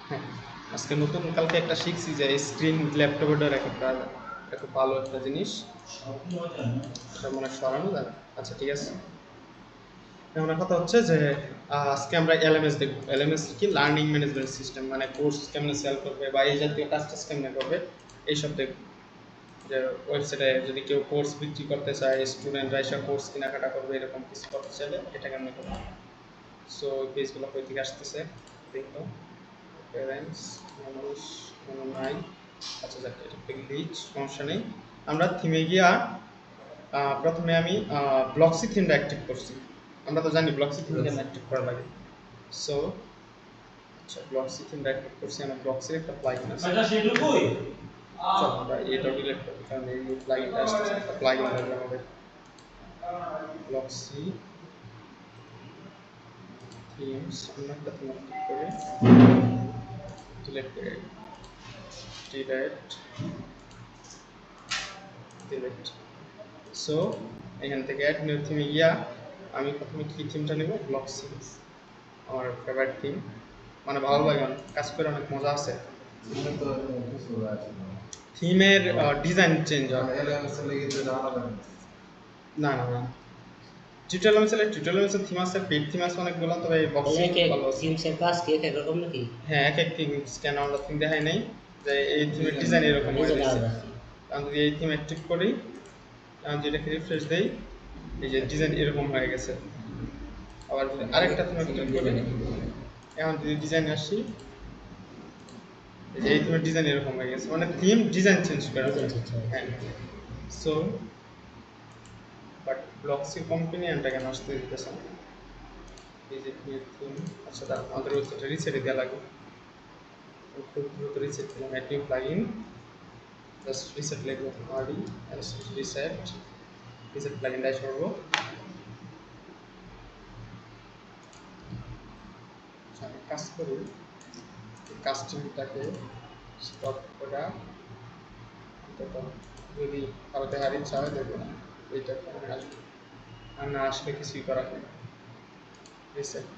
হ্যাঁ, আজকে নতুন কালকে একটা শিখছি যে স্ক্রিন ল্যাপটপের দ্বারা একটা ভালো একটা জিনিস, এটা মানে সরানো যায়। আচ্ছা ঠিক আছে, এখন কথা হচ্ছে যে আজকে আমরা এলএমএস দেখব। এলএমএস কি? লার্নিং ম্যানেজমেন্ট সিস্টেম, মানে কোর্স কেমনে সেল করবে বা এই জাতীয় কাজ টাজ কেমনে করবে এইসব দেখব। যে ওয়েবসাইটে যদি কেউ কোর্স বিক্রি করতে চায়, স্টুডেন্টরা এসব কোর্স কেনাকাটা করবে, এরকম কিছু করতে চাইলে এটা কেমনে করবে। সো ওই পেজগুলো কই থেকে আসতেছে দেখো। প্যারেন্টস মানুষ কোনো নাই। আচ্ছা যাক, এটা গ্লিচ, সমস্যা নেই। আমরা থিমে গিয়া প্রথমে আমি ব্লকসি থিমটা অ্যাক্টিভ করছি। আমরা তো জানি ব্লকসি থিম কেন অ্যাক্টিভ করা লাগে। সো আচ্ছা, ব্লকসি থিমটা অ্যাক্টিভ করছি। আমার ব্লকসির একটা প্লাগইন আছে। চলো আমরা এটা ডিলিট করি, কারণ এই প্লাগইনটা আসতেছে, একটা প্লাগইন লাগবে আমাদের। ব্লকসি থিমস আমরা একটা থিম অ্যাক্টিভ করে ডিলিট করে ডিলিট। সো এখান থেকে অ্যাড নিউ থিমে গিয়া আমি প্রথমে কি থিমটা নেব? ব্লকসি, আমার ফেভারিট থিম, মানে ভালো লাগে, অনেক কাজ করে অনেক মজা আছে। থিমের ডিজাইন চেঞ্জ হয়। না না না, টিউটোরিয়াল থিম আছে, পেড থিম আছে অনেকগুলো, তবে বক্সি ভালো আছে। থিমসের কাজ কি এক এক রকম নাকি? হ্যাঁ, এক এক থিম কেন আমরা থিম দেখাই নাই যে এই থিমের ডিজাইন এরকম হয়ে ডিজাইন গেছে। আলাদা। আমি যদি এই থিম অ্যাক্টিভ করি, আমি যদি এটাকে রিফ্রেশ দেই, এই যে ডিজাইন এরকম হয়ে গেছে। আবার যদি আরেকটা থিম অ্যাক্টিভ করি, এখন যদি ডিজাইন আসি, এই যে এই থিমের ডিজাইন এরকম হয়ে গেছে, মানে থিম ডিজাইন চেঞ্জ করা যায়। হ্যাঁ, সো বাট ব্লকসি কোম্পানি এটা কেন আসতে দিতেছে না? এই যে থিম, আচ্ছা দাঁড়াও, আমাদের ওয়েবসাইটে রিসেটে দেওয়া লাগবে। খুব দ্রুত রিসেট দিলাম, add new plugin, just reset লিখবো, আরই রিসেট, রিসেট প্লাগইনটা সরবো। আমি কাজ করি, কাস্টিংটাকে স্টপ করা, যদি কারো দেখার ইচ্ছা হয় দেখবো না, এইটা কেমন আসবে, আর না আসলে কিছুই করার নেই। রিসেট,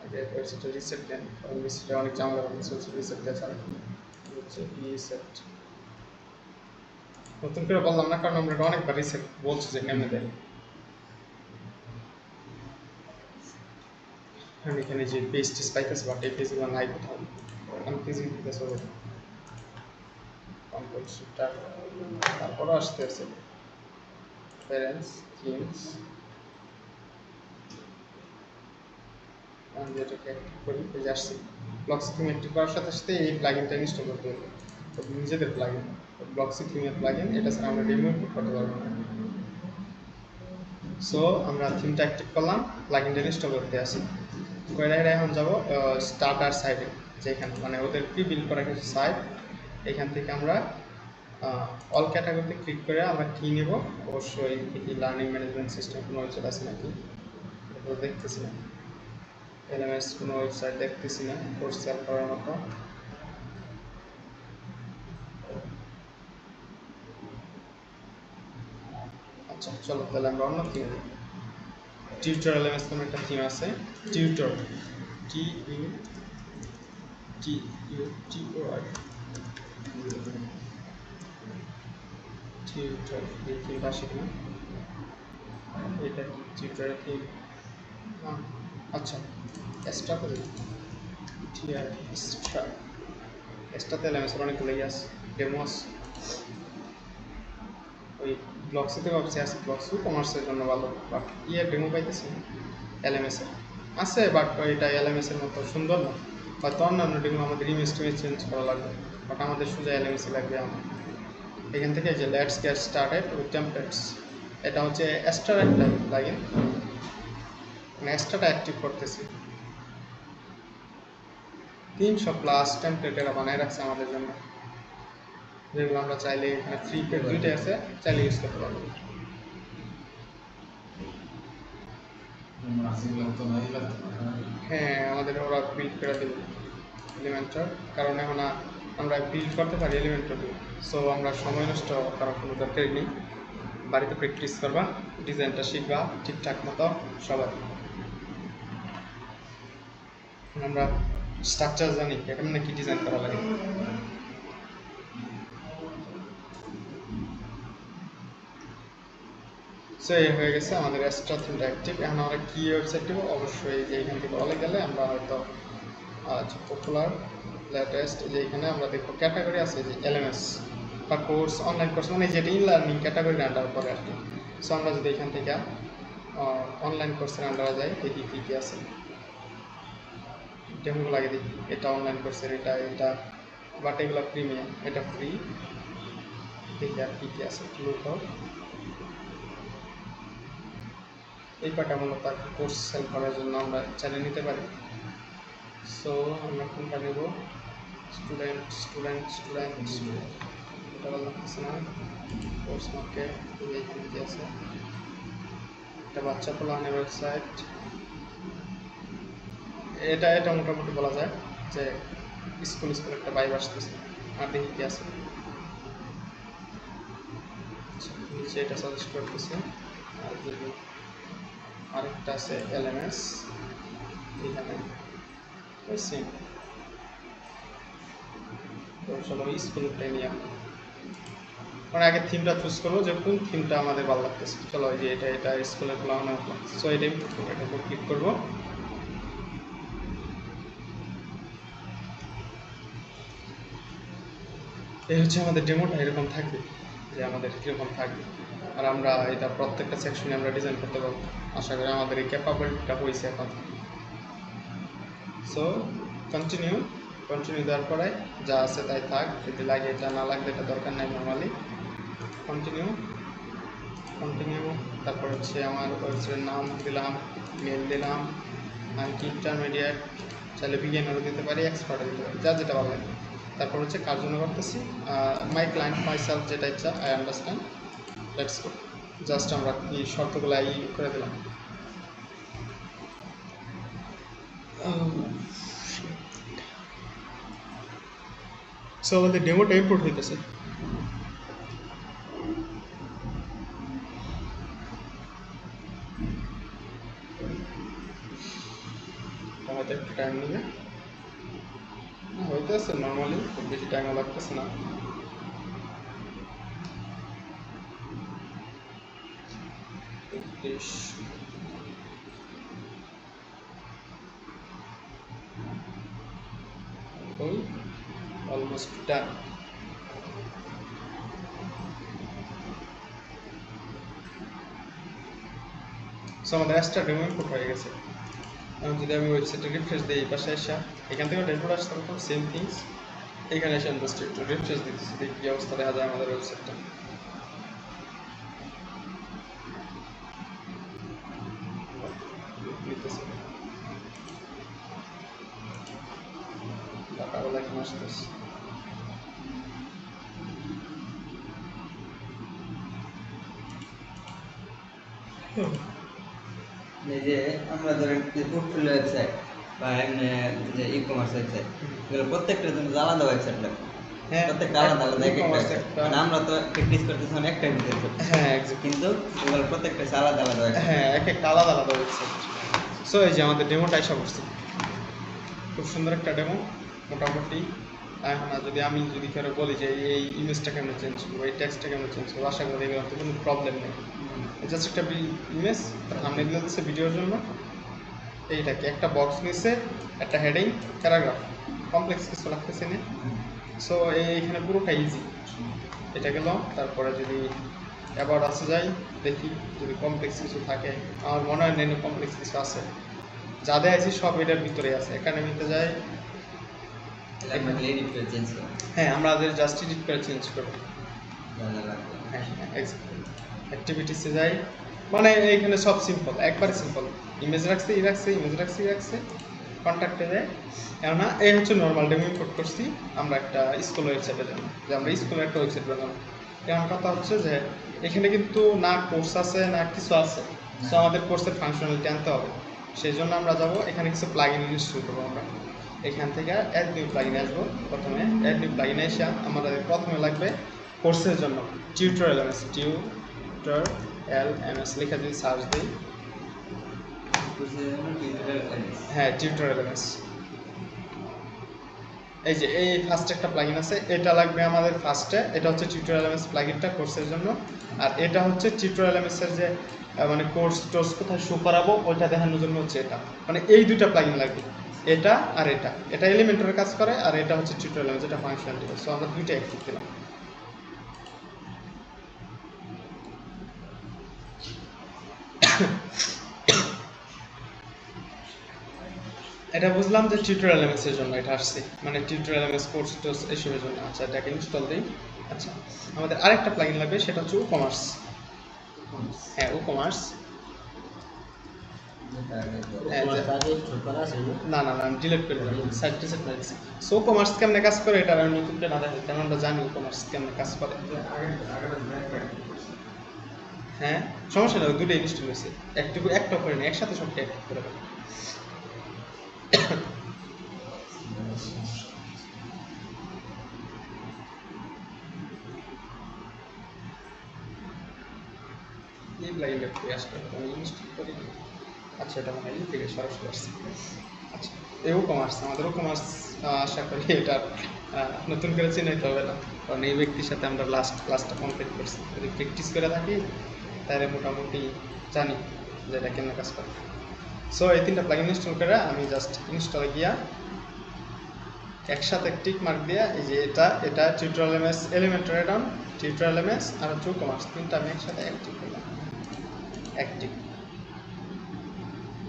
আগে ওয়েবসাইটে রিসেট দেন, কারণ রিসেটে অনেক ঝামেলা চলছে, রিসেট দেওয়া ছাড়া হচ্ছে রিসেট। নতুন করে বললাম না, কারণ আমরা অনেকবার রিসেট বলছি যে কেমনে দেয়। আমি এখানে যে পেজ টেস্ট পাইতেছি, বাট এই পেজগুলো নাই কোথাও, আমি পেজ দিতেছি কন্ট্রোল শিফট, তারপরও আসতে আছে প্যারেন্টস থিমস। আমি যেটাকে অ্যাক্টিভ করি, পেজে আসছি। ব্লকসি থিম অ্যাক্টিভ করার সাথে সাথে এই প্লাগইনটা ইনস্টল করতে হবে, তো নিজেদের প্লাগইন, ব্লকসি থিমের প্লাগইন, এটা ছাড়া আমরা রিমুভ করতে পারবো না। সো আমরা থিমটা অ্যাক্টিভ করলাম, প্লাগইনটা ইনস্টল করতে আসি। করে এখন যাবো স্টার্টার সাইডে, যেখানে মানে ওদের প্রি বিল্ড করা কিছু সাইট, এখান থেকে আমরা অল ক্যাটাগরিতে ক্লিক করে আমরা কী নেব। অবশ্যই কি লার্নিং ম্যানেজমেন্ট সিস্টেম কোনো ওয়েবসাইট আছে নাকি, এটা দেখতেছি না। এলএমএস কোনো ওয়েবসাইট দেখতেছি না কোর্স সেল করার মতো। আচ্ছা চলো তাহলে আমরা অন্য থিম নিই। টিউটর এলএমএস কোনো একটা থিম আছে, tutor, T U T U T O R, tutor, এই থিমটা আসে কিনা, এটা কি টিউটরের থিম? আচ্ছা, এক্সট্রা করে টিআর এক্সট্রা, এক্সট্রাতে এলএমএসের অনেকগুলো আছে, ডেমো আছে। ওই ব্লগসিতে ভাবছি আছে, ব্লগসি কমার্সের জন্য ভালো, বাট ডেমো পাইতেছি এলএমএসের আছে, বাট এটা এলএমএসের মতো সুন্দর না, হয়তো অন্যান্য ডেমো আমাদের ইমেজ টিমেজ চেঞ্জ করা লাগবে, বাট আমাদের সোজা এলএমএসই লাগবে আমার। এখান থেকে যে let's get started with templates, এটা হচ্ছে এক্সট্রা একটা প্লাগইন, মানে এক্সট্রাটা অ্যাক্টিভ করতেছি। 300+ টেমপ্লেট এরা বানায় রাখছে আমাদের জন্য, যেগুলো আমরা চাইলে এখানে ফ্রি পেড দুইটা আছে, চাইলে ইউজ করতে পারবো। হ্যাঁ, আমাদের ওরা বিল্ড করে দেবে এলিমেন্টর, কারণ এখন আমরা বিল্ড করতে পারি এলিমেন্টর দিয়ে। সো আমরা সময় নষ্ট করার কোনো দরকারই নেই, বাড়িতে প্র্যাকটিস করবা, ডিজাইনটা শিখবা ঠিকঠাক মতো সবাই। আমরা স্ট্রাকচার জানি কেমনে কি ডিজাইন করা লাগে। সো এই হয়ে গেছে আমাদের এক্সট্রা থিমটা অ্যাক্টিভ। এখন আমরা কি ওয়েবসাইট দেবো, অবশ্যই যে এখান থেকে বলে গেলে আমরা হয়তো পপুলার লেটেস্ট, যে এখানে আমরা দেখবো ক্যাটাগরি আছে যে এলএমএস বা কোর্স, অনলাইন কোর্স, মানে যেটা ই লার্নিং ক্যাটাগরির আন্ডার পরে আর কি। সো আমরা যদি এখান থেকে অনলাইন কোর্সের আন্ডারে যাই, দেখি কী কী আছে, ডেমোগুলো আগে দেখি। এটা অনলাইন কোর্সের, এটা বাট এগুলো প্রিমিয়াম, এটা ফ্রি। দেখি আর কী কী আছে, লুক আউট। এই কটা মূলত আর কি কোর্স সেল করার জন্য আমরা চালিয়ে নিতে পারি। সো আমরা কোনটা নেব, স্টুডেন্ট স্টুডেন্ট স্টুডেন্ট স্টুডেন্ট, এটা ভালো লাগতেছে না। কোর্স মার্কেট এইখানে যে আছে, একটা বাচ্চা পোলানের ওয়েবসাইট, এটা মোটামুটি বলা যায় যে স্কুল একটা ভাইব আসতেছে। আর দেখি কি আছে, নিচে এটা সাজেস্ট করতেছে। আর যদি আরেকটা আছে এলএমএস, এখানে সেম। তো চলো স্কুলটাই নিয়ে আমরা মানে আগে থিমটা চুজ করবো যে কোন থিমটা আমাদের ভালো লাগতেছে। চলো ওই যে এটা স্কুলের প্ল্যান। সো এটাই এটার উপর ক্লিক করবো। এই হচ্ছে আমাদের ডেমোটা, এরকম থাকবে যে আমাদের কীরকম থাকবে। আর আমরা এটা প্রত্যেকটা সেকশনে আমরা ডিজাইন করতে পারবো। আশা করি আমাদের এই ক্যাপাবিলিটিটা হয়েছে এখন। সো কন্টিনিউ দেওয়ার পরে যা আছে তাই থাক, যদি লাগে এটা, না লাগলে এটা দরকার নাই। Normally continue. তারপর হচ্ছে আমার ওয়েবসাইটের নাম দিলাম, মেল দিলাম, আমি কি ইন্টারমিডিয়েট, চাইলে বিগিনারও দিতে পারি, এক্সপার্টও দিতে পারি, যা যেটা ভালো লাগে। তারপর হচ্ছে কার জন্য করতেছি, মাই ক্লায়েন্ট মাই সেলফ, যেটা ইচ্ছা, I understand, let's go. Just আমরা এই শর্তগুলো করে দিলাম। সো আমাদের ডেমোটা ইম্পোর্ট হইতেছে। আমাদের একটু টাইম নেবে, হইতেছে নর্মালি, খুব বেশি টাইমও লাগতেছে না। Almost done. সো আমাদের এক্সট্রা ডেমো ইম্পোর্ট হয়ে গেছে। এখন যদি আমি ওয়েবসাইটে রিফ্রেশ দিই, এই পাশে আসা, এখান থেকে ড্যাশবোর্ড আসতে পারতাম, সেম থিংস। এখানে এসে আমি জাস্ট একটু রিফ্রেশ দিতেছি, দেখি কী অবস্থা দেখা যায় আমাদের ওয়েবসাইটটা। নিতেছে টাকাগুলো এখানে আসতেছে। এই যে আমরা ধরেন যে পোর্টফোলিও ওয়েবসাইট বা এমনি যে ই কমার্স ওয়েবসাইট, এগুলো প্রত্যেকটার জন্য আলাদা ওয়েবসাইট লাগবে। প্রত্যেকটা আলাদা আলাদা এক একটা ওয়েবসাইট, মানে আমরা তো প্র্যাকটিস করতেছি মানে একটা ভিতরে, হ্যাঁ কিন্তু এগুলো প্রত্যেকটা আলাদা আলাদা ওয়েবসাইট। হ্যাঁ, এক একটা আলাদা আলাদা ওয়েবসাইট। সো এই যে আমাদের ডেমোটা এসে পড়ছে, খুব সুন্দর একটা ডেমো মোটামুটি। এখন আমি যদি কারো বলি যে এই ইমেজটা কেমন চেঞ্জ করবো, এই টেক্সটটা কেমন চেঞ্জ করবো, আশা করি এগুলো কোনো প্রবলেম নেই। জাস্ট একটা ইমেজ, সামনে দিলে দিচ্ছে ভিডিওর জন্য। এইটাকে একটা বক্স নিচ্ছে, একটা হেডিং, প্যারাগ্রাফ, কমপ্লেক্স কিছু লাগতেছে না। সো এইখানে পুরোটা ইজি। এটা গেল। তারপরে যদি অ্যাবাউট আসে যাই, দেখি যদি কমপ্লেক্স কিছু থাকে। আমার মনে হয় নেই কমপ্লেক্স কিছু আছে, যা দেখাইছি সব এটার ভিতরে আছে। একাডেমিতে যাই, হ্যাঁ আমরা জাস্ট এডিট করে চেঞ্জ করবো। হ্যাঁ অ্যাক্টিভিটিসে যাই, মানে এইখানে সব সিম্পল, একবারে সিম্পল। ইমেজ রাখছে, কন্ট্যাক্টে যায়। কেননা এই হচ্ছে নর্মাল ডেমো ইম্পোর্ট করছি আমরা একটা স্কুল ওয়েবসাইটে জন্য, যে আমরা স্কুলের একটা ওয়েবসাইট বানাবো। এখন কথা হচ্ছে যে এখানে কিন্তু না কোর্স আছে না কিছু আছে। সো আমাদের কোর্সের ফাংশনালিটি আনতে হবে। সেই জন্য আমরা যাব এখানে কিছু প্লাগইন ইনস্টল করবো। আমরা এখান থেকে অ্যাড নিউ প্লাগইন আসবো। প্রথমে অ্যাড নিউ প্লাগইন এসে আমাদের প্রথমে লাগবে কোর্সের জন্য টিউটোরিয়াল এমএস লেখা যদি সার্চ দিই, হ্যাঁ টিউটোরিয়াল এমএস। এই যে এই ফার্স্ট একটা প্লাগইন আছে, এটা লাগবে আমাদের ফার্স্টে। এটা হচ্ছে টিউটোরিয়াল এমএস প্লাগইনটা কোর্সের জন্য। আর এটা হচ্ছে টিউটোরিয়াল এমএস এর যে মানে কোর্স টোর্স কোথায় শো করাবো ওইটা দেখানোর জন্য হচ্ছে এটা। মানে এই দুইটা প্লাগইন লাগবে, এটা আর এটা। এটা এলিমেন্টরের কাজ করে আর এটা হচ্ছে টিউটোরিয়াল এমএস, এটা ফাংশনালিটি। সো আমরা দুইটা অ্যাক্টিভ দিলাম। এটা বুঝলাম যে টিউটোরিয়াল এমএস এর জন্য এটা আসছে, মানে টিউটোরিয়াল এমএস কোর্স টোর্স এসবের জন্য। আচ্ছা এটাকে ইনস্টল দিই। আচ্ছা আমাদের আরেকটা প্লাগইন লাগবে, সেটা হচ্ছে কমার্স। হ্যাঁ কমার্স। না না আমি ডিলিট করে দিলাম, সাইট রিসেট করে দিচ্ছি। সো কমার্স কেমনে কাজ করে এটা আমি নতুন করে না দেখাই, কারণ আমরা জানি কমার্স কেমনে কাজ করে। হ্যাঁ সমস্যা নেই, দুটো ইনস্টল হয়েছে, একটা করে নিই, একসাথে সবটা অ্যাক্টিভ করে দেবো। এই প্লাগইনটা ফ্রি আসলে আমি ইনস্টল করি। আচ্ছা এটা মনে হয় থেকে সরাসরি আসছে। আচ্ছা এও কমার্স, আমাদেরও কমার্স। আশা করি এটা নতুন করে চিনাইতে হবে না, কারণ এই ব্যক্তির সাথে আমরা লাস্ট ক্লাসটা কমপ্লিট করছি। যদি প্র্যাকটিস করে থাকি তাহলে মোটামুটি জানি যে এটা কেমন কাজ করে। সো এই তিনটা প্লাগইন ইনস্টল করে আমি জাস্ট ইনস্টলে গিয়া একসাথে টিক মার্ক দিয়া এই যে এটা tutorial MS Elementor addon, tutorial MS আর হচ্ছে কমার্স, তিনটা আমি একসাথে অ্যাক্টিভ করলাম। অ্যাক্টিভ।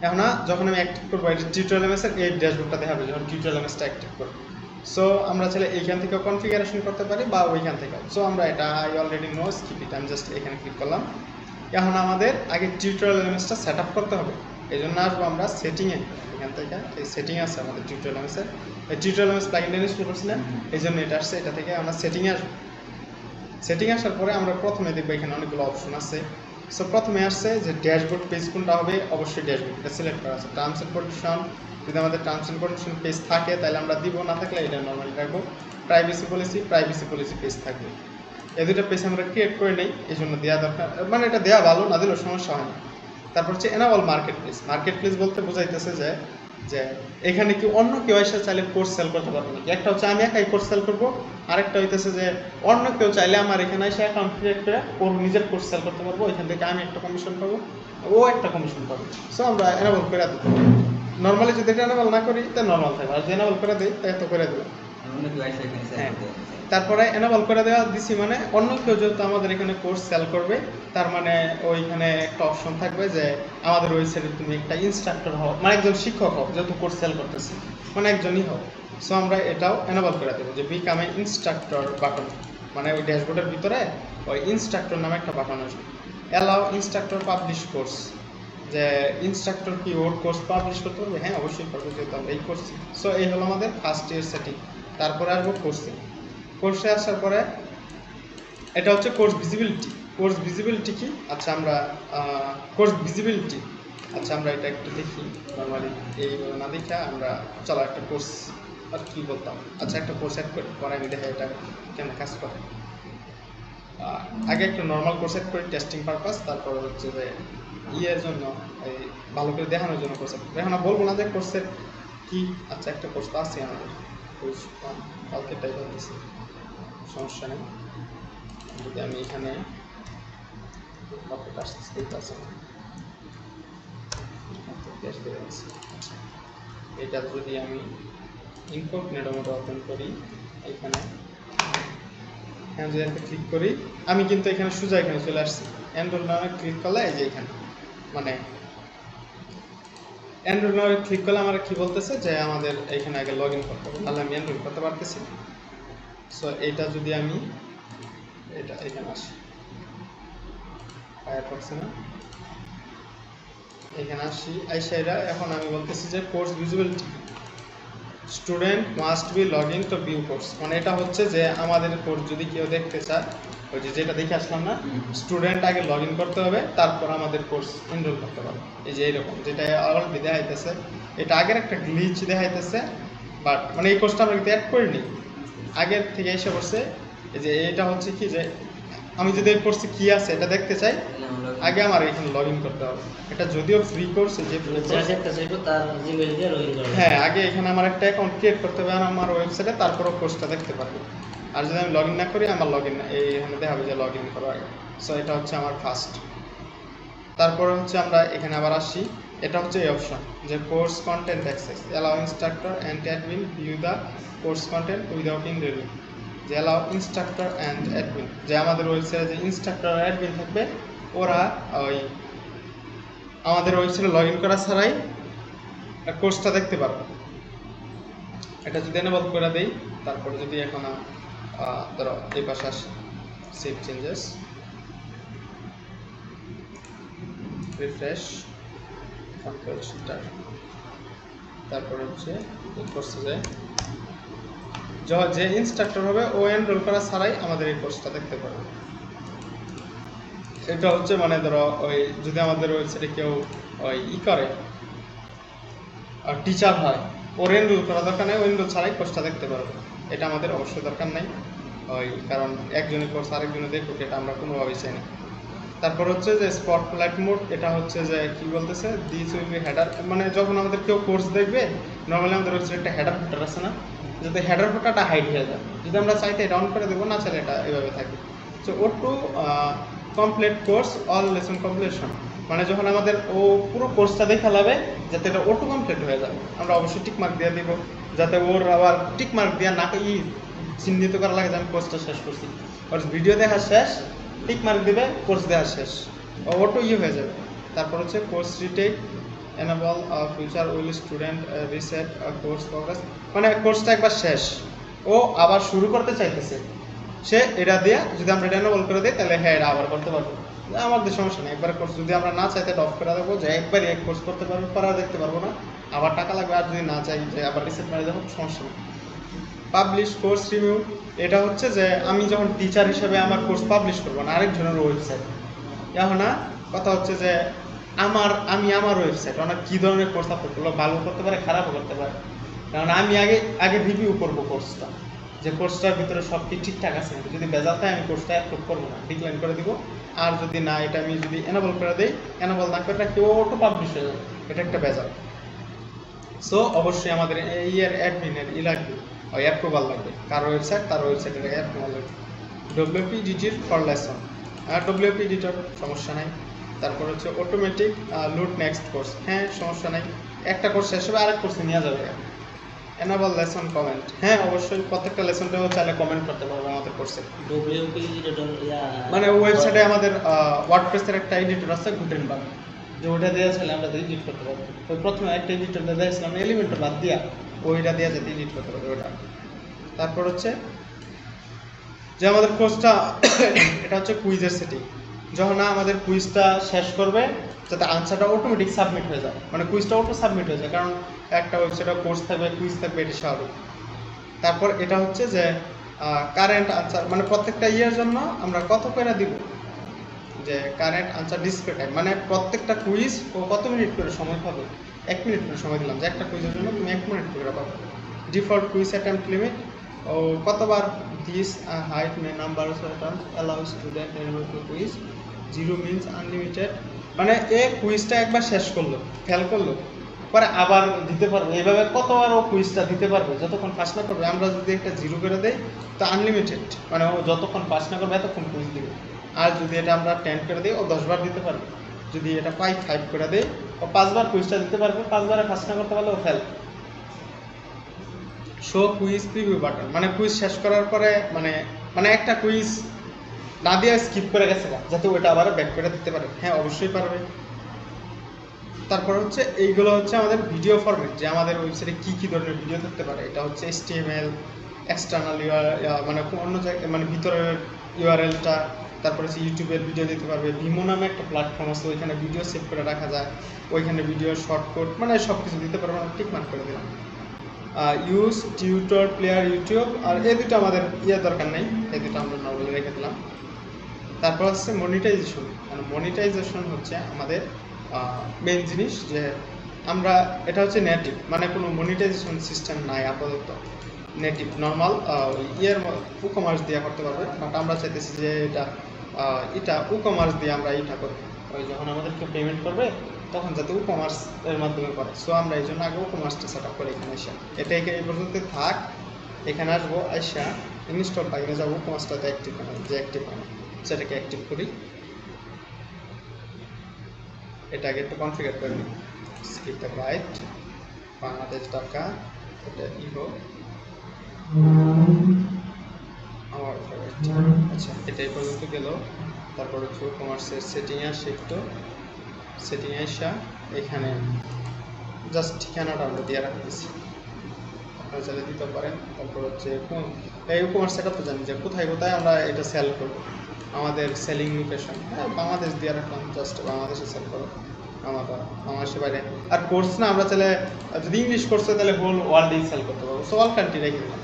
এখন যখন আমি অ্যাক্টিভ করবো এটা টিউটোরিয়াল এমএস এর এই ড্যাশবোর্ডটা দেখাবে যখন টিউটোরিয়াল এমএসটা অ্যাক্টিভ করব। সো আমরা চাইলে এইখান থেকে কনফিগারেশন করতে পারি বা ওইখান থেকে। সো আমরা এটা আই অলরেডি নো, স্কিপ ইট, আমি জাস্ট এখানে ক্লিক করলাম। এখন আমাদের আগে টিউটোরিয়াল এমএসটা সেট আপ করতে হবে, এই জন্য আসবো আমরা সেটিংয়ে। এখান থেকে এই সেটিং আছে আমাদের টিউটোরিয়াল এমএসের, এই টিউটোরিয়াল এমএস প্লাগইনটা ইনস্টল করছি না, এই জন্য এটা আসছে। এটা থেকে আমরা সেটিংয়ে আসবো। সেটিং আসার পরে আমরা প্রথমে দেখবো এখানে অনেকগুলো অপশন আছে। সো প্রথমে আসছে যে ড্যাশবোর্ড পেজ কোনটা হবে, অবশ্যই ড্যাশবোর্ড এটা সিলেক্ট করা আছে। টার্মস এন্ড কন্ডিশন, যদি আমাদের টার্মস এন্ড কন্ডিশন পেজ থাকে তাহলে আমরা দিব, না থাকলে এটা নর্মালি রাখবো। প্রাইভেসি পলিসি পেজ থাকবে। এই দুটো পেজ আমরা ক্রিয়েট করে নেই, এই জন্য দেওয়া দরকার, মানে এটা দেওয়া ভালো, না দিলেও সমস্যা হয় না। তারপর হচ্ছে এনাবল মার্কেট প্লেস বলতে বোঝাইতেছে যে এখানে কি অন্য কেউ এসে চাইলে কোর্স সেল করতে পারবে নাকি। একটা হচ্ছে আমি একাই কোর্স সেল করবো, আরেকটা হইতেছে যে অন্য কেউ চাইলে আমার এখানে এসে অ্যাকাউন্ট ক্রিয়েট করে ওর নিজের কোর্স সেল করতে পারবো, এখান থেকে আমি একটা কমিশন পাবো, ও একটা কমিশন পাবো। সো আমরা এনাবল করে দিই। নর্মালি যদি এটা এনাবল না করি তাহলে নর্মাল থাকবে, আর যদি এনাবল করে দিই তাহলে তো করে দেবো। হ্যাঁ তারপরে এনাবল করে দেওয়া দিছি, মানে অন্য কেউ যেহেতু আমাদের এখানে কোর্স সেল করবে, তার মানে ওইখানে একটা অপশন থাকবে যে আমাদের ওয়েবসাইটে তুমি একটা ইনস্ট্রাক্টর হও, মানে একজন শিক্ষক হও, যেহেতু কোর্স সেল করতেছি, মানে একজনই হও। সো আমরা এটাও এনাবল করে দেবো যে বিকাম এ ইনস্ট্রাক্টর বাটন, মানে ওই ড্যাশবোর্ডের ভিতরে ওই ইনস্ট্রাক্টর নামে একটা বাটন আসবে। অ্যালাউ ইনস্ট্রাক্টর পাবলিশ কোর্স, যে ইনস্ট্রাক্টর কি ওর কোর্স পাবলিশ করতে পারবে, হ্যাঁ অবশ্যই পারবে যেহেতু আমরা এই করছি। সো এই হলো আমাদের ফার্স্ট ইয়ার সেটিং। তারপরে আসবো কোর্সে আসার পরে এটা হচ্ছে কোর্স ভিজিবিলিটি কি। আচ্ছা আমরা কোর্স ভিজিবিলিটি, আচ্ছা আমরা এটা একটু দেখি। নর্মালি এইভাবে না দেখে আমরা চলো একটা কোর্স আর কি বলতাম। আচ্ছা একটা কোর্স অ্যাড করি, পরে আমি দেখে এটা কেমন কাজ করে। আগে একটা নর্মাল কোর্স অ্যাড করি টেস্টিং পারপাস, তারপর হচ্ছে যে ইয়ের জন্য এই ভালো করে দেখানোর জন্য কোর্স অ্যাড করি। এখন বলবো না যে কোর্সের কি। আচ্ছা একটা কোর্স তো আছে আমাদের, কালকে টাইপ করতেছি, সমস্যা নেই। যদি আমি এখানে এটা যদি আমি ইনকগনিটো মোড ওপেন করি, এখানে যদি একটা ক্লিক করি, আমি কিন্তু এখানে সোজা এখানে চলে আসছি। অ্যান্ড্রয়েড নামে ক্লিক করলে এই যে এখানে, মানে অ্যান্ড্রয়েড নামে ক্লিক করলে আমার কি বলতেছে যে আমাদের এখানে আগে লগ ইন করতে হবে, তাহলে আমি অ্যান্ড্রয়েড করতে পারতেছি। সো এইটা যদি আমি এটা এখানে আসি, ফায়ারফক্সে না, এখানে আসি আইসাইরা। এখন আমি বলতেছি যে course visibility, student must be log in two view course, মানে এটা হচ্ছে যে আমাদের কোর্স যদি কেউ দেখতে চায়, ওই যে যেটা দেখে আসলাম না, স্টুডেন্ট আগে লগ ইন করতে হবে, তারপর আমাদের কোর্স এনরোল করতে পারবে। এই যে এইরকম যেটা অলরেডি দেখাইতেছে, এটা আগের একটা গ্লিচ দেখাইতেছে, বাট মানে এই কোর্সটা আমরা কিন্তু অ্যাড করিনি, আগের থেকে এসে পড়ছে। এই যে এটা হচ্ছে কি যে আমি যদি এই কোর্সে কি আছে এটা দেখতে চাই, আগে আমার এখানে লগ ইন করতে হবে। এটা যদিও ফ্রি কোর্স, যে হ্যাঁ, আগে এখানে আমার একটা অ্যাকাউন্ট ক্রিয়েট করতে হবে আমার ওয়েবসাইটে, তারপরে কোর্সটা দেখতে পারবো। আর যদি আমি লগ ইন না করি, আমার লগ ইন এইখানে দেখাবে যে লগ ইন করা আগে। সো এটা হচ্ছে আমার ফার্স্ট। তারপরে হচ্ছে আমরা এখানে আবার আসি, এটা হচ্ছে এই অপশন যে course content access, allow instructor and admin view the course content without in review. যে অ্যালাউ ইনস্ট্রাক্টর অ্যান্ড অ্যাডমিন, যে আমাদের ওয়েবসাইটে যে ইনস্ট্রাক্টর আর অ্যাডমিন থাকবে, ওরা ওই আমাদের ওয়েবসাইটে লগ ইন করা ছাড়াই কোর্সটা দেখতে পারবে। এটা যদি এনেবল করে দেই, তারপরে যদি এখন ধরো এই পাশে আসি, সেভ চেঞ্জেস, রিফ্রেশ, তারপরে হচ্ছে কোর্সে যায়, যে ইনস্ট্রাক্টর হবে ও এনরোল করা ছাড়াই আমাদের এই কোর্সটা দেখতে পারবে। এটা হচ্ছে মানে ধরো ওই যদি আমাদের ওয়েবসাইটে কেউ ওই করে টিচার হয়, ওর এনরোল করা দরকার নেই, ও এনরোল ছাড়াই কোর্সটা দেখতে পারবে। এটা আমাদের অবশ্যই দরকার নাই, ওই কারণ একজনের কোর্স আরেকজনে দেখুক, এটা আমরা কোনোভাবেই চাই না। তারপর হচ্ছে যে স্পটলাইট মোড, এটা হচ্ছে যে কি বলতেছে, দিস উইল বি হেডার, মানে যখন আমাদের কেউ কোর্স দেখবে নর্মালি আমাদের হচ্ছে একটা হেডার ফুটার আছে না, যাতে হেডার ফুটারটা হাইড হয়ে যায়। যদি আমরা চাইতে এটা অন করে দেবো, না চাইলে এটা এভাবে থাকবে। So auto complete course all lesson completion, মানে যখন আমাদের ও পুরো কোর্সটা দেখা যাবে, যাতে এটা অটো কমপ্লিট হয়ে যায়, আমরা অবশ্যই টিক মার্ক দিয়ে দিব, যাতে ওর আবার টিক মার্ক দিয়ে না চিহ্নিত করা লাগে যে আমি কোর্সটা শেষ করছি। ওর ভিডিও দেখা শেষ, টিক মার্ক দিবে, কোর্স দেওয়া শেষ, অটো হয়ে যাবে। তারপর হচ্ছে course retake, enable future will student reset course progress, মানে কোর্সটা একবার শেষ, ও আবার শুরু করতে চাইতেছে, সে এটা দিয়ে যদি আমরা এটা এনেবল করে দিই, তাহলে হ্যাঁ এটা আবার করতে পারবো, আমাদের সমস্যা নেই। একবার কোর্স যদি আমরা না চাইতে অফ করে দেবো, যে একবারই এক কোর্স করতে পারবো, পরে আর দেখতে পারবো না, আবার টাকা লাগবে। আর যদি না চাই যে আবার রিসেট মারি দেবো, সমস্যা নেই। পাবলিশ কোর্স রিভিউ, এটা হচ্ছে যে আমি যখন টিচার হিসেবে আমার কোর্স পাবলিশ করবো না আরেকজনের ওয়েবসাইট, এখন না কথা হচ্ছে যে আমি আমার ওয়েবসাইট অনেক কী ধরনের কোর্স আপলোড করলো, ভালো করতে পারে, খারাপও করতে পারে, কারণ আমি আগে রিভিউ করবো কোর্সটা, যে কোর্সটার ভিতরে সব কি ঠিকঠাক আছে। যদি বেজাল থাকে আমি কোর্সটা অ্যাপ্রুভ করবো না, ডিক্লাইন করে দিব। আর যদি না, এটা আমি যদি এনেবল করে দিই, এনেবল না করে কেউ অটো পাবলিশ হয়ে যাবে, এটা একটা বেজাল। সো অবশ্যই আমাদের এই এর অ্যাডমিনের লাগবে, ওই অ্যাপ্রুভাল লাগবে, কার ওয়েবসাইট তার ওয়েবসাইটের অ্যাপ্রুভাল লাগবে। ডব্লিউপি এডিটর ফর লেসন, আর ডব্লিউপি এডিটর সমস্যা নাই। তারপর হচ্ছে অটোমেটিক লোড নেক্সট কোর্স, হ্যাঁ সমস্যা নাই, একটা কোর্স শেষ হবে আরেক কোর্সে নেওয়া যাবে। এনাবল লেসন কমেন্ট, হ্যাঁ অবশ্যই প্রত্যেকটা লেসনটাও চাইলে কমেন্ট করতে পারবে আমাদের কোর্সে। ডব্লিউপি এডিটর মানে ওয়েবসাইটে আমাদের ওয়ার্ডপ্রেসের একটা এডিটর আছে গুটেনবার্গ, যে ওইটা দেওয়া ছিল আমরা এডিট করতে পারবো। ওই প্রথমে একটা এডিটর দিয়েছিলাম এলিমেন্টটা বাদ দিয়া, ওইটা দেওয়া যাতে এডিট করতে পারবো ওটা। তারপর হচ্ছে যে আমাদের কোর্সটা এটা হচ্ছে কুইজের সেটিং, যখন না আমাদের কুইজটা শেষ করবে, যাতে আনসারটা অটোমেটিক সাবমিট হয়ে যায়, মানে কুইজটা অটো সাবমিট হয়ে যায়, কারণ একটা ওয়েবসাইটে কোর্স থাকবে, কুইজ থাকবে, এটা স্বাভাবিক। তারপর এটা হচ্ছে যে কারেন্ট আনসার, মানে প্রত্যেকটা ইয়ের জন্য আমরা কত করে দিব, যে কারেন্ট আনসার ডিসপ্লে টাইম, মানে প্রত্যেকটা কুইজ ও কত মিনিট করে সময় পাবে, 1 মিনিট করে সময় দিলাম, যে একটা কুইজের জন্য তুমি 1 মিনিট করে পাবে। ডিফল্ট কুইজ অ্যাটেম্প্ট লিমিট, ও কতবার this height May number allow student quiz, 0 means unlimited, মানে এই কুইজটা একবার শেষ করলো, ফেল করলো, পরে আবার দিতে পারবে, এইভাবে কতবার ও কুইজটা দিতে পারবে, যতক্ষণ পাস না করবে। আমরা যদি একটা 0 করে দেই তো আনলিমিটেড, মানে ও যতক্ষণ পাস না করবে এতক্ষণ কুইজ দিবে। আর যদি এটা আমরা 10 করে দিই, ও 10 বার দিতে পারবে। যদি এটা 5 করে দেই, ও 5 বার কুইজটা দিতে পারবে, 5 বারে পাস না করতে পারলে ও fail. Show quiz preview button, মানে কুইজ শেষ করার পরে মানে একটা কুইজ না দিয়ে স্কিপ করে গেছে, যাতে ওইটা আবার ব্যাক করে দিতে পারে, হ্যাঁ অবশ্যই পারবে। তারপর হচ্ছে এইগুলো হচ্ছে আমাদের ভিডিও ফরম্যাট, যে আমাদের ওয়েবসাইটে কী ধরনের ভিডিও থাকতে পারে। এটা হচ্ছে HTML, এক্সটার্নাল মানে অন্য জায়গায়, মানে ভিতরের ইউআরএলটা। তারপর হচ্ছে ইউটিউবের ভিডিও দিতে পারবে, ভিমো নামে একটা প্ল্যাটফর্ম আছে, ওইখানে ভিডিও সেভ করে রাখা যায়, ওইখানে ভিডিও শর্টকাট, মানে সব কিছু দিতে পারবে, আমি টিক মার্ক করে দিলাম। ইউজ টিউটর প্লেয়ার ইউটিউব, আর এই দুটো আমাদের দরকার নেই, এই দুটো আমরা নর্মালি রেখে দিলাম। তারপর হচ্ছে মনিটাইজেশন, মানে মনিটাইজেশন হচ্ছে আমাদের মেন জিনিস, যে আমরা এটা হচ্ছে নেটিভ, মানে কোনো মনিটাইজেশন সিস্টেম নাই আপাতত, নেটিভ নর্মাল ই-কমার্স দিয়ে করতে পারবে। বাট আমরা চাইতেছি যে এটা ই-কমার্স দিয়ে আমরা এটা করব, ওই যখন আমাদেরকে পেমেন্ট করবে তখন যাতে কমার্স এর মাধ্যমে করে। সো আমরা এই জন্য আগে কমার্সটা সেট আপ করি এখানে এসে। এটা এই পর্যন্ত থাক। এখানে আসবো আইসা ইনস্টল প্লাগিনে যাবো, কমার্সটাতে অ্যাক্টিভ হয় যে অ্যাক্টিভ হয় সেটাকে অ্যাক্টিভ করি। এটাকে একটু কনফিগার করে নিই। স্কিপ দ্য রাইট, বাংলাদেশ টাকা, এটা ইগো আমার ফেভারিট। আচ্ছা এটা এই পর্যন্ত গেল। তারপর হচ্ছে কমার্সের সেটিংয়ে আসে, একটু সেটিংয়ে আসা এখানে জাস্ট ঠিকানাটা আমরা দিয়ে রাখতেছি, আপনারা চাইলে দিতে পারেন। তারপর হচ্ছে এই কমার্স সেটা তো জানি যে কোথায় কোথায় আমরা এটা সেল করব, আমাদের সেলিং লোকেশন বাংলাদেশ দিয়ে রাখলাম, জাস্ট বাংলাদেশে সেল করো আমরা বাংলাদেশের বাইরে। আর কোর্স না আমরা চাইলে যদি ইংলিশ কোর্স হয় তাহলে হোল ওয়ার্ল্ডেই সেল করতে পারবো, সো অল কান্ট্রি রেখে দিলাম।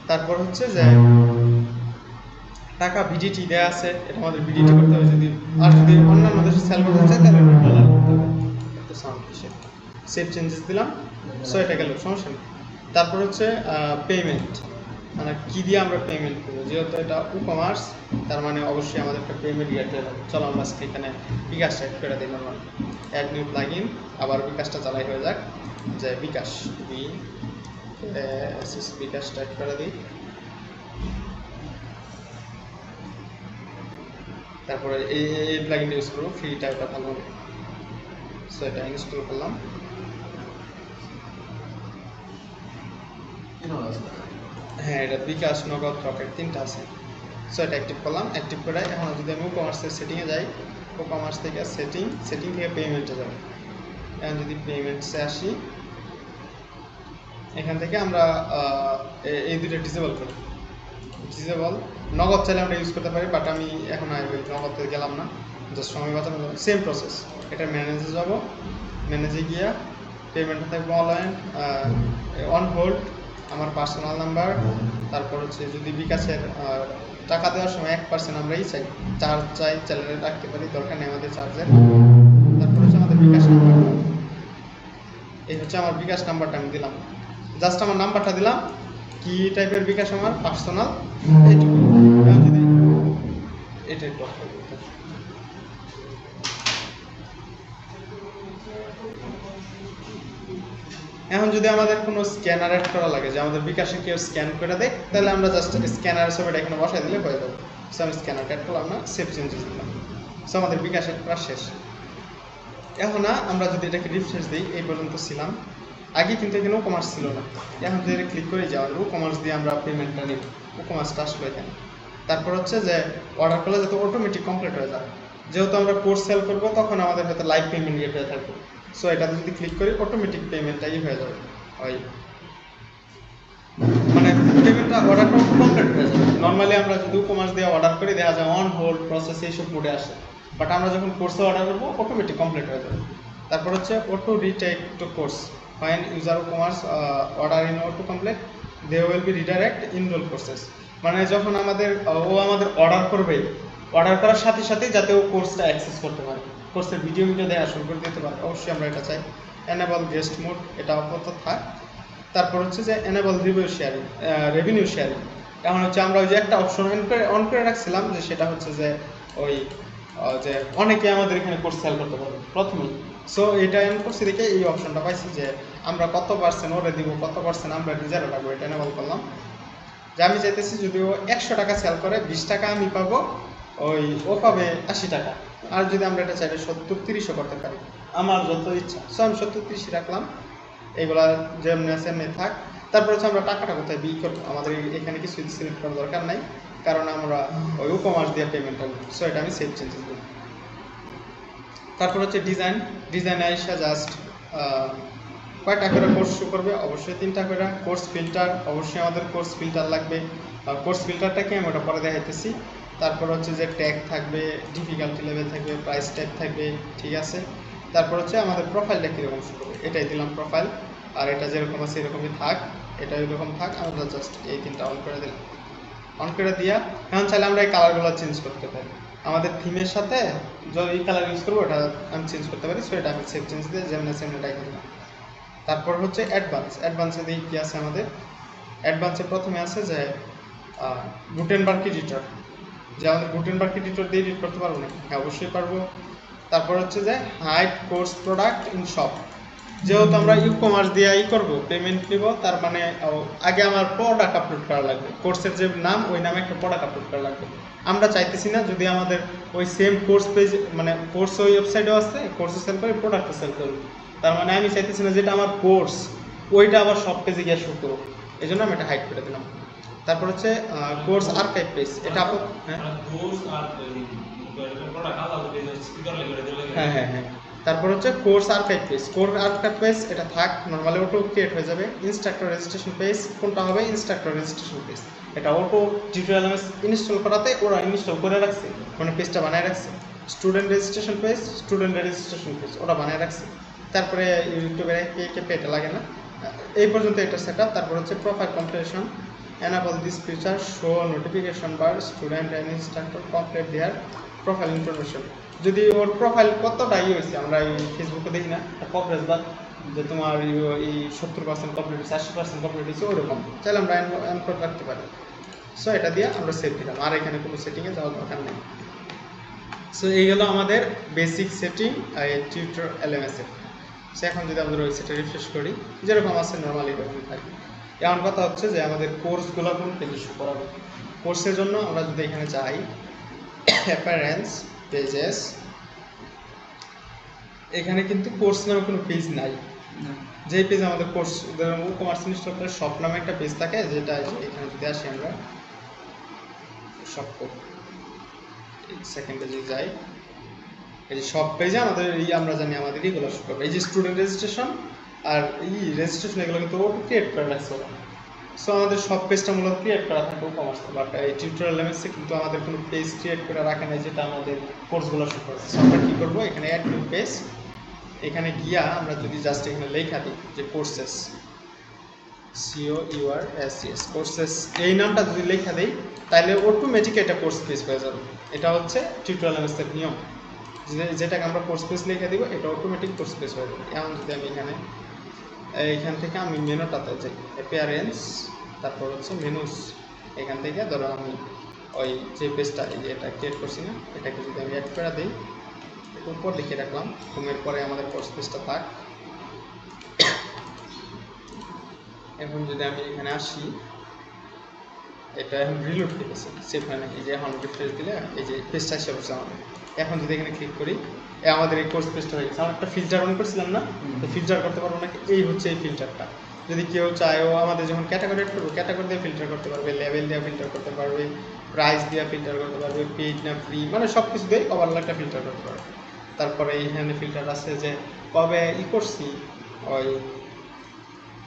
তারপর হচ্ছে যে টাকা ভিডিটি দেওয়া আছে, এটা আমাদের ভিডিটি করতে হবে যদি, আর যদি অন্যান্য দেশে সেল করতে চাই তাহলে ডলার করতে হবে। একটু সাউন্ড হিসেবে সেভ চেঞ্জেস দিলাম, সো এটা গেল, সমস্যা নেই। তারপর হচ্ছে পেমেন্ট, মানে কী দিয়ে আমরা পেমেন্ট করবো, যেহেতু এটা কমার্স তার মানে অবশ্যই আমাদের একটা পেমেন্ট গেটওয়ে লাগবে। চলো আমরা এখানে বিকাশ টাইপ করে দিই, নর্মাল অ্যাড নিউ প্লাগইন, আবার বিকাশটা চালাই হয়ে যাক, যে বিকাশ বিকাশ টাইপ করে দিই। তারপরে এই প্লাগইনটা ইউজ করবো, ফ্রি টাইপটা ভালো হবে। সো এটা ইনস্টল করলাম। হ্যাঁ এটা বিকাশ, নগদ, রকেট তিনটা আছে। সো এটা অ্যাক্টিভ করলাম। অ্যাক্টিভ করে এখন যদি আমি কমার্সের সেটিংয়ে যাই, কমার্স থেকে সেটিং থেকে পেমেন্টে যাই। এখন যদি পেমেন্টসে আসি, এখান থেকে আমরা এই দুটো ডিসেবল করি। ডিসেবল নগদ চাইলে আমরা ইউজ করতে পারি, বাট আমি এখন নগদে গেলাম না, জাস্ট সময় বাঁচানো। সেম প্রসেস, এটা ম্যানেজে যাব, ম্যানেজে গিয়া পেমেন্ট থাকবে অনলাইন, অন হোল্ড, আমার পার্সোনাল নাম্বার। তারপর হচ্ছে যদি বিকাশের টাকা দেওয়ার সময় 1% আমরাই চাই, চার্জ চাই, চাইলে রাখতে পারি, দরকার নেই আমাদের চার্জের। তারপর হচ্ছে আমাদের বিকাশ নাম্বার, এই হচ্ছে আমার বিকাশ নাম্বারটা আমি দিলাম, জাস্ট আমার নাম্বারটা দিলাম। কি টাইপের বিকাশ আমার পার্সোনাল, এইটুকু। যদি এটা একটু এখন যদি আমাদের কোনো স্ক্যানার অ্যাড করা লাগে, যে আমাদের বিকাশে কেউ স্ক্যান করে দেয়, তাহলে আমরা জাস্ট স্ক্যানারের ছবিটা এখানে বসাই দিলে হয়ে যাবে। সো আমি স্ক্যানার অ্যাড করলাম না, সেভ চেঞ্জেস দিলাম। সো আমাদের বিকাশ অ্যাড করা শেষ। এখন আমরা যদি এটাকে রিফ্রেশ দিই, এই পর্যন্ত ছিলাম, আগে কিন্তু এখানে কমার্স ছিল না। এখন যদি ক্লিক করে যাওয়ার কমার্স দিয়ে আমরা পেমেন্টটা নিই, কমার্সটা আসলো এখানে। তারপর হচ্ছে যে অর্ডার করলে যাতে অটোমেটিক কমপ্লিট হয়ে যায়, যেহেতু আমরা কোর্স সেল করবো তখন আমাদের হয়তো লাইভ পেমেন্ট গেটওয়ে থাকবে। সো এটাতে যদি ক্লিক করি অটোমেটিক পেমেন্টটাই হয়ে যাবে, ওই মানে পেমেন্টটা অর্ডারটা কমপ্লিট হয়ে যাবে। নর্মালি আমরা যদি কমার্স দিয়ে অর্ডার করি দেখা যায় অন হোল্ড প্রসেস এইসব মোডে আসে, বাট আমরা যখন কোর্সে অর্ডার করবো অটোমেটিক কমপ্লিট হয়ে যাবে। তারপর হচ্ছে auto retake to course, fine user commerce order in auto complete, they will be redirect enroll process. মানে যখন আমাদের আমাদের অর্ডার করবে, অর্ডার করার সাথে সাথেই যাতে ও কোর্সটা অ্যাক্সেস করতে পারে, কোর্সের ভিডিও দেখা শুরু করে দিতে পারে, অবশ্যই আমরা এটা চাই। এনেবল গেস্ট মোড, এটা আপাতত থাক। তারপর হচ্ছে যে এনেবল রেভিনিউ শেয়ারিং। এখন হচ্ছে আমরা ওই যে একটা অপশন অন করে রাখছিলাম, যে সেটা হচ্ছে যে ওই যে অনেকে আমাদের এখানে কোর্স সেল করতে পারবে প্রথমেই। সো এটা অন করছি দেখে এই অপশনটা পাইছি যে আমরা কত পার্সেন্ট ওরে দিব, কত পার্সেন্ট আমরা রিজার্ভ রাখবো, এটা এনেবল করলাম। যে আমি চাইতেছি যদি ও 100 টাকা সেল করে 20 টাকা আমি পাবো, ও পাবে 80 টাকা। আর যদি আমরা এটা চাইলে 70-30ও করতে পারি, আমার যত ইচ্ছা। সো আমি 70-30 রাখলাম, এগুলা যেমনি আছে এমনি থাক। তারপর হচ্ছে আমরা টাকাটা কোথায় বিল করবো, আমাদের এখানে কিছু সিলেক্ট করার দরকার নাই, কারণ আমরা ওই কমার্স দিয়ে পেমেন্ট করবো। সো এটা আমি সেভ চেঞ্জেস দিই। তারপর হচ্ছে ডিজাইন আইসা জাস্ট কয়টা করে কোর্স শো করবে, অবশ্যই 3টা করে। কোর্স ফিল্টার, অবশ্যই আমাদের কোর্স ফিল্টার লাগবে। কোর্স ফিল্টারটাকে আমি ওটা পরে দেখাইতেছি। তারপর হচ্ছে যে ট্যাগ থাকবে, ডিফিকাল্টি লেভেল থাকবে, প্রাইস ট্যাগ থাকবে, ঠিক আছে। তারপর হচ্ছে আমাদের প্রোফাইলটা কীরকম শো করবে, এটাই দিলাম প্রোফাইল। আর এটা যেরকম আছে এরকমই থাক, এটা এরকম থাক, আমরা জাস্ট এই 3টা অন করে দিলাম। অন করে দিয়া এখন চাইলে আমরা এই কালারগুলো চেঞ্জ করতে পারি, আমাদের থিমের সাথে এই কালার ইউজ করবো ওটা আমি চেঞ্জ করতে পারি। সো এটা আমি সেভ চেঞ্জ দিয়ে যেমন সেমনিটাই দিলাম। তারপর হচ্ছে অ্যাডভান্সে দিয়ে কী আছে আমাদের, অ্যাডভান্সে প্রথমে আছে যে গুটেনবার্গ এডিটর, যে আমাদের গুটেনবার্গ এডিটর দিয়ে এডিট করতে পারবো না, হ্যাঁ অবশ্যই পারবো। তারপর হচ্ছে যে hide course product in shop. যেহেতু আমরা ই কমার্স দিয়ে করবো, পেমেন্ট নিব, তার মানে আগে আমার প্রোডাক্ট আপলোড করা লাগবে, কোর্সের যে নাম ওই নামে একটা প্রোডাক্ট আপলোড করা লাগবে। আমরা চাইতেছি না যদি আমাদের ওই সেম কোর্স পেজ মানে কোর্স ওই ওয়েবসাইটেও আছে, কোর্সও সেল করি, প্রোডাক্টও সেল করি, তার মানে আমি চাইতেছি না যেটা আমার কোর্স ওইটা আবার সব পেজে গিয়ে শো করবো, এই জন্য আমি এটা হাইড করে দিলাম। তারপর হচ্ছে কোর্স আর্কাইভ পেজ, এটা হ্যাঁ হ্যাঁ হ্যাঁ। তারপর হচ্ছে course archive page, course archive page এটা থাক, নর্মালি অটো ক্রিয়েট হয়ে যাবে। ইনস্ট্রাক্টর রেজিস্ট্রেশন পেজ, কোনটা হবে ইনস্ট্রাক্টর রেজিস্ট্রেশন পেজ, এটা অটো টিউটোরিয়াল ইনস্টল করাতে ওরা ইনস্টল করে রাখছে, মানে পেজটা বানায় রাখছে। Student registration page, student registration page ওরা বানায় রাখছে। তারপরে ইউটিউবের কে এটা লাগে না, এই পর্যন্ত এটা সেট আপ। তারপর হচ্ছে profile competition, enable this feature show notification bar student and instructor complete their profile information। যদি ওর প্রোফাইল কতটা হয়েছে আমরা এই ফেসবুকে দেখি না কভারেজ বা যে তোমার এই 70% কমপ্লিট হয়েছে, 80% কমপ্লিট হয়েছে, ওরকম চাইলে আমরা এন করে রাখতে পারি। সো এটা দিয়ে আমরা সেভ দিলাম, আর এখানে কোনো সেটিংয়ে যাওয়ার দরকার নেই। সো এই হলো আমাদের বেসিক সেটিং টিউটর এলএমএস এর। সো এখন যদি আমাদের ওয়েবসাইটটা রিফ্রেশ করি, যেরকম আছে নর্মালি এরকম থাকে। এমন কথা হচ্ছে যে আমাদের কোর্সগুলো কোন পেজে শো করাবে। কোর্সের জন্য আমরা যদি এখানে যাই অ্যাপারেন্স পেজেস, এখানে কিন্তু কোর্স নামে কোনো পেজ নাই। যেই পেজ আমাদের কোর্স কমার্স ইনস্ট্রাক্টর শপ নামে একটা পেজ থাকে, যেটা এখানে যদি আসি আমরা শপ সেকেন্ড পেজে যাই, এই যে শপ পেজে আমাদের আমরা জানি আমাদের এইগুলো শো করবে। এই যে স্টুডেন্ট রেজিস্ট্রেশন আর রেজিস্ট্রেশন এগুলো কিন্তু ওটা ক্রিয়েট করে রাখছে ওরা। সো আমাদের সব পেজটা মূলত ক্রিয়েট করা থাকে কমার্স, বাট এই টিউটোরিয়াল এলএমএসে কিন্তু আমাদের কোনো পেজ ক্রিয়েট করে রাখে না যেটা আমাদের কোর্সগুলো শো করে। সো আমরা কী করবো, এখানে অ্যাড নিউ পেজ, এখানে গিয়া আমরা যদি জাস্ট এখানে লেখা দিই যে কোর্সেস, COURSES কোর্সেস, এই নামটা যদি লেখা দিই তাহলে অটোমেটিক এটা কোর্স পেজ হয়ে যাবে। এটা হচ্ছে টিউটোরিয়াল এলএমএসের নিয়ম, যেটাকে আমরা কোর্স পেজ লিখে দিব এটা অটোমেটিক কোর্স পেজ হয়ে যাবে। এমন যদি আমি এইখান থেকে আমি মেনুটাতে যাই অ্যাপিয়ারেন্স, তারপর হচ্ছে মেনুস, এখান থেকে ধরো আমি ওই যে পেজটা এই যে এটা ক্রিয়েট করছি না, এটাকে যদি আমি অ্যাড করে দিই, উপর লিখে রাখলাম, হোমের পরে আমাদের কোর্স পেজটা থাক। এখন যদি আমি এখানে আসি, এটা এখন রিলোড করেছে সেখানে, এই যে এখন রিফ্রেশ দিলে এই যে পেজটা এসে বসে আমাদের। এখন যদি এখানে ক্লিক করি, আমাদের এই কোর্স পেজটা হয়ে গেছে। আমরা একটা ফিল্টার অন করছিলাম না, তো ফিল্টার করতে পারবো না, এই হচ্ছে এই ফিল্টারটা। যদি কেউ চায় ও আমাদের যখন ক্যাটাগরি এড করবো, ক্যাটাগরি দিয়ে ফিল্টার করতে পারবে, লেভেল দিয়ে ফিল্টার করতে পারবে, প্রাইস দিয়ে ফিল্টার করতে পারবে, পেইড না ফ্রি, মানে সব কিছু দিয়ে ওভারঅল একটা ফিল্টার করতে পারবে। তারপরে এইখানে ফিল্টার আছে যে কবে করছি, ওই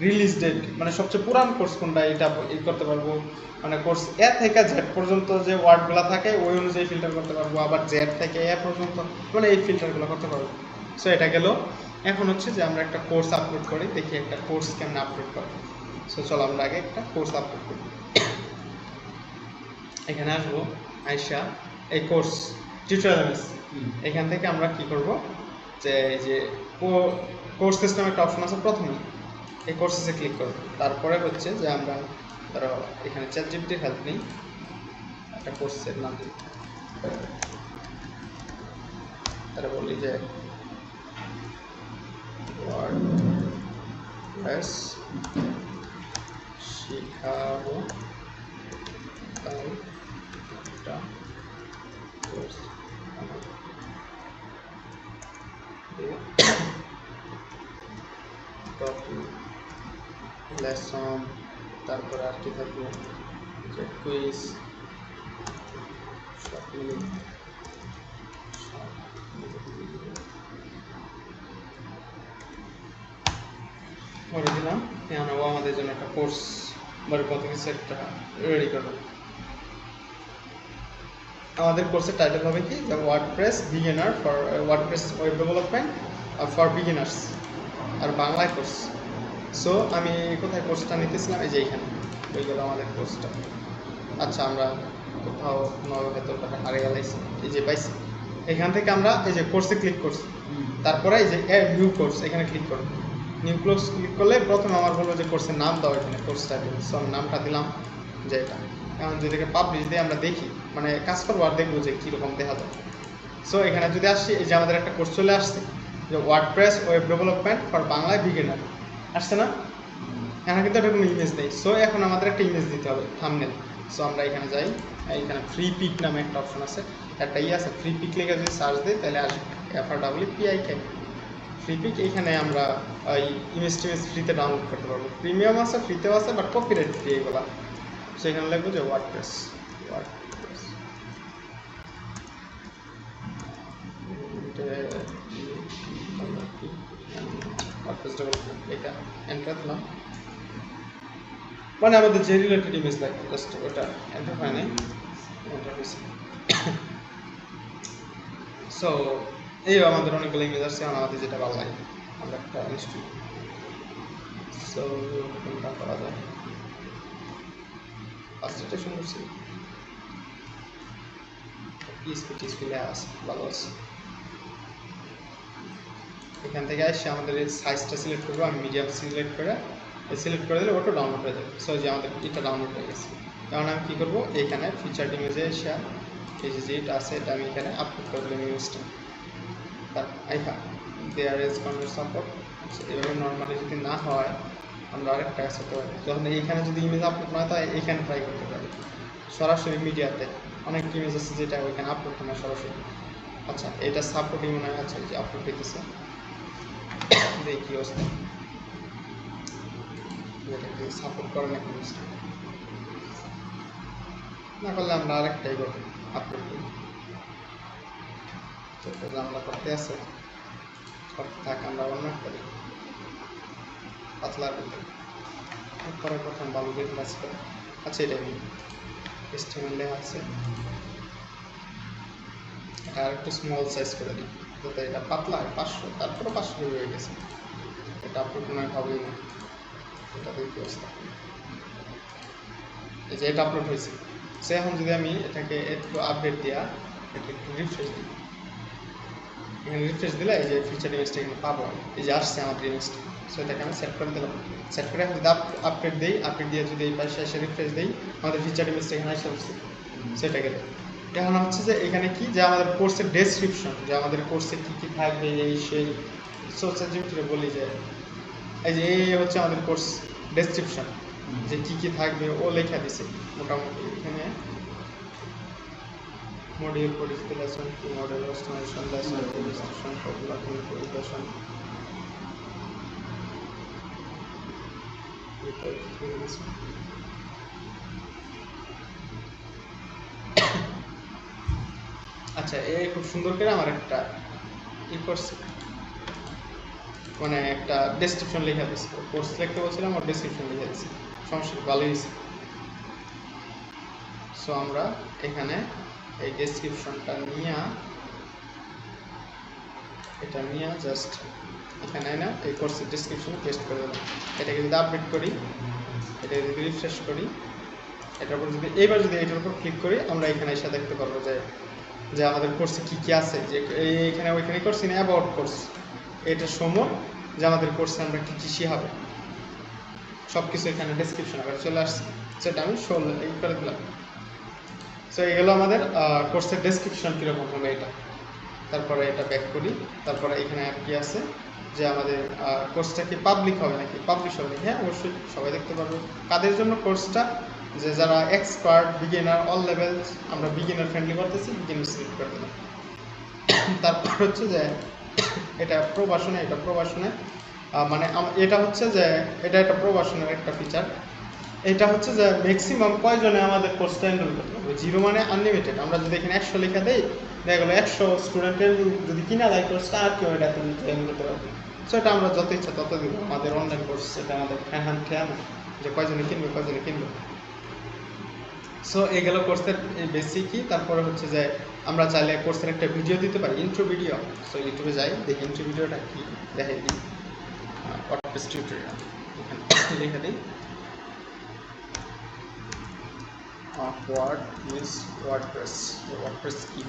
রিলিজ ডেট, মানে সবচেয়ে পুরান কোর্স কোনটা এটা করতে পারবো, মানে কোর্স এ থেকে জেড পর্যন্ত যে ওয়ার্ডগুলো থাকে ওই অনুযায়ী ফিল্টার করতে পারবো, আবার জেড থেকে এ পর্যন্ত মানে এই ফিল্টারগুলো করতে পারবো। সো এটা গেল। এখন হচ্ছে যে আমরা একটা কোর্স আপলোড করি, দেখি একটা কোর্স কেমন আপলোড করে। সো চলো আমরা আগে একটা কোর্স আপলোড করি। এখানে আসবো, আইসা এই কোর্স টিউটোরিয়াল, এখান থেকে আমরা কি করব যে এই যে কোর্স সিস্টেম একটা অপশন আছে, প্রথমে এই কোর্সেসে ক্লিক করব। তারপরে হচ্ছে যে আমরা ধরো এখানে চ্যাটজিপিটির হেল্প নিই, একটা কোর্সের নাম দিই, তারা বলি যে ওয়ার্ডপ্রেস শিখাবো, তাই একটা কোর্স লেসন, তারপরে আর কি থাকবে যে কুইজ, করে দিলাম। এখন ও আমাদের জন্য একটা কোর্স মানে কত কিছু একটা রেডি করবে। আমাদের কোর্সের টাইটেল হবে কি, the WordPress beginner for WordPress web development for beginners, আর বাংলায় কোর্স। সো আমি কোথায় কোর্সটা নিতেছিলাম, এই যে এইখানে হয়ে গেল আমাদের কোর্সটা। আচ্ছা আমরা কোথাও ভেতরটা হারিয়ে গেলাইছি, এই যে পাইছি, এখান থেকে আমরা এই যে কোর্সে ক্লিক করছি, তারপরে এই যে নিউ কোর্স এখানে ক্লিক করব। নিউ কোর্স ক্লিক করলে প্রথমে আমার বলবো যে কোর্সের নাম দাও, এখানে কোর্স টাইটেল। সো আমি নামটা দিলাম যে এটা। এখন যদি পাবলিশ দিয়ে আমরা দেখি, মানে কাজ করবো আর দেখবো যে কীরকম দেখা যায়। সো এখানে যদি আসছি, এই যে আমাদের একটা কোর্স চলে আসছে যে WordPress web development for Bangla beginner, আসছে না? এখানে কিন্তু একটা কোনো ইমেজ নেই। সো এখন আমাদের একটা ইমেজ দিতে হবে, থাম্বনেল। সো আমরা এখানে যাই, এখানে ফ্রি পিক নামে একটা অপশন আছে, একটা আছে ফ্রি পিক লিখে যদি সার্চ দিই তাহলে আসবে FREEPIK ফ্রি পিক। এখানে আমরা এই ইমেজ টিমেজ ফ্রিতে ডাউনলোড করতে পারবো, প্রিমিয়াম আছে, ফ্রিতেও আছে, বাট কপিরাইট ফ্রি এগুলা। সেখানে লিখবো যে ওয়ার্ডপ্রেস ডেভেলপমেন্ট, এটা এন্টার দিলাম। মানে আমাদের যে রিলেটেড ইমেজ লাগবে জাস্ট ওটা এন্টার হয় নাই, এন্টার হয়েছে। সো এই আমাদের অনেকগুলো ইমেজ আছে, আমাদের যেটা ভালো লাগে আমরা একটা ইনস্টল। সো কোনটা করা যায়, ফার্স্টেশন করছি পিএসপি আছে, ভালো আছে। এখান থেকে এসে আমাদের এই সাইজটা সিলেক্ট করবো, আমি মিডিয়াম সিলেক্ট করে দিলে ওটা ডাউনলোড হয়ে যাবে। সো যে আমাদের এটা ডাউনলোড হয়ে গেছে, কারণ আমি কী করবো, এখানে ফিচার ইমেজে এসে এই যে যেটা আছে এটা আমি এখানে আপলোড করে দিলাম ইমেজটা। There is content support. এভাবে নর্মালি যদি না হয় আমরা আরেকটা কাজ করতে পারি, যখন এইখানে যদি ইমেজ আপলোড না হয় তাই এইখানে ট্রাই করতে পারি সরাসরি মিডিয়াতে। অনেক ইমেজ আছে যেটা ওইখানে আপলোড হয় না সরাসরি। আচ্ছা এটা সাপোর্টই মনে হয়, আচ্ছা যে আপলোড হইতেছে, দেখি অবস্থা সাপোর্ট করে না জিনিসটা, না করলে আমরা আরেকটাই করবো আপলোড করি। তো আমরা করতে আছে থাক, আমরা অন্য একটা দিই পাতলা পরে প্রথম ভালো দিয়ে কাজ করে। আচ্ছা এটা আমি এস্টিমেলে আছে, এটা আর একটু স্মল সাইজ করে দিই যাতে এটা পাতলা হয়, 500, তারপরে 500 হয়ে গেছে, এটা আপলোড মনে হবেই না। এটা দেখি অবস্থা, এই যে এটা আপলোড হয়েছে। সে এখন যদি আমি এটাকে একটু আপডেট দেওয়া, এটা একটু রিফ্রেশ দিই, এখানে রিফ্রেশ দিলে এই যে ফিচার ইমেজটা এখানে পাবো, এই যে আসছে আমাদের ইমেজটা। সো এটাকে আমি সেট করে দিলাম, সেট করে যদি আপডেট দিই, আপডেট দিয়ে যদি এই পাশে এসে রিফ্রেশ দিই, আমাদের ফিচার ইমেজটা এখানে এসে পড়ছে। সেটা গেলে এখন হচ্ছে যে এখানে কি, যে আমাদের কোর্সের ডেসক্রিপশন, যে আমাদের কোর্সে কী কী থাকবে এই সেই। সোশ্যাল জিনিসটা বলি যে এই যে এই হচ্ছে আমাদের কোর্স ডেসক্রিপশন, যে কী কী থাকবে ও লেখা দিছে মোটামুটি। এখানে মডিউল পরিচিতি লেসন, কি model customization lesson, registration, popular communication, আচ্ছা এই খুব সুন্দর করে আমার একটা ই করছে, মানে একটা ডেসক্রিপশন লেখা দিচ্ছে, কোর্স লিখতে বলছিলাম আর ডেসক্রিপশন লেখা দিচ্ছে, সমস্যা ভালোই হয়েছে। সো আমরা এখানে এই ডেসক্রিপশনটা নিয়ে, এটা নিয়ে জাস্ট এখানে না এই কোর্সের ডেসক্রিপশনে পেস্ট করে দিলাম। এটাকে যদি আপডেট করি, এটাকে যদি রিফ্রেশ করি, এটার উপর যদি এইবার যদি এটার উপর ক্লিক করি, আমরা এখানে এসে দেখতে পারবো যে আমাদের কোর্সে কী কী আছে, যে এইখানে ওইখানে করছি না অ্যাবাউট কোর্স, এটা সময় যে আমাদের কোর্সে আমরা কী কী শিখাবো সব কিছু এখানে ডেসক্রিপশন আবার চলে আসছে, সেটা আমি এই করে দিলাম। সো এগুলো আমাদের কোর্সের ডেসক্রিপশন কীরকম হবে এটা। তারপরে এটা ব্যাক করি, তারপরে এখানে আর কি আছে যে আমাদের কোর্সটা কি পাবলিক হবে নাকি পাবলিশ হবে নাকি। হ্যাঁ অবশ্যই সবাই দেখতে পারবো। কাদের জন্য কোর্সটা, যে যারা এক্সপার্ট, বিগিনার, অল লেভেলস, আমরা বিগিনার ফ্রেন্ডলি করতেছি, বিগিনার সিলেক্ট করে দিলাম। তারপর হচ্ছে যে এটা প্রবাসনে, মানে এটা হচ্ছে যে এটা একটা প্রবাসনের একটা ফিচার। এটা হচ্ছে যে ম্যাক্সিমাম কয়জনে আমাদের কোর্সটা এনরোল করতে হবে, 0 মানে আনলিমিটেড। আমরা যদি এখানে 100 লেখা দেই, দেখা গেলো 100 স্টুডেন্টের যদি কিনা যায় কোর্সটা, আর কেউ এটা এনরোল করতে পারবে। সো এটা আমরা যত ইচ্ছা তত দিব, আমাদের অনলাইন কোর্স, এটা আমাদের ঠেয়া না যে কয়জনে কিনবে। সো এগুলো কোর্সের বেসিকই। তারপরে হচ্ছে যে আমরা চাইলে কোর্সের একটা ভিডিও দিতে পারি, ইন্ট্রো ভিডিও। সো ইউটিউবে যাই, দেখি ইন্ট্রো ভিডিওটা কি দেখাই দিই, ওয়ার্ডপ্রেস টিউটোরিয়াল এখানে লিখে দিই। What is WordPress? WordPress কি?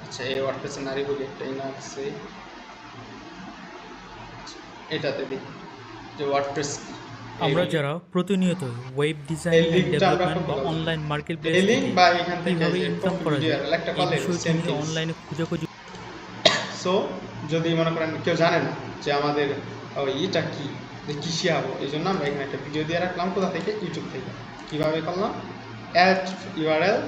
আচ্ছা এই WordPress এর নারী বলি একটা নাম আছে, এটাতে দিই যে WordPress কি। আমরা যারা প্রতিনিয়ত ওয়েব ডিজাইন এন্ড ডেভেলপমেন্ট বা অনলাইন মার্কেটপ্লেস এই লিঙ্ক থেকে বা এখান থেকে কিভাবে যে ইনকাম কপি করা ভিডিও যায় একটা এই কলে বিষয়টি সেম নিয়ে থিংস। অনলাইনে খোঁজাখুঁজি। সো যদি মনে করেন কেউ জানে না যে আমাদের এটা কি, যে কী শিখাবো, এই জন্য আমরা এখানে একটা ভিডিও দিয়ে রাখলাম। কোথা থেকে? ইউটিউব থেকে। কীভাবে করলাম? অ্যাড ইউআরএল,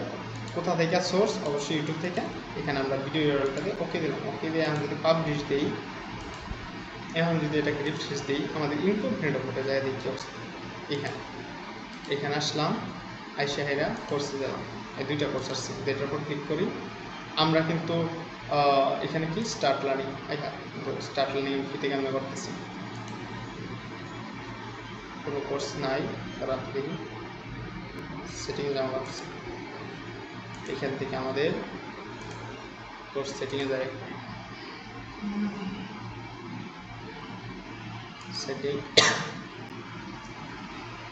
কোথা থেকে? সোর্স, অবশ্যই ইউটিউব থেকে। এখানে আমরা ভিডিও ইউআরএলটাকে ওকে দিলাম। ওকে দিয়ে আমি যদি পাবলিশ দিই, এখন যদি এটাকে রিফ্রেশ দিই, আমাদের ইনকমপ্লিট হতে যায় দেখি অবস্থা। এখানে আসলাম, আইসা হেরা কোর্সে দিলাম, এই দুইটা কোর্স আসছে। এটার উপর ক্লিক করি। আমরা কিন্তু এখানে কি স্টার্ট লার্নিং, স্টার্ট লার্নিং কি থেকে আমরা করতেছি, কোনো কোর্স নাই। খারাপ দিই, সেটিংয়ে যাওয়া লাগছে। এখান থেকে আমাদের কোর্স সেটিংয়ে যায়, setting,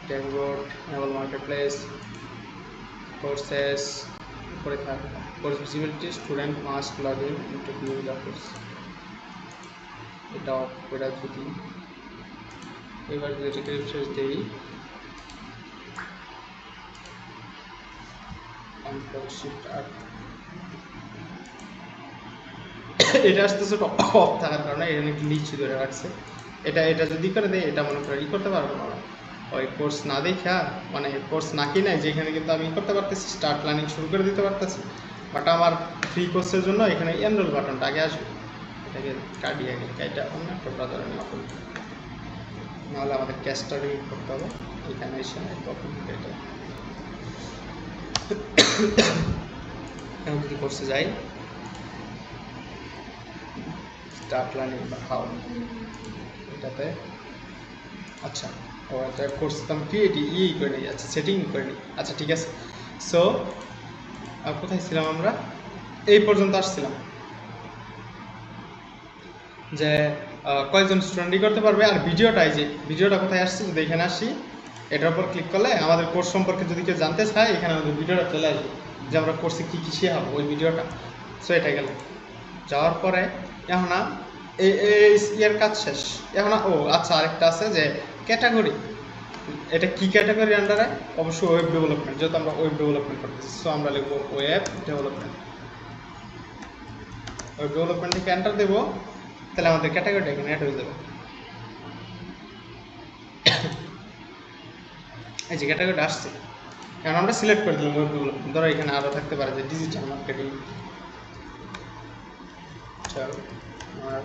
dashboard, enable marketplace, courses, উপরে থাকে course visibility, student must log in into view the course. এটা অফ করে যদি এবার যদি এটাকে রিফ্রেশ দিই, কন্ট্রোল শিফট আর এটা আসতেছে অফ থাকার কারণে এখানে গ্লিচ ধরে রাখছে। এটা যদি করে দেয়, এটা মনে করে করতে পারবো না। ওই কোর্স না দেখা, মানে কোর্স না কিনে যেখানে কিন্তু আমি করতে পারতেছি, স্টার্ট লার্নিং শুরু করে দিতে পারতেছি। বাট আমার ফ্রি কোর্সের জন্য এখানে এনরোল বাটনটা আগে আসবে। এটাকে কাটি আগে, এটা অন্য একটা ব্রাউজারে নেওয়া করবে, নাহলে আমাদের ক্যাশটা রিমুভ করতে হবে। এখানে এসে কপি এটা এখন যদি কোর্সে যাই, স্টার্ট লার্নিং বা হাউ, এটাতে আচ্ছা ও এটা কোর্স আমি ক্রিয়েট করে নিই, আচ্ছা সেটিং করে নিই। আচ্ছা ঠিক আছে। সো কোথায় ছিলাম আমরা? এই পর্যন্ত আসছিলাম যে কয়েকজন স্টুডেন্টই করতে পারবে। আর ভিডিওটা, এই যে ভিডিওটা কোথায় আসছে, যদি এখানে আসি, এটার উপর ক্লিক করলে আমাদের কোর্স সম্পর্কে যদি কেউ জানতে চায়, এখানে আমাদের ভিডিওটা চলে আসবে যে আমরা কোর্সে কী কী শেখাবো, ওই ভিডিওটা। সো এটা গেল, যাওয়ার পরে এখন এই ইয়ের কাজ শেষ। এখন আচ্ছা আরেকটা আছে যে ক্যাটাগরি, এটা কি ক্যাটাগরি আন্ডারে? অবশ্যই ওয়েব ডেভেলপমেন্ট, যেহেতু আমরা ওয়েব ডেভেলপমেন্ট করতেছি। সো আমরা লিখবো ওয়েব ডেভেলপমেন্ট। ওয়েব ডেভেলপমেন্ট থেকে এন্টার দেবো, তাহলে আমাদের ক্যাটাগরিটা এখানে অ্যাড হয়ে যাবে। এই যে ক্যাটাগরিটা আসছে, কারণ আমরা সিলেক্ট করে দিলাম ওয়েব ডেভেলপমেন্ট। ধরো এখানে আরও থাকতে পারে যে ডিজিটাল মার্কেটিং, আর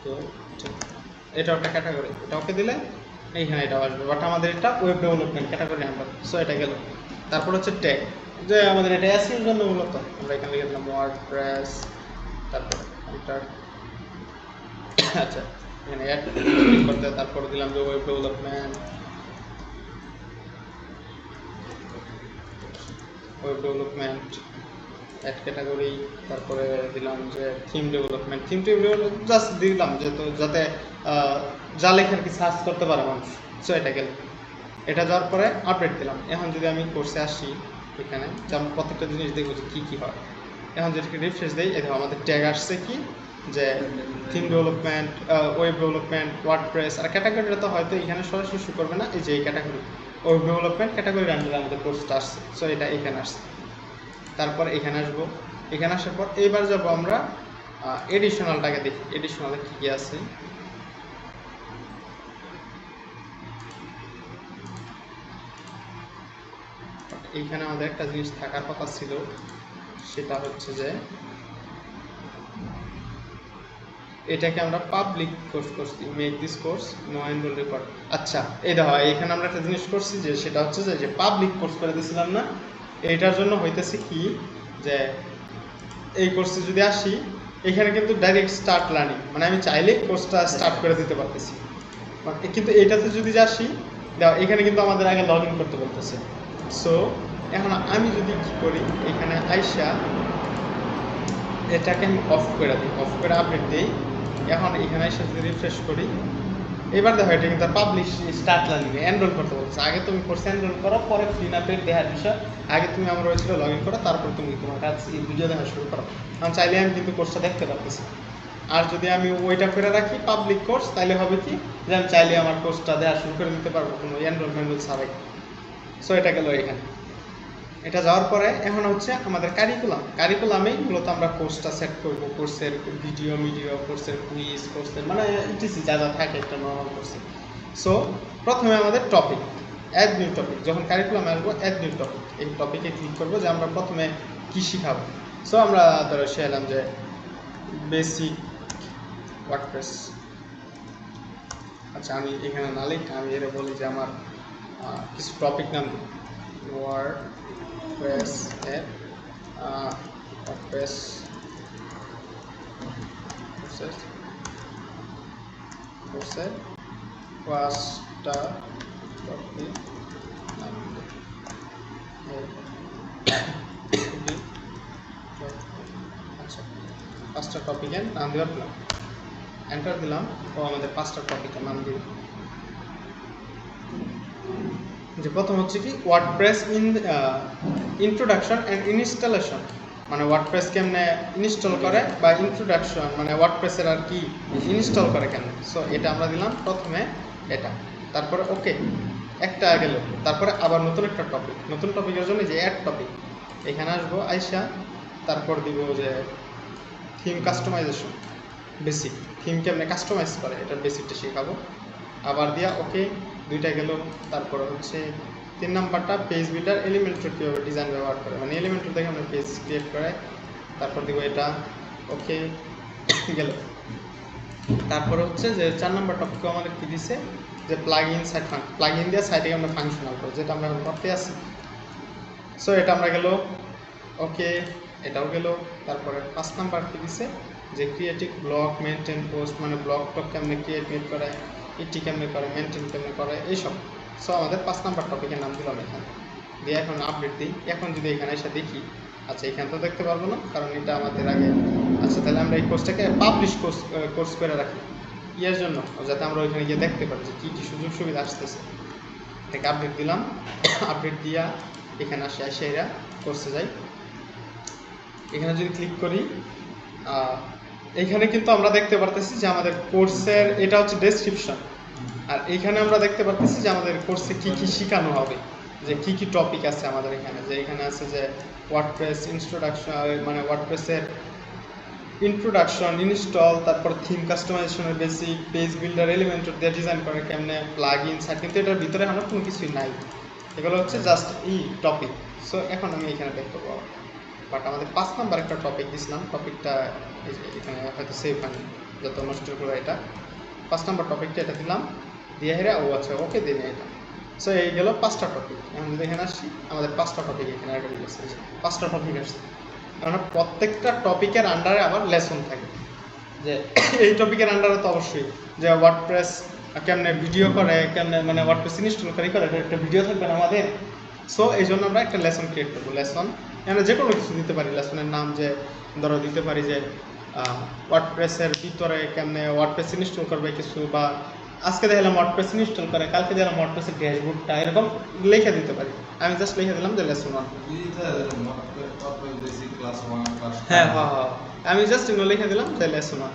তো এটা একটা ক্যাটাগরি, এটা ওকে দিলে এইখানে এটা আসবে। বাট আমাদের এটা web development category under. So এটা গেল। তারপর হচ্ছে ট্যাগ, যে আমাদের এটা এসইওর জন্য মূলত আমরা এখানে লিখে দিলাম ওয়ার্ডপ্রেস, তারপর কন্ট্যাক্ট, আচ্ছা এখানে অ্যাড ক্লিক করতে, তারপর দিলাম যে ওয়েব ডেভেলপমেন্ট, অ্যাড ক্যাটাগরি, তারপরে দিলাম যে theme development. Theme development just দিলাম যেহেতু, যাতে যা লেখার কি সার্চ করতে পারে মানুষ। সো এটা গেল। এটা যাওয়ার পরে আপডেট দিলাম। এখন যদি আমি কোর্সে আসি, এখানে যে আমরা প্রত্যেকটা জিনিস দেখবো যে কী কী হয়। এখন যেটাকে রিফ্রেশ দিই, এই আমাদের ট্যাগ আসছে কি, যে theme development, web development, WordPress. আর ক্যাটাগরিটা তো হয়তো এখানে সরাসরি শো করবে না, এই যে এই ক্যাটাগরি ওয়েব ডেভেলপমেন্ট ক্যাটাগরি আন্ডারে আমাদের কোর্সটা আসছে। সো এটা এখানে আসছে। তারপর এখানে আসবো, এখানে আসার পর এইবার যাবো আমরা এডিশনালটাকে দেখি, এডিশনালে কী কী আছে। এইখানে আমাদের একটা জিনিস থাকার কথা ছিল, সেটা হচ্ছে যে এটাকে আমরা পাবলিক কোর্স করছি, make this course no enroll record. আচ্ছা এই দেখো, এখানে আমরা একটা জিনিস করছি যে সেটা হচ্ছে যে পাবলিক কোর্স করে দিয়েছিলাম না, এইটার জন্য হইতেছে কি, যে এই কোর্সে যদি আসি, এখানে কিন্তু ডাইরেক্ট স্টার্ট লার্নিং, মানে আমি চাইলেই কোর্সটা স্টার্ট করে দিতে পারতেছি। কিন্তু এটাতে যদি আসি, এখানে কিন্তু আমাদের আগে লগ ইন করতে বলতেছে। সো এখন আমি যদি কি করি, এখানে আইসা এটাকে আমি অফ করে দিই, অফ করে আপডেট দিই। এখন এখানে এসে যদি রিফ্রেশ করি, এবার দেখো এটা কিন্তু পাবলিশ স্টার্ট লার্নিং এনরোল করতে বলছে। আগে তুমি কোর্সে এনরোল করো, পরে ফ্রি না পেড দেখার বিষয়। আগে তুমি আমার হয়েছিল লগ ইন করো, তারপর তুমি তোমার কাজ এই ভিডিও দেখা শুরু করো। কারণ চাইলে আমি কিন্তু কোর্সটা দেখতে পারতেছি। আর যদি আমি ওইটা করে রাখি পাবলিক কোর্স, তাহলে হবে কি যে আমি চাইলে আমার কোর্সটা দেওয়া শুরু করে দিতে পারবো কোনো এনরোলমেন্ট ছাড়াই। সো এটা গেল এখানে। এটা যাওয়ার পরে এখন হচ্ছে আমাদের কারিকুলামেই মূলত আমরা কোর্সটা সেট করবো, কোর্সের ভিডিও কোর্সের কুইজ, কোর্সের মানে ইটিসি যা যা থাকে একটা নর্মাল কোর্সে। সো প্রথমে আমাদের টপিক, অ্যাড নিউ টপিক। যখন কারিকুলামে আসবো অ্যাড নিউ টপিক, এই টপিকে ক্লিক করবো যে আমরা প্রথমে কী শিখাবো। সো আমরা ধরো শিখালাম যে বেসিক ওয়ার্ডপ্রেস। আচ্ছা আমি এখানে না লিখে আমি এর বলি যে আমার কিছু টপিক নাম দিই, ওয়ার্ডপ্রেস এর ওয়ার্ডপ্রেস কোর্সের পাঁচটা টপিক নাম দিই। আচ্ছা 5টা টপিকের নাম দেওয়ার দিলাম, এন্টার দিলাম, ও আমাদের 5টা টপিকের নাম দিই। যে প্রথম হচ্ছে কি ওয়ার্ডপ্রেস ইন্ট্রোডাকশন অ্যান্ড ইনস্টলেশন, মানে ওয়ার্ডপ্রেস কেমনে ইনস্টল করে বা ইন্ট্রোডাকশন মানে ওয়ার্ডপ্রেসের আর কি ইনস্টল করে কেমনে। সো এটা আমরা দিলাম প্রথমে এটা, তারপরে ওকে একটা গেল, তারপরে আবার নতুন একটা টপিক, নতুন টপিকের জন্য যে অ্যাড টপিক এখানে আসবো, আইসা তারপর দিব যে থিম কাস্টমাইজেশন, বেসিক থিম কেমনে কাস্টমাইজ করে এটার বেসিকটা শেখাবো, আবার দিয়া ওকে দুইটা গেল। তারপর হচ্ছে 3 নাম্বারটা পেজ বিল্ডার এলিমেন্টর কীভাবে ডিজাইন ব্যবহার করে, মানে এলিমেন্টর দেখে আমরা পেজ ক্রিয়েট করে, তারপর দিব এটা ওকে গেল। তারপর হচ্ছে যে 4 নাম্বার টপিকও আমাদের কী দিছে যে plugin site plugin দিয়ে সাইটে আমরা ফাংশনাল করবো, যেটা আমরা এখন করতে আসি। সো এটা আমরা গেল ওকে, এটাও গেল। তারপরে 5 নাম্বার কী দিছে যে ক্রিয়েটিভ ব্লগ মেনটেন পোস্ট, মানে ব্লগ টক কেমনে ক্রিয়েট করে, এটি কেমনে করে, মেনটেন কেমনে করে, এইসব। সো আমাদের 5 নাম্বার টপিকের নাম দিলাম এখানে দিয়ে এখন আপডেট দিই। এখন যদি এখানে এসে দেখি, আচ্ছা এখানে তো দেখতে পারবো না কারণ এটা আমাদের আগে। আচ্ছা তাহলে আমরা এই কোর্সটাকে পাবলিশ কোর্স করে রাখি ইয়ের জন্য, যাতে আমরা ওইখানে গিয়ে দেখতে পারি যে কী কী সুযোগ সুবিধা আসতেছে। এটাকে আপডেট দিলাম, আপডেট দিয়া এখানে এসে এরা কোর্সে যাই। এখানে যদি ক্লিক করি এইখানে কিন্তু আমরা দেখতে পারতেছি যে আমাদের কোর্সের এটা হচ্ছে ডেসক্রিপশন, আর এইখানে আমরা দেখতে পারতেছি যে আমাদের কোর্সে কী কী শেখানো হবে, যে কী কী টপিক আছে আমাদের এখানে। যে এখানে আছে যে ওয়ার্ডপ্রেস ইনস্ট্রোডাকশন, মানে ওয়ার্ডপ্রেসের ইন্ট্রোডাকশন, ইনস্টল, তারপর থিম কাস্টমাইজেশনের বেসিক, পেজ বিল্ডার এলিমেন্টর দিয়ে ডিজাইন করে কেমনে, প্লাগ ইন সাইট, কিন্তু এটার ভিতরে আমার কোনো কিছুই নাই, এগুলো হচ্ছে জাস্ট টপিক। সো এখন আমি এখানে দেখতে পাবো, বাট আমাদের 5 নাম্বার একটা টপিক দিয়েছিলাম, টপিকটা এখানে হয়তো সেভ হয়নি, যত নষ্ট করে এটা 5 নাম্বার টপিকটা এটা দিলাম দিয়ে হেরে। ও আচ্ছা ওকে দিন এটা। সো এই গেল 5টা টপিক। এখন যদি এখানে আসি আমাদের 5টা টপিক এখানে অ্যাড হয়ে গেছে, 5টা টপিক আসছে। কারণ প্রত্যেকটা টপিকের আন্ডারে আবার লেসন থাকে, যে এই টপিকের আন্ডারে তো অবশ্যই যে ওয়ার্ডপ্রেস কেমনে ভিডিও করে, কেমনে মানে ওয়ার্ডপ্রেস ইনস্টল করে একটা ভিডিও থাকবে না আমাদের। সো এই জন্য আমরা একটা লেসন ক্রিয়েট করবো। লেসন এখানে যে কোনো কিছু দিতে পারি, লেসনের নাম যে ধরো দিতে পারি যে ওয়ার্ডপ্রেসের ভিতরে কেমনে ওয়ার্ডপ্রেস ইনস্টল করবে কিছু, বা আজকে দেখলাম ওয়ার্ডপ্রেস ইনস্টল করে, কালকে দেখলাম ওয়ার্ডপ্রেসের ড্যাশবোর্ডটা, এরকম লিখে দিতে পারি। আমি জাস্ট লিখে দিলাম যে লেসন 1। হ্যাঁ হ্যাঁ হ্যাঁ, আমি জাস্ট লিখে দিলাম যে লেসন 1।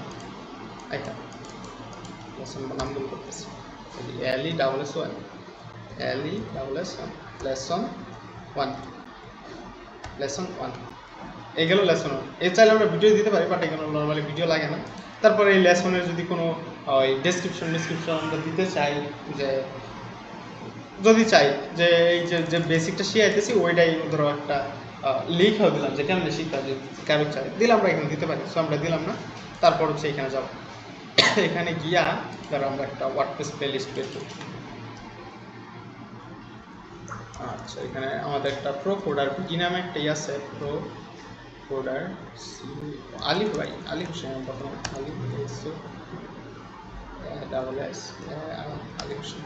এটা লেসন নাম ভুল করতেছি, LESS1 লেসন 1, লেসন 1 এই গেল লেসন 1। এই চাইলে আমরা ভিডিও দিতে পারি, বাট এখানে নর্মালি ভিডিও লাগে না। তারপরে এই লেসনের যদি কোনো ডেসক্রিপশন আমরা দিতে চাই, যে যদি চাই যে এই যে বেসিকটা শিখাইতেছি ওইটাই ধরো একটা লিখেও দিলাম যে কেমন শিখা যে কারো চাই দিলে আমরা এখানে দিতে পারি। সো আমরা দিলাম না, তারপর হচ্ছে এখানে যাব, এখানে গিয়া ধরো আমরা একটা ওয়ার্ডপ্রেস প্লেলিস্ট বের করি। আচ্ছা এখানে আমাদের একটা প্রো কোডার কি নামে একটা আছে, প্রো কোডার আলিফ ভাই, আলিফ হোসেন, প্রথম আলিফ আলিফ হোসেন,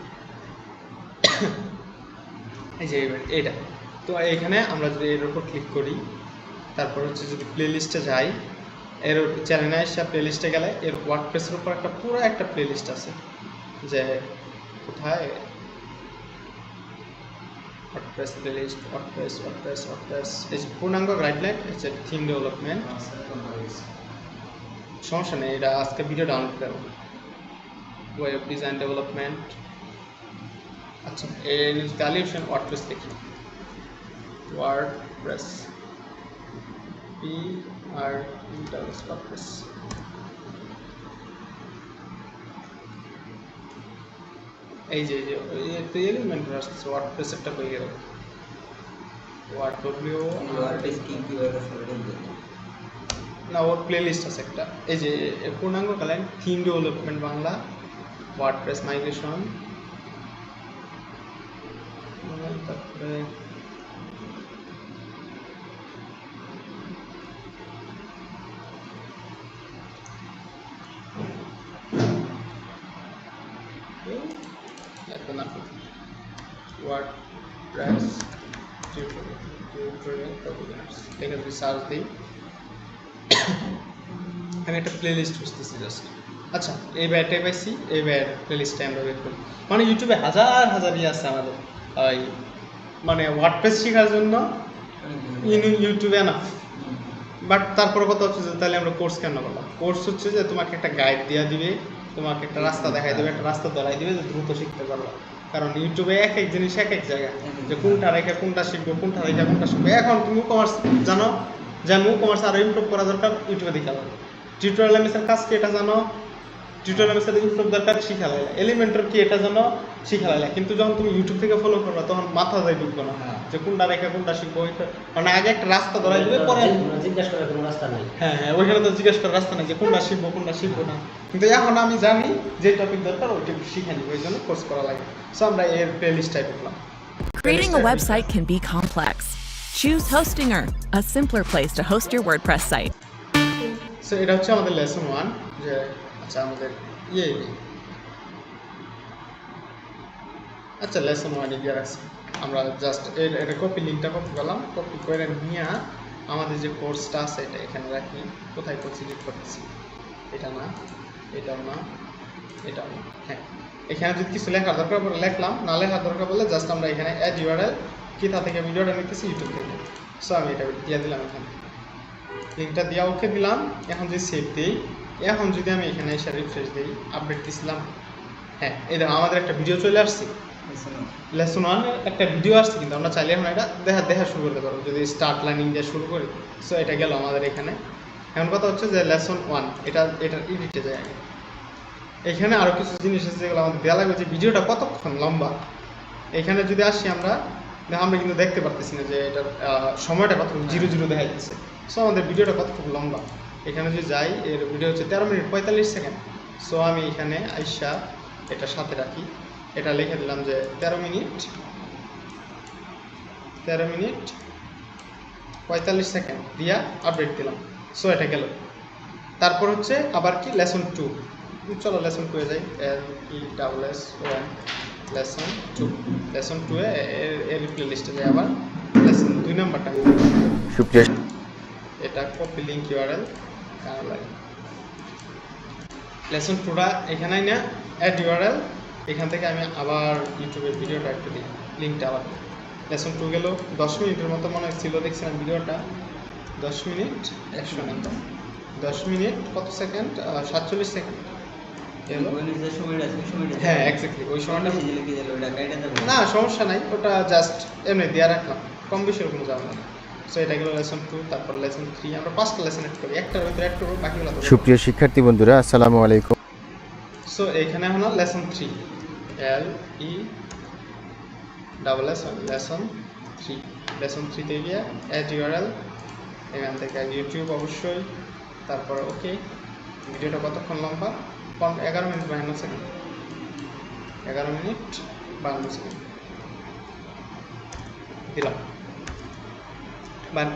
এই যে এইটা। তো এখানে আমরা যদি এর উপর ক্লিক করি, তারপর হচ্ছে যদি প্লে লিস্টে যাই, এর চ্যানেলে এসে প্লে লিস্টে গেলে এর ওয়ার্ডপ্রেসের উপর একটা পুরো একটা প্লে লিস্ট আছে, যে কোথায় ওয়ার্ডপ্রেস প্লে লিস্ট, ওয়ার্ডপ্রেস এই যে পূর্ণাঙ্গ গাইডলাইন, হচ্ছে থিম ডেভেলপমেন্ট, সমস্যা নেই, এটা আজকে ভিডিও ডাউনলোড করব। ওয়েব ডিজাইন ডেভেলপমেন্ট, আচ্ছা এর ভ্যালিউশন ওয়ার্ডপ্রেস দেখি, ওয়ার্ডপ্রেস ওয়ার্ডপ্রেস এই যে একটু এলিমেন্ট আসছে, ওয়ার্ডপ্রেস একটা হয়ে গেল, ওয়ার্ড ডব্লিউ ওয়ার্ডপ্রেস কি কিভাবে করবেন? না ওর প্লেলিস্ট আছে একটা, এই যে পূর্ণাঙ্গ colour theme development Bangla, WordPress migration, তারপরে এখন ওয়ার্ডপ্রেস টিউটোরিয়াল টপিকস লিখে যদি সার্চ দিই, আমি একটা প্লেলিস্ট খুঁজতেছি জাস্ট। আচ্ছা এই ব্যাটে পাইছি, এই ব্যাট প্লেলিস্টে আমরা বের করি। মানে ইউটিউবে হাজার হাজার আছে আমাদের ওই মানে ওয়ার্ডপ্রেস শেখার জন্য ইউটিউবে না, বাট তারপরে কথা হচ্ছে যে তাহলে আমরা কোর্স কেন করলাম? কোর্স হচ্ছে যে তোমাকে একটা গাইড দিয়ে দিবে, তোমাকে একটা রাস্তা দেখাই দেবে, একটা রাস্তা ধরাই দিবে যে দ্রুত শিখতে পারবা। কারণ ইউটিউবে এক এক জিনিস এক এক জায়গায়, যে কোনটা রেখে কোনটা শিখবো, কোনটা রেখে কোনটা শিখবো। এখন তুমি কমার্স জানো, যেমন কমার্স আরও ইমপ্রুভ করা দরকার, ইউটিউবে দেখা যাবে। টিউটোরিয়াল এমএসের কাজ কি এটা জানো, টিউটোরিয়াল এমএসের ইমপ্রুভ দরকার শিখা লাগে, এলিমেন্টর কি এটা জানো শিখা লাগে। কিন্তু যখন তুমি ইউটিউব থেকে ফলো করবা তখন মাথা যায় ঢুকবো না যে কোনটা রেখে কোনটা শিখবো। মানে আগে একটা রাস্তা ধরাই দিবে, পরে জিজ্ঞাসা করার কোনো রাস্তা নাই। হ্যাঁ হ্যাঁ ওইখানে তো জিজ্ঞেস করার রাস্তা নাই যে কোনটা শিখবো কোনটা শিখবো না। কিন্তু এখন আমি জানি যে টপিক দরকার ওইটা শিখে নিব, ওই জন্য কোর্স করা লাগে। সো আমরা এর প্লেলিস্টটাই করলাম। Creating a website can be complex. Choose Hostinger, a simpler place to host your WordPress site. So এটা হচ্ছে আমাদের লেসন 1, যে আচ্ছা আমাদের আচ্ছা লেসন 1 গিয়ে রাখছি আমরা জাস্ট এটা কপি লিঙ্কটা কপি করলাম, কপি করে নিয়ে আমাদের যে কোর্সটা আছে এটা এখানে রাখি। কোথায় কোর্স এডিট করতেছি, এটা না, এটাও না, এটাও না। হ্যাঁ এখানে যদি কিছু লেখার দরকার পড়ে লিখলাম, না লেখার দরকার বললে জাস্ট আমরা এখানে অ্যাড ইউআরএল কোথা থেকে ভিডিওটা নিতেছি, ইউটিউব থেকে। সো আমি এটা দিয়ে দিলাম, এখানে লিঙ্কটা দিয়ে ওকে দিলাম। এখন যদি সেভ দিই, এখন যদি আমি এখানে এসে রিফ্রেশ দিই, আপডেট দিছিলাম, হ্যাঁ এই দেখো আমাদের একটা ভিডিও চলে আসছে, লেসন 1 একটা ভিডিও আসছে। কিন্তু আমরা চাইলে এখন এটা দেখা শুরু করতে পারবো যদি স্টার্ট লার্নিং দিয়ে শুরু করি। সো এটা গেল আমাদের এখানে। এখন কথা হচ্ছে যে লেসন 1 এটার এডিটে যায় আগে। এখানে আরও কিছু জিনিস আছে যেগুলো আমাদের দেওয়া লাগবে, যে ভিডিওটা কতক্ষণ লম্বা। এখানে যদি আসি আমরা কিন্তু দেখতে পারতেছি না যে এটার সময়টা কতটুকু, 0 দেখা যাচ্ছে। সো আমাদের ভিডিওটা কতটুকু লম্বা। এখানে যদি যাই, এর ভিডিও হচ্ছে 13 মিনিট 45 সেকেন্ড। সো আমি এখানে আইসা এটা সাথে রাখি, এটা লিখে দিলাম যে 13 মিনিট 45 সেকেন্ড দিয়া আপডেট দিলাম। সো এটা গেল। তারপর হচ্ছে আবার কি লেসন 2, চলো লেসন 2 এ যাই, LESSON লেসন 2 এর প্লেলিস্টে যাই। আবার লেসন 2 নাম্বারটা সুপ্রিয়, এটা কপি লিঙ্ক ইউআরএল কার লাগে লেসন 2টা এখানে না অ্যাড ইউআরএল, এখান থেকে আমি আবার ইউটিউবের ভিডিওটা একটু দিই, লিঙ্কটা আবার লেসন 2 গেল। 10 মিনিটের মতো মনে ছিল, দেখছিলাম ভিডিওটা 10 মিনিট 100 নাম্বার 10 মিনিট কত সেকেন্ড, 47 সেকেন্ড। হ্যাঁ এক্স্যাক্টলি ওই সময়টা না সমস্যা নাই, ওটা জাস্ট এমনি দেওয়া রাখলাম, কম বেশি কোনো যাবে না। সো এটা গেল লেসন 2। তারপর লেসন 3 আমরা 5টা লেসন এড করি, একটার ভিতরে একটা করব, বাকিগুলো তো। সুপ্রিয় শিক্ষার্থী বন্ধুরা আসসালামু আলাইকুম। সো এখানে হলো লেসন 3, লেসন 3। লেসন 3 তে গিয়ে অ্যাড ইউআরএল, এখান থেকে ইউটিউব অবশ্যই। তারপর ওকে, ভিডিওটা কতক্ষণ লম্বা, 11 মিনিট 52 সেকেন্ড, 11 মিনিট 52 সেকেন্ড দিলাম।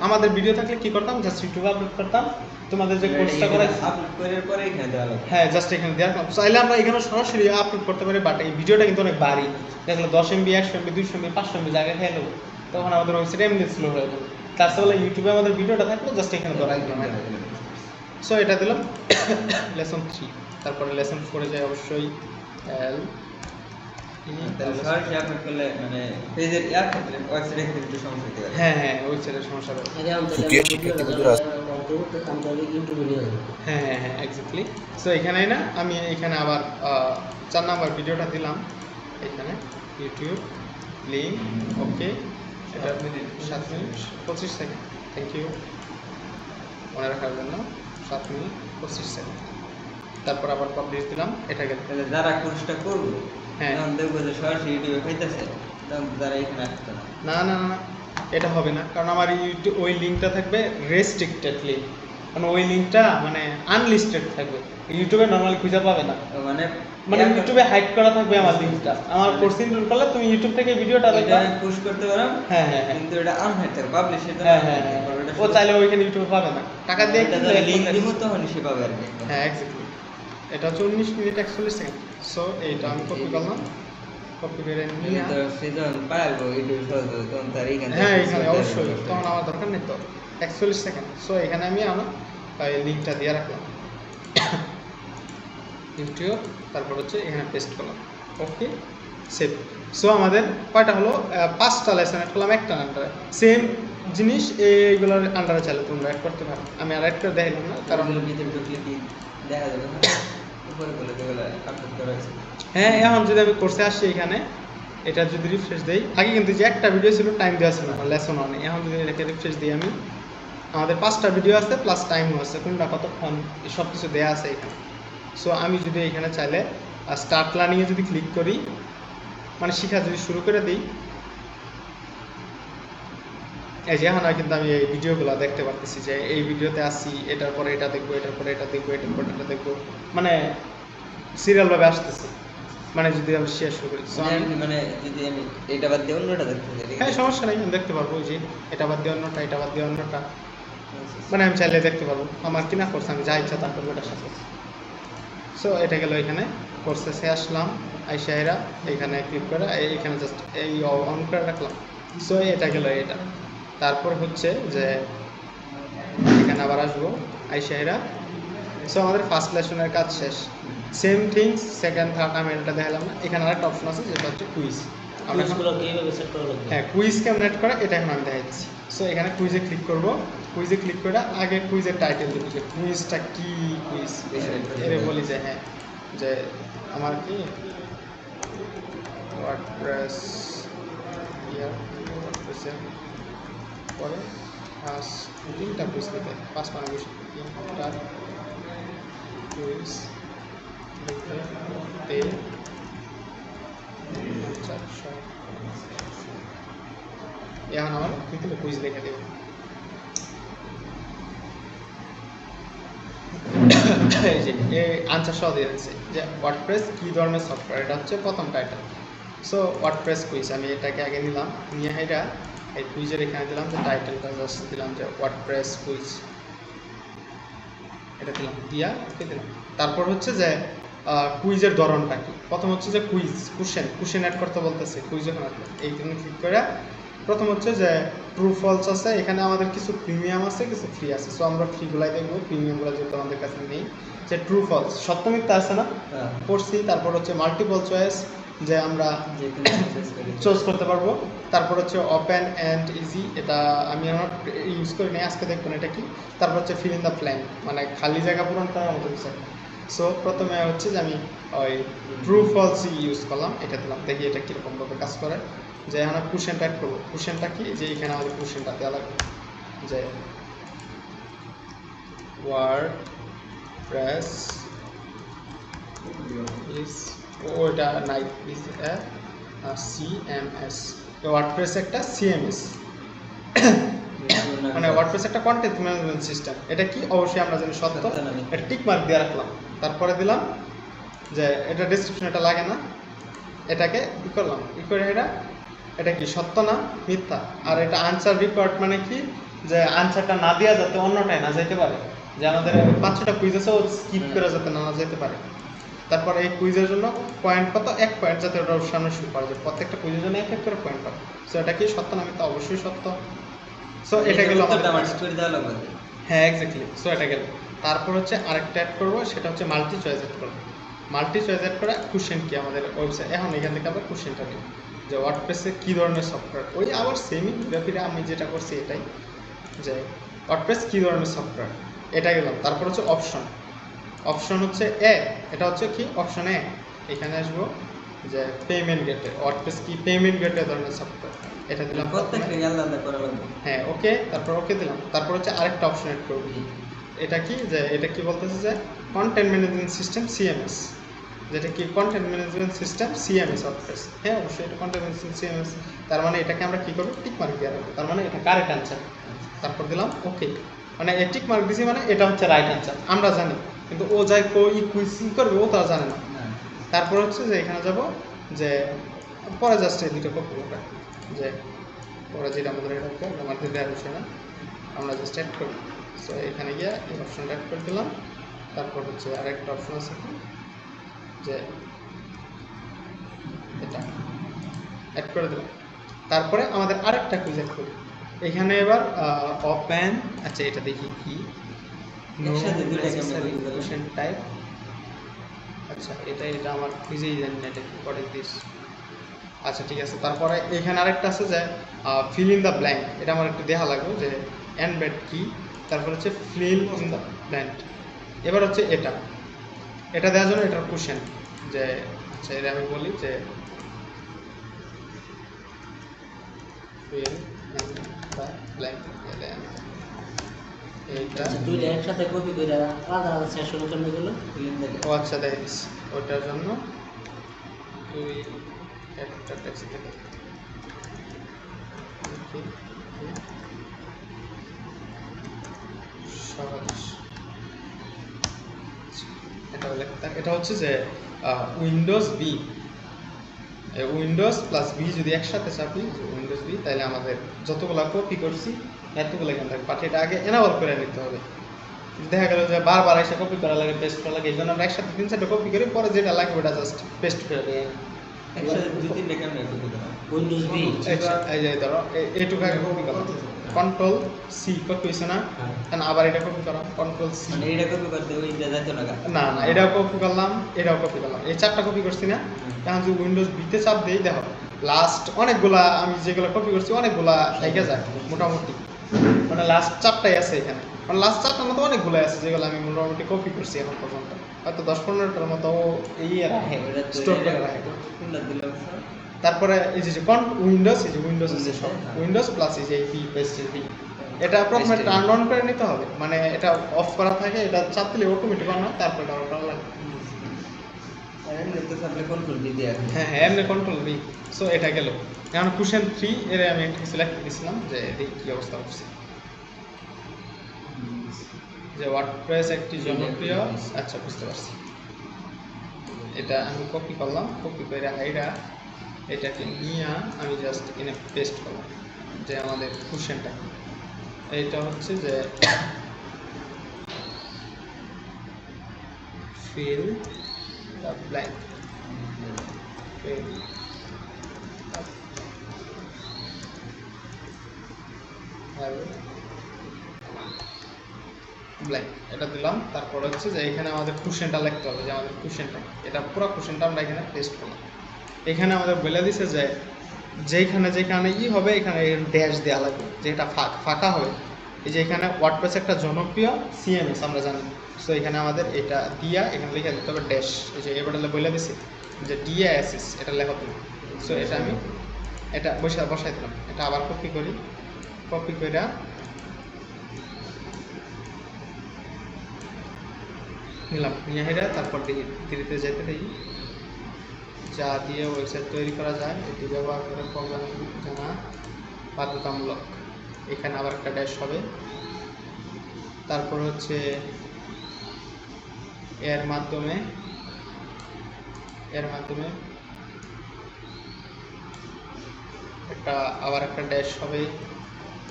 আমাদের ভিডিও থাকলে কি করতাম, জাস্ট ইউটিউবে আপলোড করতাম, তোমাদের যে কোর্সটা করে আপলোড করার পরে এখানে দেওয়া লাগবে। হ্যাঁ জাস্ট এখানে দেওয়া রাখলাম। চাইলে আমরা এখানে সরাসরি আপলোড করতে পারি, বাট এই ভিডিওটা কিন্তু অনেক ভারী, দেখলো 10 MB 100 MB 200 MB 500 MB জায়গা খেয়ে নেবো, তখন আমাদের ওয়েবসাইট এমনি স্লো হয়ে যাবে। তার সাথে ইউটিউবে আমাদের ভিডিওটা থাকলো, জাস্ট এখানে ধরা দিলাম। সো এটা দিলাম লেসন 3। তারপরে লেসন 4 এ যাই অবশ্যই, হ্যাঁ ওয়েবসাইটের সমস্যা হবে। আরে আমি সুপ্রিয় শিক্ষার্থী বন্ধুরা করতে আমি তাহলে ইউটিউবে নিয়ে যাবো। হ্যাঁ এক্স্যাক্টলি। সো এখানে না আমি এখানে আবার 4 নাম্বার ভিডিওটা দিলাম এখানে ইউটিউব লিঙ্ক ওকে, এটা 7 মিনিট 25 সেকেন্ড। থ্যাংক ইউ মনে রাখার জন্য। 7 মিনিট 25 সেকেন্ড। তারপর আবার পাবলিশ দিলাম, এটা গেল। তাহলে যারা কোর্সটা করবো হ্যাঁ। তখন দেখবো যে সরাসরি ইউটিউবে পাইতেছে, তখন তারা এখানে আসতে না। না এটা হবে না, কারণ আমার ইউটিউব ওই লিঙ্কটা থাকবে রেস্ট্রিক্টেড লিঙ্ক, মানে ওই লিঙ্কটা মানে আনলিস্টেড থাকবে, ইউটিউবে নর্মালি খুঁজে পাবে না। তো মানে মানে ইউটিউবে হাইড করা থাকবে আমার লিঙ্কটা। আমার কোর্স ইনস্টল করলে তুমি ইউটিউব থেকে ভিডিওটা এটা দেখবে। আমি পুশ করতে পারলাম, হ্যাঁ কিন্তু এটা আনহাইড থাকবে, পাবলিশের জন্য ও চাইলে ওইখানে ইউটিউবে পাবে না, টাকা দিয়ে লিংক দিব তখন সে পাবে আর কি। হ্যাঁ এক্স্যাক্টলি। এটা হচ্ছে 19 মিনিট 41 সেকেন্ড। সো এইটা আমি কপি করলাম, কপি করে নিয়ে তো সে যখন পারবো ইউটিউব সহজ হবে তখন তার এইখানে হ্যাঁ এখানে অবশ্যই, তখন আমার দরকার নেই তো। 41 সেকেন্ড। সো এখানে আমি আমার লিঙ্কটা দিয়ে রাখলাম ইউটিউব, তারপর হচ্ছে এখানে পেস্ট করলাম ওকে সেভ। সো আমাদের কয়টা হলো 5টা লেসন অ্যাড করলাম একটা আন্ডারে। সেম জিনিস এইগুলোর আন্ডারে চাইলে তোমরা অ্যাড করতে পারো। আমি আর অ্যাড করে দেখাইলাম না কারণ ভিতরে ঢুকলে কি দেখা যাবে না, উপরে বলে যেগুলো আপলোড করা হয়েছে। হ্যাঁ এখন যদি আমি কোর্সে আসি এখানে, এটা যদি রিফ্রেশ দেই, আগে কিন্তু যে একটা ভিডিও ছিল টাইম দেওয়া ছিল না, লেসন অনে। এখন যদি এটাকে রিফ্রেশ দিই আমি, আমাদের 5টা ভিডিও আছে প্লাস টাইমও আছে, কোনটা কতক্ষণ সব কিছু দেওয়া আছে এখানে। সো আমি যদি এখানে চাইলে স্টার্ট লার্নিংয়ে যদি ক্লিক করি, মানে শেখা যদি শুরু করে দিই, এই যে এখন কিন্তু আমি এই ভিডিওগুলো দেখতে পারতেছি যে এই ভিডিওতে আসি, এটার পরে এটা দেখবো, এটার পরে এটা দেখবো, এটার পরে এটা দেখবো, মানে সিরিয়ালভাবে আসতেছে। মানে যদি আমি শেয়ার শুরু করি, সো আমি মানে যদি আমি এটা বাদ দিয়ে অন্যটা দেখতে চাই, হ্যাঁ সমস্যা নেই, আমি দেখতে পারবো। ওই যে এটা বাদ দিয়ে অন্যটা, এটা বাদ দিয়ে অন্যটা, মানে আমি চাইলে দেখতে পারবো। আমার কিনা কোর্স আমি যা ইচ্ছা তা করবো এটার সাথে। সো এটা গেল এখানে কোর্সেসে আসলাম, আইসাহেরা এখানে ক্লিক করে এইখানে জাস্ট এই অন করে রাখলাম। সো এটা গেল এটা। তারপর হচ্ছে যে এখানে আবার আসবো আইসাহেরা। সো আমাদের ফার্স্ট লেসনের কাজ শেষ। সেম থিংস সেকেন্ড থার্ড আমি এটা দেখালাম না। এখানে আরেকটা অপশন আছে যেটা হচ্ছে কুইজ। আমরা কুইজগুলো কিভাবে সেট করা লাগবে? হ্যাঁ কুইজ কেমন অ্যাড করা এটা এখন আমি দেখাচ্ছি। সো এখানে কুইজে ক্লিক করব। কুইজে ক্লিক করে আগে কুইজের টাইটেল দেবো যে কুইজটা কি কুইজ এর বলি যে হ্যাঁ যে আমার কি ওয়ার্ডপ্রেস ওয়ার্ডপ্রেসের পরে ফার্স্ট 3টা কুইজ নিতে 5 মানে বসে 3টা কুইজ নিতে এখন আমার কিন্তু কুইজ দেখে দেব। এই যে এই আনসার সহ দিয়ে দিচ্ছে যে ওয়ার্ডপ্রেস কী ধরনের সফটওয়্যার, এটা হচ্ছে প্রথম টাইটেল। সো ওয়ার্ডপ্রেস কুইজ আমি এটাকে আগে নিলাম, নিয়ে এটা এই কুইজের এখানে দিলাম যে টাইটেলটা জাস্ট দিলাম যে ওয়ার্ডপ্রেস কুইজ, এটা দিলাম, দিয়া ওকে দিলাম। তারপর হচ্ছে যে কুইজের ধরনটা কি। প্রথম হচ্ছে যে কুইজ কোশ্চেন অ্যাড করতে বলতেছে কুইজ যখন আসবে এই জন্য ক্লিক করে প্রথম হচ্ছে যে ট্রু ফলস আছে। এখানে আমাদের কিছু প্রিমিয়াম আছে কিছু ফ্রি আছে। সো আমরা ফ্রিগুলাই দেখবো, প্রিমিয়ামগুলো যেহেতু আমাদের কাছে নেই। যে ট্রু ফলস সত্য মিথ্যা আছে না পড়ছি। তারপর হচ্ছে মাল্টিপল চয়েস যে আমরা চুজ করতে পারবো। তারপর হচ্ছে ওপেন অ্যান্ড ইজি, এটা আমি আমার ইউজ করি নাই, আজকে দেখবো না এটা কি। তারপর হচ্ছে ফিল ইন দ্য ব্ল্যাঙ্ক, মানে খালি জায়গা পূরণ করার মতো কিছু। সো প্রথমে হচ্ছে যে আমি ওই ট্রু ফলস ইউজ করলাম, এটা দিলাম, দেখি এটা কীরকমভাবে কাজ করে। যে এখন কোশ্চেনটা অ্যাড করবো। কোশ্চেনটা কি যে এখানে আমাদের কোশ্চেনটা দেওয়া লাগবে যে ওয়ার্ডপ্রেস ইজ ওইটা নাই ইজ এ সিএমএস। ওয়ার্ডপ্রেস একটা সিএমএস, মানে ওয়ার্ডপ্রেস একটা কন্টেন্ট ম্যানেজমেন্ট সিস্টেম। এটা কি অবশ্যই আমরা জানি সত্য, এটা টিক মার্ক দিয়ে রাখলাম। তারপরে দিলাম যে এটা ডেসক্রিপশন, এটা লাগে না, এটাকে ই করলাম, ই করে এটা কি সত্য না মিথ্যা। আর এটা আনসার রিকোয়ার্ড, মানে কি যে আনসারটা না দেওয়া যাতে অন্যটায় না যেতে পারে, যে আমাদের 5-6টা কুইজ আছে ও স্কিপ করে যাতে না যেতে পারে। তারপর এই কুইজের জন্য পয়েন্ট কত, 1 পয়েন্ট, যাতে ওটা সামনে শুরু করা যায়। প্রত্যেকটা কুইজের জন্য 1 করে পয়েন্ট পাবে। সো এটা কি সত্য না মিথ্যা, অবশ্যই সত্য। সো এটা গেল হ্যাঁ এক্স্যাক্টলি। সো এটা গেল। তারপর হচ্ছে আরেকটা অ্যাড করবো, সেটা হচ্ছে মাল্টি চয়েস অ্যাড করবো। মাল্টি চয়েস অ্যাড করা কোশ্চেন কি আমাদের ওয়েবসাইট। এখন এখান থেকে আবার কোশ্চেনটা দিই যে ওয়ার্ডপ্রেসে কী ধরনের সফটওয়্যার। ওই আবার সেমই ঘুরে ফিরে আমি যেটা করছি এটাই, যে ওয়ার্ডপ্রেস কি ধরনের সফটওয়্যার, এটা গেলাম। তারপর হচ্ছে অপশন হচ্ছে এ, এটা হচ্ছে কি অপশন এ। এখানে আসবো যে পেমেন্ট গেটওয়ে, ওয়ার্ডপ্রেস কি পেমেন্ট গেটওয়ে ধরনের সফটওয়্যার, এটা দিলাম প্রত্যেকটা আলাদা করা লাগবে। হ্যাঁ ওকে, তারপর ওকে দিলাম। তারপর হচ্ছে আরেকটা অপশন এড করব, এটা কি যে এটা কি বলতেছে যে কন্টেন্ট ম্যানেজমেন্ট সিস্টেম সিএমএস, যেটা কি content management system CMS WordPress. হ্যাঁ অবশ্যই এটা কন্টেন্ট ম্যানেজমেন্ট সিএমএস, তার মানে এটাকে আমরা কি করব টিক মার্ক দিয়ে রাখবো, তার মানে এটা কারেক্ট অ্যান্সার। তারপর দিলাম ওকে, মানে টিক মার্ক দিছি মানে এটা হচ্ছে রাইট অ্যান্সার, আমরা জানি, কিন্তু ও যাই কুইজিং করবে ও তারা জানে না। তারপর হচ্ছে যে এখানে যাব যে পরে জাস্ট এই দুটো কপি করব, যে পরে যেটা আমাদের এটা আমাদের দেওয়ার বিষয় না, আমরা জাস্ট অ্যাড করব। সো এখানে গিয়ে এই অপশনটা অ্যাড করে দিলাম। তারপর হচ্ছে আরেকটা অপশন আছে কি যে এটা অ্যাড করে দিলাম। তারপরে আমাদের আরেকটা কুইজ অ্যাড করি এখানে এবার ওপেন, আচ্ছা এটা দেখি কি একসাথে দুইটা ক্যামেরা কোশ্চেন টাইপ, আচ্ছা এটা আমার নিজেই জানি না এটা কি করে দিস। আচ্ছা ঠিক আছে, তারপরে এখানে আরেকটা আছে যে ফিল ইন দ্য ব্ল্যাঙ্ক, এটা আমার একটু দেখা লাগবে যে এনবেড কি, তারপর হচ্ছে ফিল ইন দ্য ব্ল্যাঙ্ক। এবার হচ্ছে এটা দেওয়ার জন্য এটার কোশ্চেন যে আচ্ছা এটা আমি বলি যে ফিল ইন দ্য ব্ল্যাঙ্ক, এইটা দুইটা একসাথে কপি করে আলাদা আলাদা সেকশনে কেমনে গেল? ও আচ্ছা দেখ দিস, ওটার জন্য তুই একটা টেক্সট দে, সহজ। এটা হচ্ছে যে Windows B, Windows plus B যদি একসাথে চাপি উইন্ডোজ বি, তাহলে আমাদের যতগুলা কপি করছি এতগুলো এখানে থাকবে, বাট এটা আগে এনাবল করে নিতে হবে। দেখা গেল যে বারবার এসে কপি করা লাগে, পেস্ট করা লাগে, এই জন্য আমরা একসাথে 3-4টা কপি করি, পরে যেটা লাগবে ওটা জাস্ট পেস্ট করে দিই। একসাথে দুই তিনটা ক্যামেরা কপি করা। উইন্ডোজ বি এই যে ধরো এইটুকু আগে কপি করা, কন্ট্রোল সি কপি হয়েছে না, আবার এটা কপি করা কন্ট্রোল সি, মানে এইটা কপি করতে ওইটা যাইতো না গা। না এটাও কপি করলাম, এটাও কপি করলাম, এই 4টা কপি করছি না। এখন যদি উইন্ডোজ বিতে চাপ দিই দেখো লাস্ট অনেকগুলা আমি যেগুলো কপি করছি অনেকগুলা থেকে যায় মোটামুটি, মানে লাস্ট 4টাই আছে এখানে, মানে লাস্ট 4টার মতো অনেকগুলো আছে যেগুলো আমি মোটামুটি কপি করছি এখন পর্যন্ত, হয়তো 10-15টার মতো এই রাখে স্টোর করে রাখে। কোনটা দিলাম স্যার? তারপরে এই যে উইন্ডোজ, এই যে উইন্ডোজ আছে সব উইন্ডোজ প্লাস এই যে পি পেস্ট পি, এটা প্রথমে টার্ন অন করে নিতে হবে, মানে এটা অফ করা থাকে, এটা চাপ দিলে অটোমেটিক অন হয়, তারপর এটা করা লাগে। আর এমনি তো সামনে কন্ট্রোল বি দিয়ে আছে। হ্যাঁ এমনি কন্ট্রোল বি। সো এটা গেল। এখন কোশ্চেন 3 এর আমি একটা সিলেক্ট করেছিলাম যে দেখি কি অবস্থা হচ্ছে, যে ওয়ার্ডপ্রেস একটি জনপ্রিয়, আচ্ছা বুঝতে পারছি, এটা আমি কপি করলাম, কপি করে হাইরা এটাকে নিয়ে আমি জাস্ট এনে পেস্ট করলাম, যে আমাদের কোশ্চেনটা এইটা হচ্ছে যে fill the blank, fill blank, এটা দিলাম। তারপর হচ্ছে যে এখানে আমাদের কোশ্চেনটা লিখতে হবে, যে আমাদের কোশ্চেনটা, এটা পুরো কোশ্চেনটা আমরা এখানে পেস্ট করলাম। এখানে আমাদের বলে দিছে যে যেখানে হবে এখানে ড্যাশ দেওয়া লাগবে, যেটা ফাঁকা হবে, এই যে এখানে ওয়ার্ডপ্রেস একটা জনপ্রিয় সিএমএস আমরা জানি। সো এখানে আমাদের এটা দিয়া এখানে লিখে দিতে হবে ড্যাশ, এই যে এবারে বলে দিছে যে ডিএসএস, এটা লেখা দিলাম। সো এটা আমি এটা বসাই দিলাম, এটা আবার কপি করি, কপি করে নিলাম, নিয়ে হেরা তারপর ধীরে যেতে দেখি যা দিয়ে ওয়েবসাইট তৈরি করা যায় এটি ব্যবহার করে প্রোগ্রামিং জানা বাধ্যতামূলক। এখানে আবার একটা ড্যাশ হবে, তারপর হচ্ছে এর মাধ্যমে আবার একটা ড্যাশ হবে,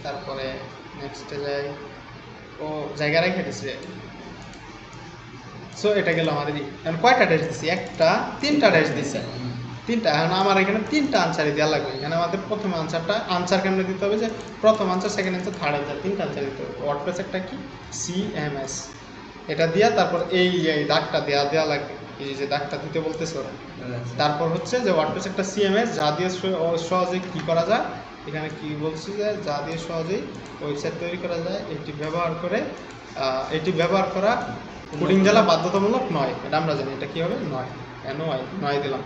তারপরে নেক্সটে যাই, ও জায়গা রেখে দিচ্ছে। সো এটা গেল আমাদের, এখন কয়টা ড্যাশ দিচ্ছি, 3টা ড্যাশ দিচ্ছে, 3টা। এখন আমার এখানে 3টা আনসারই দেওয়া লাগবে। এখানে আমাদের প্রথম আনসার কেমন দিতে হবে, যে প্রথম answer, second answer, third answer, 3টা আনসার দিতে হবে। ওয়ার্ডপ্রেস একটা কি সিএমএস, এটা দিয়া তারপর এই দাগটা দেওয়া লাগবে, এই যে দাগটা দিতে বলতেছে ওরা। তারপর হচ্ছে যে ওয়ার্ডপ্রেস একটা সিএমএস যা দিয়ে সহজে কি করা যায়, এখানে কি বলছি যে যা দিয়ে সহজেই ওয়েবসাইট তৈরি করা যায় এটি ব্যবহার করা কোডিং জানা বাধ্যতামূলক নয়। এটা আমরা জানি, এটা কি হবে নয়, নয় দিলাম।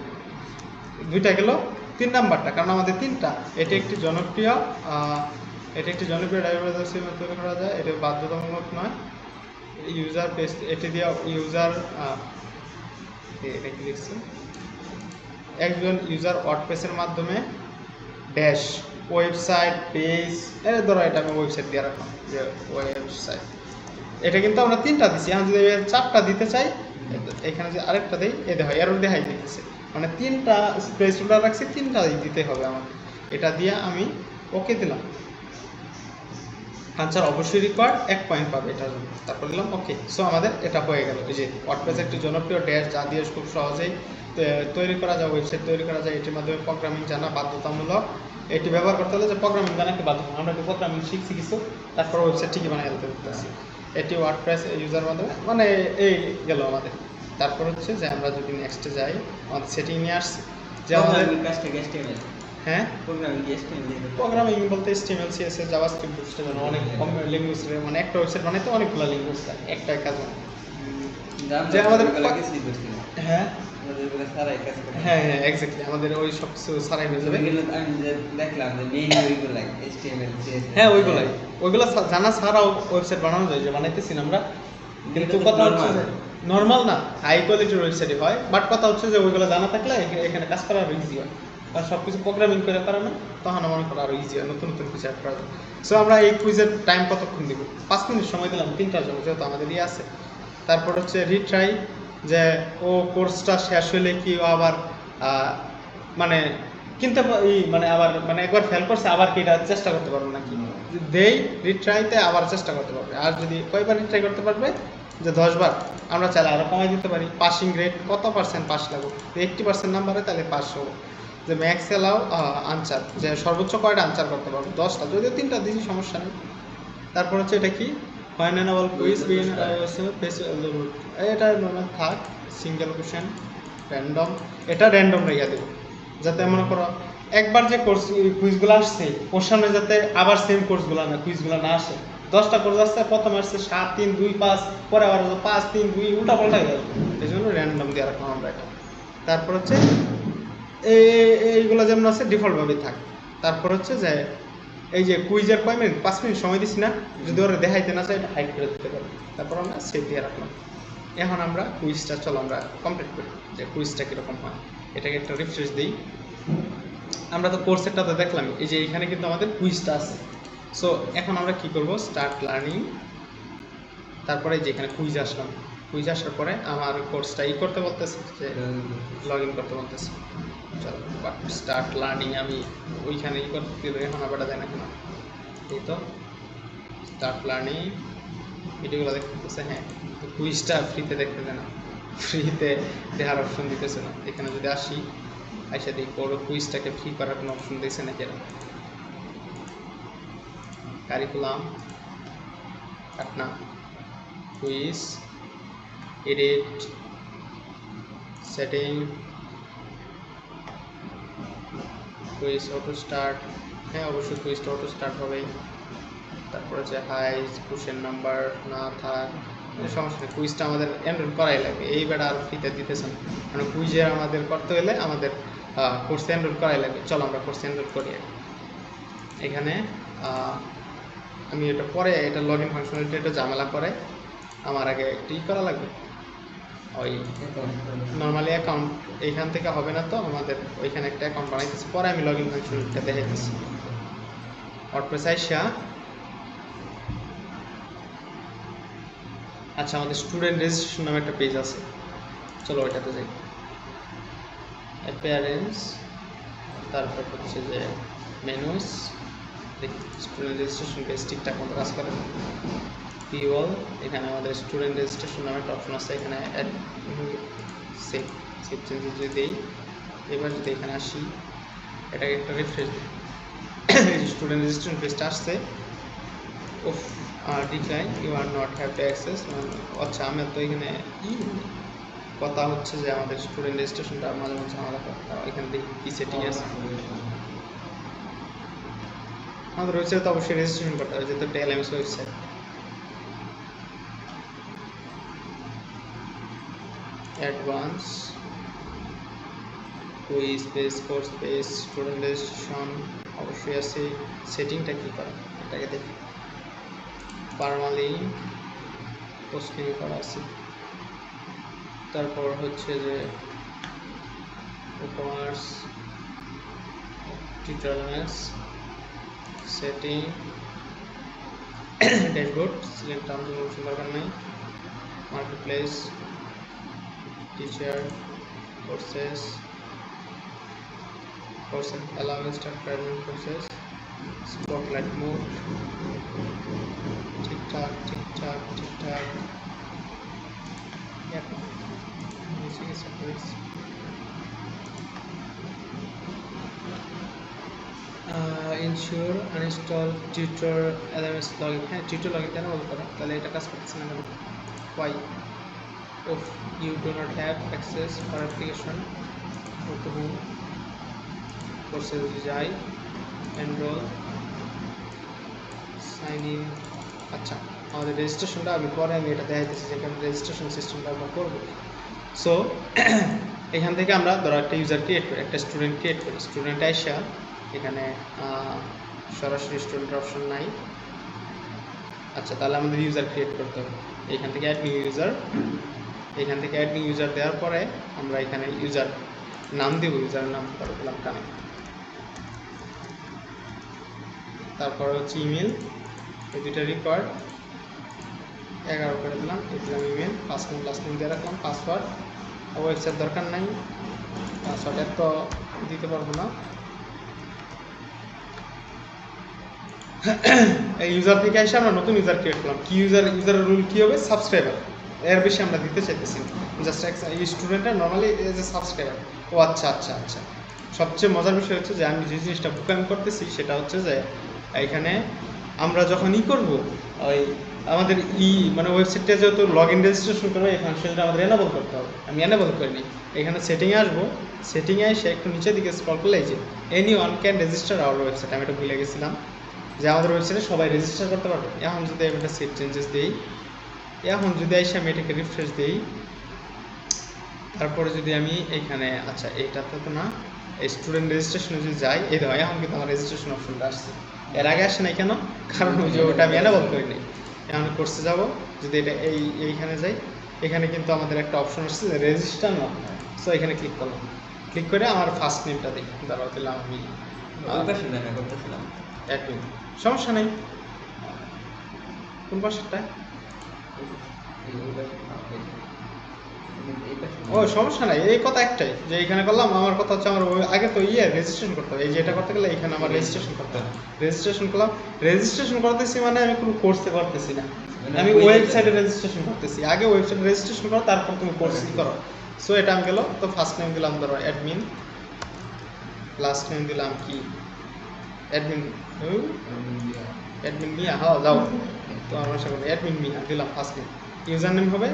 দুইটা গেল। 3 নাম্বারটা, কারণ আমাদের 3টা, এটি একটি জনপ্রিয় ডাটাবেস তৈরি করা যায়, এটা বাধ্যতামূলক নয়। ইউজার পেজ, এটি দিয়ে ইউজার এটা কি লিখছে, একজন ইউজার ওয়ার্ডপ্রেসের মাধ্যমে ড্যাশ ওয়েবসাইট পেজ, ধরো এটা আমি ওয়েবসাইট দিয়ে রাখলাম যে ওয়েবসাইট, এটা কিন্তু আমরা 3টা দিচ্ছি। এখন যদি 4টা দিতে চাই, এখানে যে আরেকটা দেই, এ দেখো এরর দেখাই দিতেছে, মানে 3টা স্পেস হোল্ডার রাখছি, 3টাই দিতে হবে আমাকে। এটা দিয়ে আমি ওকে দিলাম, আনসার অবশ্যই রিকোয়ার্ড 1 পয়েন্ট পাবে এটার জন্য। তারপর দিলাম ওকে। সো আমাদের এটা হয়ে গেল। এই যে ওয়ার্ডপ্রেস একটি জনপ্রিয় ড্যাশ যা দিয়ে খুব সহজেই তৈরি করা যায়, ওয়েবসাইট তৈরি করা যায়, এটির মাধ্যমে প্রোগ্রামিং জানা বাধ্যতামূলক। এটি ব্যবহার করতে হলে যে প্রোগ্রামিং জানা কি বাধ্যতামূলক, আমরা কি প্রোগ্রামিং শিখছি কিছু, তারপর ওয়েবসাইট ঠিকই বানিয়ে ফেলতে পারতেছি। এটি ওয়ার্ডপ্রেস ইউজার মাধ্যমে, মানে এই গেল আমাদের। তারপর হচ্ছে যে আমরা যদি নেক্সটে যাই, আমাদের সেটিং নিয়ে আসছি যে আমাদের হ্যাঁ প্রোগ্রামিং বলতে HTML CSS জাভাস্ক্রিপ্ট বুঝতে পারেন, অনেক ল্যাঙ্গুয়েজ, মানে একটা ওয়েবসাইট বানাইতে অনেকগুলো ল্যাঙ্গুয়েজ লাগে, একটাই কাজ না যে আমাদের হ্যাঁ হ্যাঁ হ্যাঁ এক্স্যাক্টলি, আমাদের ওই সব কিছু সারাই হয়ে যাবে। দেখলাম যে মেইন ওইগুলো HTML CSS, হ্যাঁ ওইগুলো জানা ছাড়াও ওয়েবসাইট বানানো যায়, যে বানাইতেছি না আমরা। কিন্তু কথা হচ্ছে যে নর্মাল না, হাই কোয়ালিটির ওয়েবসাইটই হয়, বাট কথা হচ্ছে যে ওইগুলো জানা থাকলে এখানে কাজ করা আরো ইজি হয়, আর সব কিছু প্রোগ্রামিং করে পারে না, তখন মনে করা আরো ইজি হয়, নতুন কিছু অ্যাড করা যায়। সো আমরা এই কুইজের টাইম কতক্ষণ দিব? 5 মিনিট সময় দিলাম 3টার জন্য, যেহেতু আমাদের আছে। তারপর হচ্ছে রিট্রাই, যে ও কোর্সটা শেষ হলে কি ও আবার মানে কিন্তু মানে আবার মানে একবার ফেল করছে, আবার কি এটা চেষ্টা করতে পারবো নাকি? দেই রিট্রাইতে আবার চেষ্টা করতে পারবে। আর যদি কয়বার রিট্রাই করতে পারবে, যে 10 বার, আমরা চাইলে আরও কমাই দিতে পারি। পাসিং রেট কত পার্সেন্ট পাস লাগবে, 80% নাম্বারে তাহলে পাস হবো। যে ম্যাক্স এলাও আনসার, যে সর্বোচ্চ কয়টা আনসার করতে পারবো, 10টা, যদিও 3টা দিয়েছি সমস্যা নেই। তারপর হচ্ছে এটা কি, হোয়েন এন অল কুইজ বিন এটা নর্মাল থাক, সিঙ্গেল কোশ্চেন, র্যান্ডম, এটা র্যান্ডম রেখে দেবো, যাতে মনে করো একবার যে কোর্স কুইজগুলো আসছে ওর সামনে যাতে আবার সেম কোর্সগুলো না, কুইজগুলো না আসে। 10টা কোর্স আসছে, প্রথম আসছে 7 3 2 5, পরে আবার 5 3 2 উল্টা পাল্টা হয়ে যাবে, এই জন্য র্যান্ডম দিয়ে রাখলাম আমরা এটা। তারপর হচ্ছে এইগুলো যেমন আছে ডিফল্টভাবেই থাক। তারপর হচ্ছে যে এই যে কুইজের কয় মিনিট, 5 মিনিট সময় দিচ্ছি না, যদি ওরা দেখাইতে না চাই এটা হাইড করে দিতে পারবো। তারপর আমরা সেভ দিয়ে রাখলাম। এখন আমরা কুইজটা চলো আমরা কমপ্লিট করি, যে কুইজটা কীরকম হয়। এটাকে একটা রিফ্রেশ দিই। আমরা তো কোর্সেরটা তো দেখলাম, এই যে এখানে কিন্তু আমাদের কুইজটা আছে। সো এখন আমরা কি করব, স্টার্ট লার্নিং, তারপরে যে এখানে কুইজ আসলাম, কুইজ আসার পরে আমার কোর্সটা করতে বলতেছে, যে লগ ইন করতে বলতেছে। চলো বাট স্টার্ট লার্নিং আমি ওইখানে করতে দিল, এখন আবার দেয় না কেন? এই তো স্টার্ট লার্নিং ভিডিওগুলো দেখতেছে। হ্যাঁ, তো কুইজটা ফ্রিতে দেখতে দেয় না, ফ্রিতে দেখার অপশন দিতেছে না। এখানে যদি আসি, আইসা দেখি বড় কুইজটাকে ফ্রি করার কোনো অপশন দিয়েছে নাকি এরা। Curriculum, Patna, quiz, edit, setting, quiz auto start. হ্যাঁ অবশ্যই কুইজটা অটো স্টার্ট হবেই। তারপর হচ্ছে হাইজ, কোশ্চেন নাম্বার না থাক, সমস্যা নেই। কুইজটা আমাদের এনরোল করাই লাগবে, এইবার আর ফ্রিতে দিতেছে না, মানে কুইজে আমাদের করতে হলে আমাদের কোর্সে এনরোল করাই লাগবে। চলো আমরা কোর্সে এনরোল করি। এখানে আমি এটা পরে, এটা লগ ইন ফাংশনালিটি এটা ঝামেলা করে, আমার আগে একটু করা লাগবে। ওই নর্মালি অ্যাকাউন্ট এইখান থেকে হবে না, তো আমাদের ওইখানে একটা অ্যাকাউন্ট বানাইতেছি, পরে আমি লগ ইন ফাংশনালিটিটা দেখাইতেছি। ওয়ার্ডপ্রেস আইসা, আচ্ছা আমাদের স্টুডেন্ট রেজিস্ট্রেশন নামে একটা পেজ আছে, চলো ওইটাতে যাই। অ্যাপিয়ারেন্স, তারপর হচ্ছে যে মেনুস, দেখি স্টুডেন্ট রেজিস্ট্রেশন পেজ ঠিকঠাক মতো কাজ করে। পিওল, এখানে আমাদের স্টুডেন্ট রেজিস্ট্রেশন নামে একটা অপশন আছে, এখানে সেভ চেঞ্জেস যদি দিই, এবার যদি এখানে আসি, এটাকে একটা রিফ্রেশ দিই, স্টুডেন্ট রেজিস্ট্রেশন পেজটা আসছে। ওফ decline, you are not have to access. আচ্ছা আমি তো এখানে কথা হচ্ছে যে আমাদের স্টুডেন্ট রেজিস্ট্রেশনটা মাঝে মাঝে আমাদের এখানে দেখি কী সেটিং আছে। আমাদের ওয়েবসাইটে তো অবশ্যই রেজিস্ট্রেশন করতে হবে, যেহেতু একটা LMS website. Advance, quiz page, course page, student registration অবশ্যই আছে। সেটিংটা কী করা এটাকে দেখি। পারমালিঙ্ক পোস্টিং করা আছে। তারপর হচ্ছে যে commerce tutorials, setting, dashboard, select terms and condition দরকার নেই, marketplace, teacher, courses, allow start private courses, spotlight mode, ঠিকঠাক। ensure uninstall tutor LMS login, হ্যাঁ tutor login কেন বলতে পারো, তাহলে এটা কাজ করতেছে না কেন? why if you do not have access for application go to home, courses যাই, enroll, sign in। আচ্ছা, আমাদের রেজিস্ট্রেশনটা আমি পরে আমি এটা দেখাইতেছি যেখানে রেজিস্ট্রেশন সিস্টেমটা আমরা করবো। সো এখান থেকে আমরা ধরো একটা ইউজার ক্রিয়েট করি, একটা স্টুডেন্ট ক্রিয়েট করি। স্টুডেন্ট আইসা এখানে সরাসরি স্টুডেন্টের অপশন নাই। আচ্ছা, তাহলে আমাদের ইউজার ক্রিয়েট করতে হবে। এখান থেকে অ্যাড নিউ ইউজার, এখান থেকে অ্যাড নিউ ইউজার দেওয়ার পরে আমরা এখানে ইউজার নাম দেব, ইউজারের নাম করে দিলাম কানেক্ট। তারপরে হচ্ছে ইমেল, এই দুইটা রিকোয়ার্ড 11 করে দিলাম, দিলাম ইমেল, ফার্স্ট নেম দিয়ে রাখলাম, পাসওয়ার্ড ওয়েবসাইট দরকার নাই, পাসওয়ার্ড এত দিতে পারবো না। এই ইউজার থেকে এসে আমরা নতুন ইউজার ক্রিয়েট করলাম। কি ইউজারের রুল কী হবে? সাবস্ক্রাইবার, এর বেশি আমরা দিতে চাইতেছি না। জাস্ট এই স্টুডেন্টরা নর্মালি এজ এ সাবস্ক্রাইবার। ও আচ্ছা। সবচেয়ে মজার বিষয় হচ্ছে যে আমি যে জিনিসটা বুকামি করতেছি সেটা হচ্ছে যে এখানে আমরা যখন করবো ওই আমাদের মানে ওয়েবসাইটটা যেহেতু লগ ইন রেজিস্ট্রেশন করবো, এই ফাংশনটা আমাদের এনেবল করতে হবে। আমি এনেবল করিনি। এখানে সেটিংয়ে আসবো, সেটিংয়ে এসে একটু নিচের দিকে স্ক্রল করলে এই যে any one can register hour website, আমি এটা ভুলে গেছিলাম যে আমাদের ওয়েবসাইটে সবাই রেজিস্টার করতে পারবে। এখন যদি আমি একটা সেভ চেঞ্জেস দিই, এখন যদি এসে আমি এটাকে রিফ্রেশ দিই, তারপরে যদি আমি এইখানে আচ্ছা এইটাতে তো না, এই স্টুডেন্ট রেজিস্ট্রেশনে যদি যাই, এই দেখো এখন কিন্তু আমার রেজিস্ট্রেশন অপশনটা আসছে। এর আগে আসে নাই কেন? কারণ ওই যে ওটা আমি এনেবল করিনি। এখন কোর্সে যাব, যদি এটা এইখানে যাই, এখানে কিন্তু আমাদের একটা অপশন আসছে যে রেজিস্টার না। সো এখানে ক্লিক করলাম, ক্লিক করে আমার ফার্স্ট নেমটা দিই, দাঁড়াও দিলাম আমি করতেছিলাম অ্যাডমিন। সমস্যা নেই। কোন পাশেরটা? ও সমস্যা নাই, এই কথা একটাই যে এখানে করলাম। আমার কথা হচ্ছে আমার আগে তো রেজিস্ট্রেশন করতে হবে। এই যে এটা করতে গেলে এখানে আমার রেজিস্ট্রেশন করতে হবে। রেজিস্ট্রেশন করলাম, রেজিস্ট্রেশন করতেছি মানে আমি কোনো কোর্সে করতেছি না, আমি ওয়েবসাইটে রেজিস্ট্রেশন করতেছি। আগে ওয়েবসাইটে রেজিস্ট্রেশন করো, তারপর তুমি কোর্সই করো। সো এটা আমি গেল, তো ফার্স্ট নেম দিলাম ধরো অ্যাডমিন, লাস্ট নেম দিলাম কি অ্যাডমিন মিয়া। হ্যাঁ যাও, তো আমার সাথে অ্যাডমিন মিয়া দিলাম ফার্স্ট নেম। ইউজার নেম হবে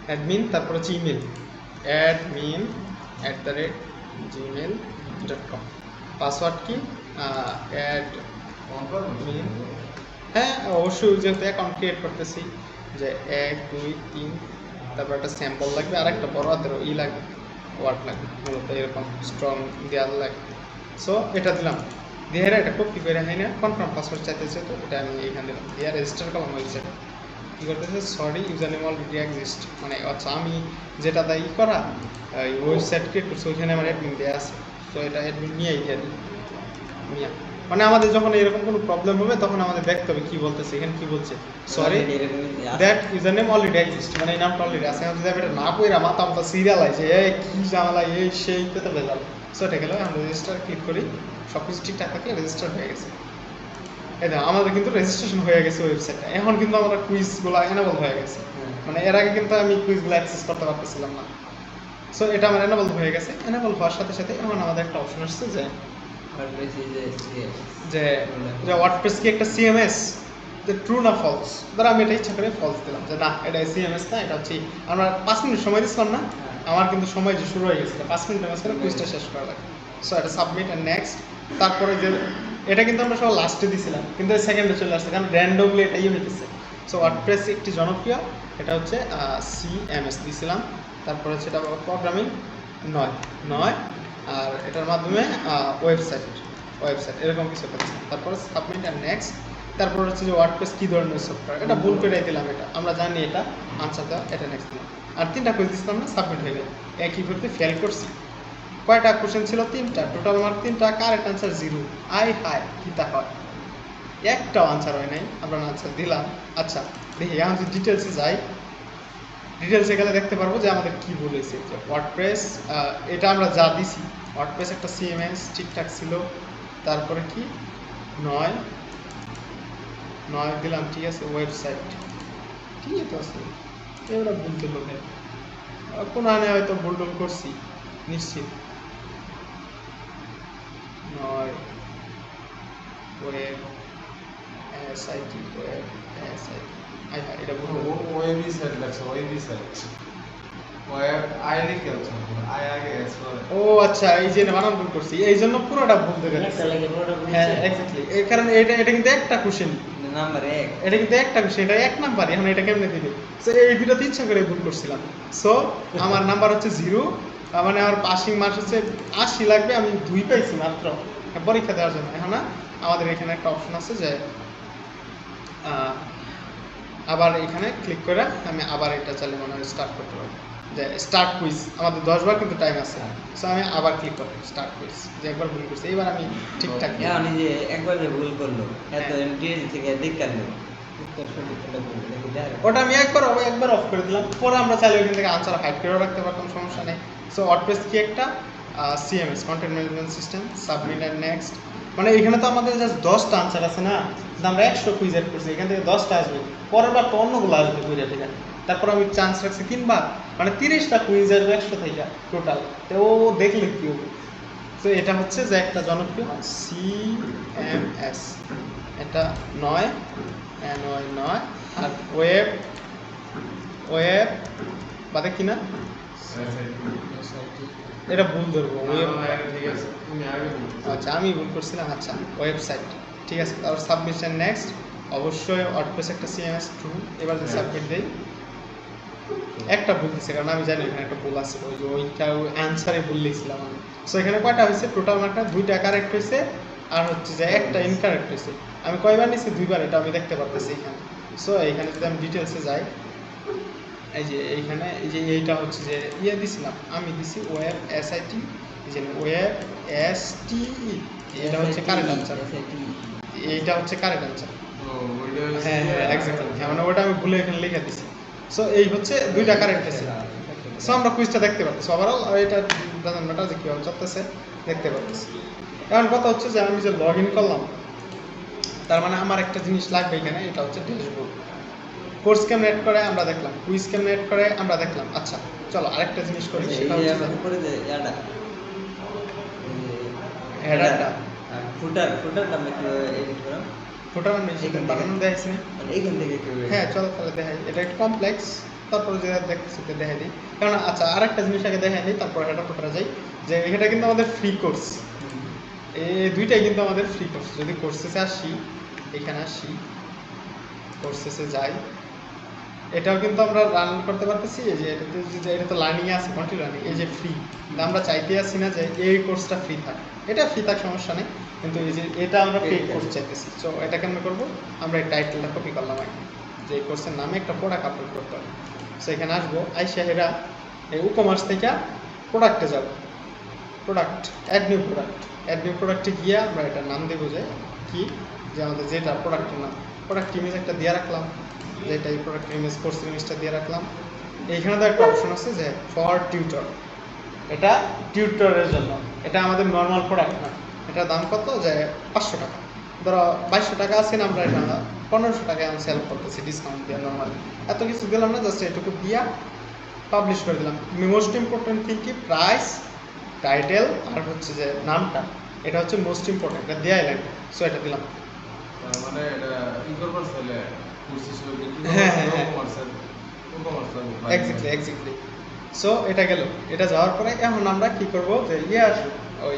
অ্যাডমিন, তারপর হচ্ছে ইমেল admin@gmail.com। পাসওয়ার্ড কি অ্যাডমিন, হ্যাঁ অবশ্যই, যেহেতু অ্যাকাউন্ট ক্রিয়েট করতেছি যে 1 2 3, তারপর একটা স্যাম্পল লাগবে আর একটা বড় হাতের লাগবে, ওয়ার্ড লাগবে, মূলত এরকম স্ট্রং দেওয়ার লাগে। সো এটা দিলাম, দিয়ে এটা কপি করে হয় না, কনফার্ম পাসওয়ার্ড চাইতেছে, তো এটা আমি এখানে দিলাম, দিয়ে রেজিস্টার করলাম ওয়েবসাইটে। কী করতেছে? Sorry user name already exist, মানে আচ্ছা আমি যেটা দায়ী করা ওয়েবসাইট ক্রিয়েট করছি ওইখানে আমার অ্যাডমিন দেওয়া আছে। তো এটা অ্যাডমিন নিয়েই দিয়ে দিই মিয়া। মানে আমাদের যখন এরকম কোনো প্রবলেম হবে তখন আমাদের দেখতে হবে কী বলতেছে, এখানে কী বলছে। Sorry that user name already exist, মানে এই নামটা অলরেডি আছে। যদি আমি এটা না কইরা মাথা সিরিয়াল আছে কী জানালা সেই পেতে ভেজাল। সো এটা গেলে আমরা রেজিস্টার ক্লিক করি, সব কিছু ঠিকঠাক থাকে, রেজিস্টার হয়ে গেছে। এই দেখো আমাদের কিন্তু রেজিস্ট্রেশন হয়ে গেছে ওয়েবসাইটটা। এখন কিন্তু আমরা কুইজগুলো এনেবল হয়ে গেছে, মানে এর আগে কিন্তু আমি কুইজগুলো অ্যাক্সেস করতে পারতেছিলাম না। সো এটা আমার এনেবল হয়ে গেছে। এনেবল হওয়ার সাথে সাথে এখন আমাদের একটা অপশন আসছে যে ওয়ার্ডপ্রেস কি একটা সিএমএস, যে ট্রু না ফলস। ধর আমি এটা ইচ্ছা করে ফলস দিলাম যে না এটা সিএমএস না, এটা হচ্ছে আমরা 5 মিনিট সময় দিচ্ছিলাম না, আমার কিন্তু সময় যে শুরু হয়ে গেছে, 5 মিনিটের মাঝখানে কুইজটা শেষ করা লাগে। সো এটা সাবমিট অ্যান্ড নেক্সট। তারপরে যে এটা কিন্তু আমরা সব লাস্টে দিছিলাম, কিন্তু সেকেন্ডে চলে আসছে, কারণ র্যান্ডমলি এটাই হইতেছে। সো ওয়ার্ডপ্রেস একটি জনপ্রিয়, এটা হচ্ছে CMS দিছিলাম। তারপরে হচ্ছে এটা প্রোগ্রামিং 9 আর এটার মাধ্যমে ওয়েবসাইট এরকম কিছু করছে। তারপরে সাবমিট অ্যান্ড নেক্সট। তারপর হচ্ছে যে ওয়ার্ডপ্রেস কী ধরনের সফটওয়্যার, এটা ভুল করে দিলাম, এটা আমরা জানি, এটা আনসার দেওয়া, এটা নেক্সট দিলাম। আর 3টা কুইজ দিচ্ছিলাম না, সাবমিট হয়ে গেল। একই করতে ফেল করছি। কয়টা কোশ্চেন ছিল? 3টা, টোটাল মার্ক 3টা, কারেক্ট আনসার 0। হাই কী তা হয়, একটাও আনসার হয় নাই, আমরা আনসার দিলাম। আচ্ছা দেখি এখন যদি ডিটেলসে যাই, ডিটেলসে গেলে দেখতে পারবো যে আমাদের কী বলেছে। যে ওয়ার্ডপ্রেস এটা আমরা যা দিছি, ওয়ার্ডপ্রেস একটা CMS ঠিকঠাক ছিল। তারপরে কি 9 দিলাম, ঠিক আছে। ওয়েবসাইট ঠিক তো আছে, এগুলো বলতে লোকে কোনো আনে হয়তো ভুল করছি নিশ্চিত। 9 ওয়েব SIT ওয়েব SIT এটা বলবো ওয়েবসাইট লাগছে, ওয়েব আইডি খেলছে, আই আগে এসরে। ও আচ্ছা, এই যে বানান ভুল করছি, এই জন্য পুরোটা ভুল দেখে একটা লাগে পুরোটা ভুল হ্যাঁ হয়েছে। এক্স্যাক্টলি, এই কারণে এটা কিন্তু একটা কোশ্চেন, নাম্বার 1 এটা কিন্তু একটা কোশ্চেন, এটা 1 নাম্বার। এখন এটা কেমনে দিবে? সো এই দুটোতে ইচ্ছা করে ভুল করছিলাম। সো আমার নাম্বার হচ্ছে 0, মানে আমার পাসিং মার্কস হচ্ছে 80 লাগবে, আমি 2 পাইছি মাত্র পরীক্ষা দেওয়ার জন্য। এখন না আমাদের এখানে একটা অপশন আছে যে আবার এখানে ক্লিক করে আমি আবার এটা চালিয়ে মনে হয় স্টার্ট করতে পারবো, যে স্টার্ট কুইজ। আমাদের 10 বার কিন্তু টাইম আছে। সো আমি আবার ক্লিক করব স্টার্ট কুইজ, যে একবার ভুল করছি, এবার আমি ঠিকঠাক এখন এই যে একবার যে ভুল করলো এত হ্যাঁ। এমটিএস থেকে দেখার নেই উত্তর সঠিক কোনটা বলবে দেখি দেখো ওটা আমি একবার অফ করে দিলাম। পরে আমরা চাইলে ওখান থেকে আনসার হাইড করে রাখতে পারতাম, সমস্যা নেই। সো ওয়ার্ডপ্রেস কি একটা CMS content management system. Submit and next. মানে এখানে তো আমাদের জাস্ট 10টা আনসার আছে না, কিন্তু আমরা 100 কুইজ এড করছি, এখান থেকে 10টা আসবে, পরের বার তো অন্যগুলো আসবে কুইজের থেকে। তারপর আমি চান্স রাখছি 3বার, মানে 30টা কুইজ আসবে 100 থেকে টোটাল। তো ও দেখলে কি হবে। তো এটা হচ্ছে যে একটা জনপ্রিয় CMS, এটা 9 আর ওয়েব বাদে কিনা এটা ভুল ধরবো, ওয়েব ঠিক আছে, তুমি আগে বলো। আচ্ছা আমি ভুল করছিলাম। আচ্ছা ওয়েবসাইট ঠিক আছে। তারপর সাবমিশন নেক্সট। অবশ্যই ওয়ার্ডপ্রেস একটা CMS 2। এবার যে সাবমিট দেই, একটা ভুল দিচ্ছে, কারণ আমি জানি এখানে একটা ভুল আছে, ওই যে ওইটা অ্যান্সারে ভুল লিখছিলাম আমি। সো এখানে কয়টা হয়েছে? টোটাল মার্কটা 2টা কারেক্ট হয়েছে, আর হচ্ছে যে একটা ইনকারেক্ট হয়েছে। আমি কয়বার নিচ্ছি? 2বার, এটা আমি দেখতে পারতেছি এখানে। সো এখানে যদি আমি ডিটেলসে যাই, এই যে এইখানে এই যে এইটা হচ্ছে যে দিছিলাম, আমি দিছি ওয়েব SIT, এই যে ওয়েব STE, এটা হচ্ছে কারেক্ট আনসার, এইটা হচ্ছে কারেক্ট আনসার। ও ওইটা হ্যাঁ এক্স্যাক্টলি, মানে ওটা আমি ভুলে এখানে লিখে দিছি। সো এই হচ্ছে 2টা কারেক্ট হয়েছে। সো আমরা কুইজটা দেখতে পাচ্ছি ওভারঅল, এটা ডাজন্ট ম্যাটার যে কীভাবে চলতেছে, দেখতে পাচ্ছি। এখন কথা হচ্ছে যে আমি যে লগ ইন করলাম, তার মানে আমার একটা জিনিস লাগবে এখানে, এটা হচ্ছে ড্যাশবোর্ড। কোর্স কেমন অ্যাড করে আমরা দেখলাম, কুইজ কেমন অ্যাড করে আমরা দেখলাম। আচ্ছা চলো আরেকটা জিনিস করি, এই সেটা যে হচ্ছে আমরা উপরে যে ইয়াটা হেডারটা। ফুটারটা আমরা কি এডিট করাম ফোটার আমি সেখানে বানানো দেখাইছি না? মানে এইখান থেকে কি হ্যাঁ চলো তাহলে দেখাই, এটা একটু কমপ্লেক্স, তারপরে যে দেখতেছি দেখাই দিই। কারণ আচ্ছা আরেকটা জিনিস আগে দেখাই দিই, তারপরে হেডার ফোটারে যাই। যে এটা কিন্তু আমাদের ফ্রি কোর্স, এই দুইটাই কিন্তু আমাদের ফ্রি কোর্স। যদি কোর্সেসে আসি, এখানে আসি, কোর্সেসে যাই, এটাও কিন্তু আমরা রান করতে পারতেছি। এই যে এটাতে যে এটা তো লার্নিং আছে, কন্টিনিউ লার্নিং, এই যে ফ্রি। আমরা চাইতে আসছি না যে এই কোর্সটা ফ্রি থাক, এটা ফ্রি থাক সমস্যা নেই, কিন্তু এই যে এটা আমরা পেড কোর্স চাইতেছি। সো এটা কেমন করবো? আমরা এই টাইটেলটা কপি করলাম আগে, যে এই কোর্সের নামে একটা প্রোডাক্ট আপলোড করতে হবে। সো এখানে আসবো, আইসা এরা এই ই-কমার্স থেকে প্রোডাক্টে যাব, প্রোডাক্ট অ্যাড নিউ প্রোডাক্টে গিয়ে আমরা এটার নাম দেবো যে কি, যে আমাদের যেটা প্রোডাক্টের নাম, প্রোডাক্ট ইমেজ একটা দিয়ে রাখলাম, যেটা এই প্রোডাক্ট ইমেজ, কোর্স ইমেজটা দিয়ে রাখলাম। এইখানে তো একটা অপশন আছে যে ফর টিউটর, এটা টিউটরের জন্য, এটা আমাদের নর্মাল প্রোডাক্ট না। এটার দাম কত? যে 500 টাকা, ধরো 2200 টাকা আছে না, আমরা এটা 1500 টাকায় আমি সেল করতেছি ডিসকাউন্ট দিয়ে। নর্মালি এত কিছু দিলাম না, জাস্ট এটুকু দিয়া পাবলিশ করে দিলাম। মোস্ট ইম্পর্টেন্ট থিং কি, প্রাইস, টাইটেল আর হচ্ছে যে নামটা, এটা হচ্ছে মোস্ট ইম্পর্টেন্ট, এটা দেয়াই লাগবে। সো এটা দিলাম। মানে এটা ই-কমার্স হলে কোর্স হিসেবে হ্যাঁ, হ্যাঁ, ই-কমার্সের এক্স্যাক্টলি। সো এটা গেল, এটা যাওয়ার পরে এখন আমরা কি করব যে আসবো ওই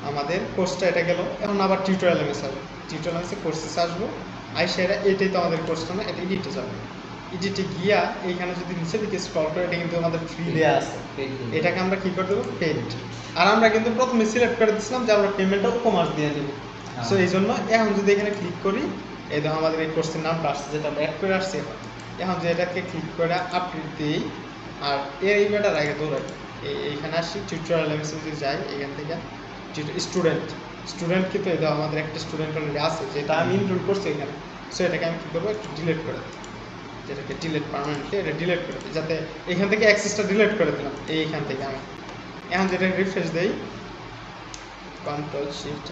আমাদের কোর্সটা এটা গেল, এখন আবার টিউটোরিয়াল এমএস আসবো, টিউটোরিয়াল এমএসে কোর্সেস আসবো, সেটা এটাই তো আমাদের কোর্সটা না, এটা এডিটে যাবে, এডিটে গিয়া এইখানে যদি নিচের দিকে স্ক্রল করে এটা কিন্তু আমাদের ফ্রি দেওয়া আছে, এটাকে আমরা কি করে দেবো পেড। আর আমরা কিন্তু প্রথমে সিলেক্ট করে দিচ্ছিলাম যে আমরা পেমেন্টটা কমার্স দিয়ে দেব। সো এই জন্য এখন যদি এখানে ক্লিক করি, এই দেখো আমাদের এই কোর্সের নামটা আসছে যেটা আমরা অ্যাড করে আসছি। এখন যে এটাকে ক্লিক করে আপডেট দিই আর এর ইমেলটার আগে দৌড়াই, এইখানে আসি টিউটোরিয়াল এমএসে যদি যাই, এখান থেকে স্টুডেন্ট কিন্তু এটা আমাদের একটা স্টুডেন্ট অলরেডি আছে যেটা আমি ইনক্লুড করছি এখানে। সো এটাকে আমি কী করবো একটু ডিলিট করে দিই, যেটাকে ডিলিট পার্মানেন্টলি এটা ডিলিট করে দিই, যাতে এখান থেকে অ্যাক্সেসটা ডিলিট করে দিলাম এইখান থেকে আমি। এখন যেটা রিফ্রেশ দেই কন্ট্রোল শিফট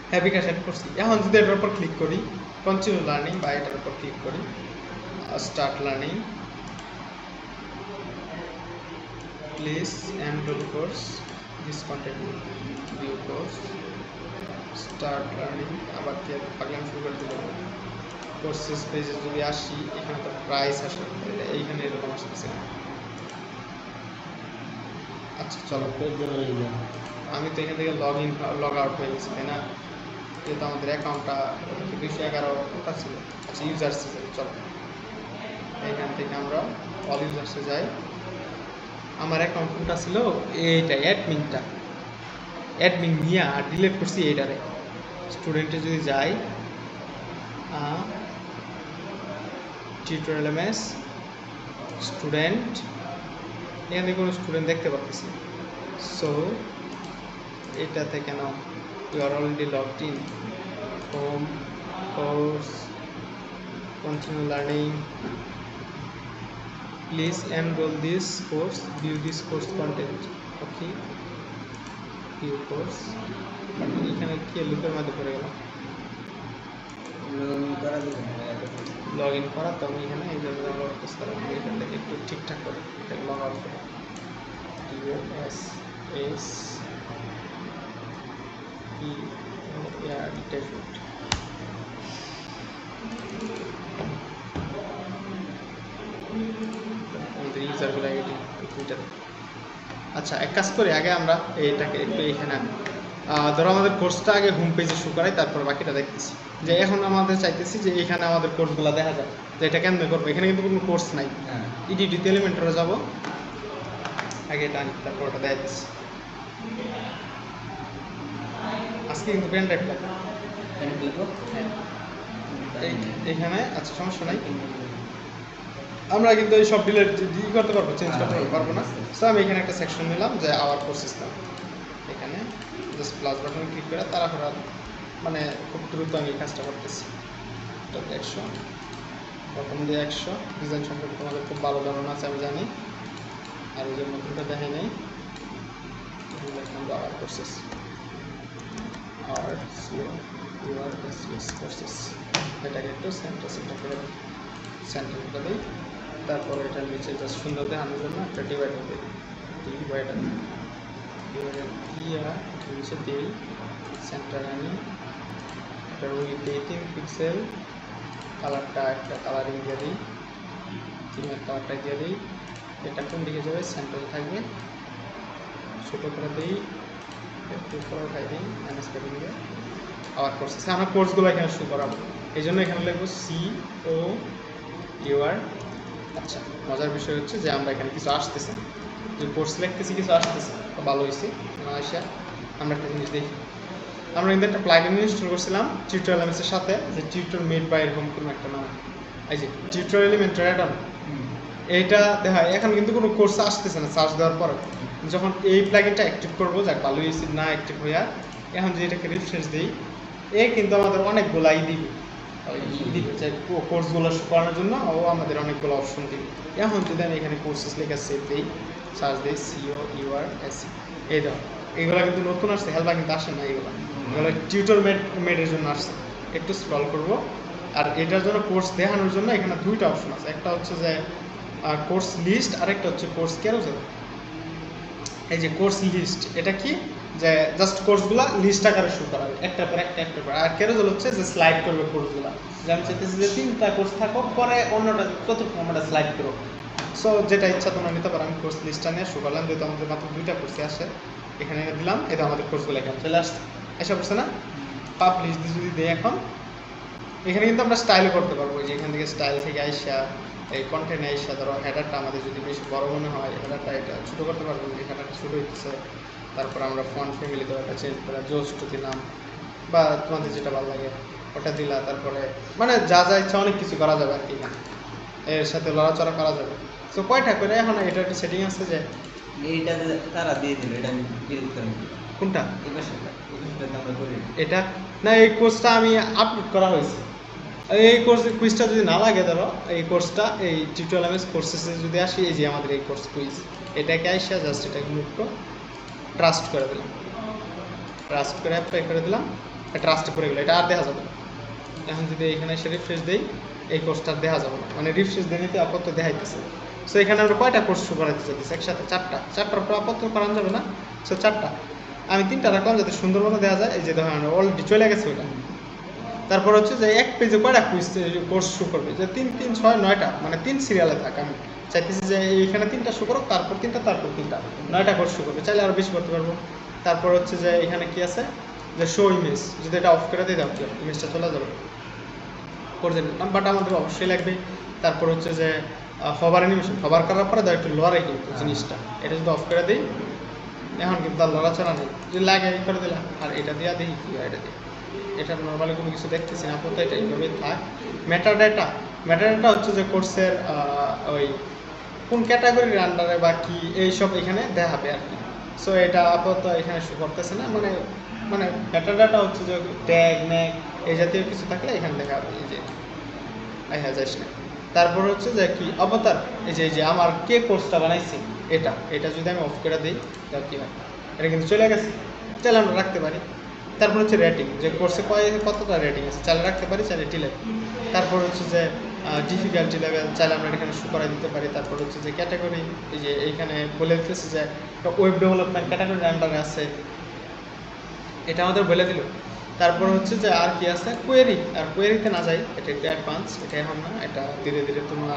হ্যাঁ বিকাশ অ্যাড করছি। এখন যদি এটার উপর ক্লিক করি কন্টিনিউ লার্নিং বা এটার উপর ক্লিক করি start learning, please enroll course this content view course start learning, আবার কি পাগলাম শুরু করে দিল। কোর্সেস পেজে যদি আসি এখানে তো প্রাইস আসে, এইখানে এরকম আসতেছে। আচ্ছা চলো, আমি তো এখান থেকে লগ আউট হয়ে গেছি তাই না, যেহেতু আমাদের অ্যাকাউন্টটা 211 ছিল। আচ্ছা ইউজার্সে যাই, চলো এখান থেকে আমরা অল ইউজার্সে যাই। আমার অ্যাকাউন্ট কোনটা ছিল এইটা অ্যাডমিন নিয়ে আর ডিলিট করছি এইটারে। স্টুডেন্টে যদি যাই টিউটোরিয়াল এমএস স্টুডেন্ট, এখানে কোনো স্টুডেন্ট দেখতে পাচ্ছি। সো এটা থেকে now you are already logged in, home course continue learning, please enroll this course view this course content, okay view course. এখানে কি লুপের মধ্যে পড়ে গেল, লগ ইন করা, তো আমি এখানে এই জন্য এখান থেকে একটু ঠিকঠাক করে এটাকে লগ আউট করে DSS ড্যাশবোর্ড। আমাদের ইউজারগুলো আইডি টুইটার। আচ্ছা এক কাজ করি, আগে আমরা এইটাকে একটু এখানে ধরো আমাদের কোর্সটা আগে হোম পেজে শো করাই, তারপর বাকিটা দেখতেছি। যে এখন আমাদের চাইতেছি যে এখানে আমাদের কোর্সগুলো দেখা যায়, যে এটা কেন করবো, এখানে কিন্তু কোনো কোর্স নাই। ইডিট এলিমেন্টরে যাবো, আগে এটা আনি তারপর ওটা দেখাইতেছি। আজকে কিন্তু পেন ড্রাইভ লাগবে এইখানে। আচ্ছা সমস্যা নাই, আমরা কিন্তু এই সব ডিলেট করতে পারবো, চেঞ্জ করতে পারবো না। সো আমি এখানে একটা সেকশন নিলাম যে আওয়ার কোর্সেস নাম, এখানে জাস্ট প্লাস বাটন ক্লিক করে তাড়াহুড়া মানে খুব দ্রুত আমি এই কাজটা করতেছি। এটা 100 প্রথম দিয়ে 100 ডিজাইন সম্পর্কে তোমাদের খুব ভালো ধারণা আছে আমি জানি, আর ওই যে নতুনটা দেখাই নেই। আওয়ার কোর্সেস আর ইউআর কোর্সেস, এটাকে একটু সেন্টার করে সেন্টারটা দিই, তারপরে এটার নিচে জাস্ট সুন্দর দেখানোর জন্য একটা ডিভাইডার দিই, ডিভাইডার দিয়ে নিচে দিই সেন্টার আনি, এটা উইথ 18 পিক্সেল, কালারটা একটা কালারিং দিয়ে দিই, থিমের কালারটা দিয়ে দিই। এটা কোন দিকে যাবে, সেন্টারে থাকবে, ছোটো করে দিই, একটু করে উঠাই দিই ম্যানেজ করে দিয়ে। আবার কোর্সেস আমরা কোর্সগুলো এখানে শুরু করাবো, এই জন্য এখানে লিখবো COUR। আচ্ছা মজার বিষয় হচ্ছে যে আমরা এখানে কিছু আসতেছে, যে কোর্স লিখতেছি কিছু আসতেছে, তো ভালো হয়েছে না আসা। আমরা একটা জিনিস দেখি, আমরা কিন্তু একটা প্লাগইন ইনস্টল করছিলাম টিউটোরিয়াল এমএস এর সাথে, যে টিউটোর মেড বাই এরকম কোনো একটা নাম, এই যে টিউটোরিয়াল এলিমেন্ট অ্যাড অন, এইটা দেখা এখন কিন্তু কোনো কোর্স আসতেছে না সার্চ দেওয়ার পর। যখন এই প্লাগইনটা অ্যাক্টিভ করবো, যাক ভালো হয়েছে না অ্যাক্টিভ হইয়া, এখন যদি এটাকে রিফ্রেশ দিই, কিন্তু আমাদের অনেকগুলাই দিবে যে কোর্সগুলো করানোর জন্য ও আমাদের অনেকগুলো অপশন দিবে। এখন যদি আমি এখানে কোর্সেস লেখা সেভ দিই, সার্চ দিই COURS, এই দাও এগুলো কিন্তু নতুন আসছে, হেল্পা কিন্তু আসে না, এগুলো টিউটর মেডের জন্য আসছে। একটু স্ক্রল করবো, আর এটার জন্য কোর্স দেখানোর জন্য এখানে দুইটা অপশন আছে, একটা হচ্ছে যে কোর্স লিস্ট, আরেকটা হচ্ছে কোর্স ক্যারোসেল। এই যে কোর্স লিস্ট, এটা কি যে জাস্ট কোর্সগুলো লিস্ট আকারে শুরু করা হবে, একটা পর একটা পর। আর ক্যারোসেল হচ্ছে যে স্লাইড করবে কোর্সগুলো, যে আমি চাইতেছি যে 3টা কোর্স থাকো, পরে অন্যটা চতুর্থ আমরা স্লাইড করবো, সো যেটা ইচ্ছা তোমরা নিতে পারো। আমি কোর্স লিস্টটা নিয়ে শুরু করলাম, যেহেতু আমাদের মাত্র 2টা কোর্সে আসে, এখানে এনে দিলাম। এটা আমাদের কোর্সগুলো এখানে চলে আসছে, এসে পড়ছে না? পাবলিশ যদি দিই এখন, এখানে কিন্তু আমরা স্টাইলও করতে পারবো। যে এখান থেকে স্টাইল থেকে আইসা এই কন্টেন্ট আইসা ধরো হেডারটা আমাদের যদি বেশি বড় মনে হয়, হেডারটা এটা ছোটো করতে পারবো, যে হেডারটা ছোটো হইতেছে। তারপর আমরা ফন্ট ফ্যামিলি দেওয়া একটা চেঞ্জ করা, জোস্ট দিলাম বা তোমাদের যেটা ভালো লাগে ওটা দিলা। তারপরে মানে যা যা ইচ্ছা অনেক কিছু করা যাবে আর কি, এখানে এর সাথে লড়াচড়া করা যাবে। সো কয়টা করে এখন এটা একটা সেটিং আছে যে এইটা যে তারা দিয়ে দিল, এটা আমি বিল করি কোনটা এই বিষয়টা আমরা করি। এটা না, এই কোর্সটা আমি আপলোড করা হয়েছে। এই কুইজটা যদি না লাগে ধরো, এই কোর্সটা এই টিউটোরিয়াল কোর্সেসে যদি আসি, এই যে আমাদের এই কোর্স কুইজ, এটাকে আইসা জাস্ট এটাকে মুভ করে ট্রাস্ট করে দিলাম, ট্রাস্ট করে অ্যাপ্লাই করে দিলাম, ট্রাস্ট করে গেলো। এটা আর দেখা যাবে না। এখন যদি এখানে এসে রিফ্রেশ দিই, এই কোর্সটা দেখা যাবে না, মানে রিফ্রেশ দিয়ে নিতে আপাতত দেখাইতেছে। সো এখানে আমরা কয়টা কোর্স শুরু করাতে চাইতেছি একসাথে? 4টার পর আপাতত করানো যাবে না। সো 4টা, আমি 3টা রাখলাম যাতে সুন্দর মতো দেওয়া যায়। এই যে ধরেন অলরেডি চলে গেছে ওইটা। তারপর হচ্ছে যে এক পেজে কয়টা কুইজ কোর্স শুরু করবে, যে 3, 3, 6, 9টা, মানে 3 সিরিয়ালে থাক। আমি চাইতেছি যে এইখানে 3টা শুরু করো, তারপর 3টা, তারপর 3টা, 9টা কোর্স শুরু করবে। চাইলে আরও বেশি করতে পারবো। তারপর হচ্ছে যে এখানে কি আছে, যে শো ইমেজ, যদি এটা অফ করে দিই দাও, কি ইমেজটা চলে যাবে করে দিলাম, বাট আমাদের অবশ্যই লাগবে। তারপর হচ্ছে যে হবার অ্যানিমেশন, হবার করার পরে দাও একটু লড়াই কিন্তু জিনিসটা, এটা যদি অফ করে দিই, এখন কিন্তু আর লড়াচড়া নেই, যদি লাগে এই করে দিলাম। আর এটা দিয়ে দেখি কী হয়, এটা দিয়ে এটা নর্মালি কোনো কিছু দেখতেছি না আপাতত, এটা এইভাবেই থাক। মেটাডাটা হচ্ছে যে কোর্সের ওই কোন ক্যাটাগরির আন্ডারে বা কি এইসব এখানে দেখাবে আর কি। সো এটা আপাতত এখানে শো করতেছে না, মানে মেটাডাটা হচ্ছে যে ট্যাগ ম্যাগ এই জাতীয় কিছু থাকলে এখানে দেখাবে। এই যে হ্যাঁ যাইস না। তারপর হচ্ছে যে কি অবতার, এই যে আমার কে কোর্সটা বানাইছে, এটা যদি আমি অফ করে দিই তাহলে কী হয়, এটা কিন্তু চলে গেছে, চাইলে আমরা রাখতে পারি। তারপর হচ্ছে রেটিং, যে কোর্সে কতটা রেটিং আছে, চাইলে রাখতে পারি, চাইলে ডিলেট। তারপর হচ্ছে যে ডিফিকাল্টি লেভেল, চাইলে আমরা এখানে শো করাই দিতে পারি। তারপর হচ্ছে যে ক্যাটাগরি, এই যে এইখানে বলে দিতেছে যে ওয়েব ডেভেলপমেন্ট ক্যাটাগরির আন্ডারে আছে, এটা আমাদের বলে দিল। তারপর হচ্ছে যে আর কি আছে, কোয়েরি, আর কোয়েরিতে না যাই, এটা একটু অ্যাডভান্স, এটা এখন না, এটা ধীরে ধীরে তোমরা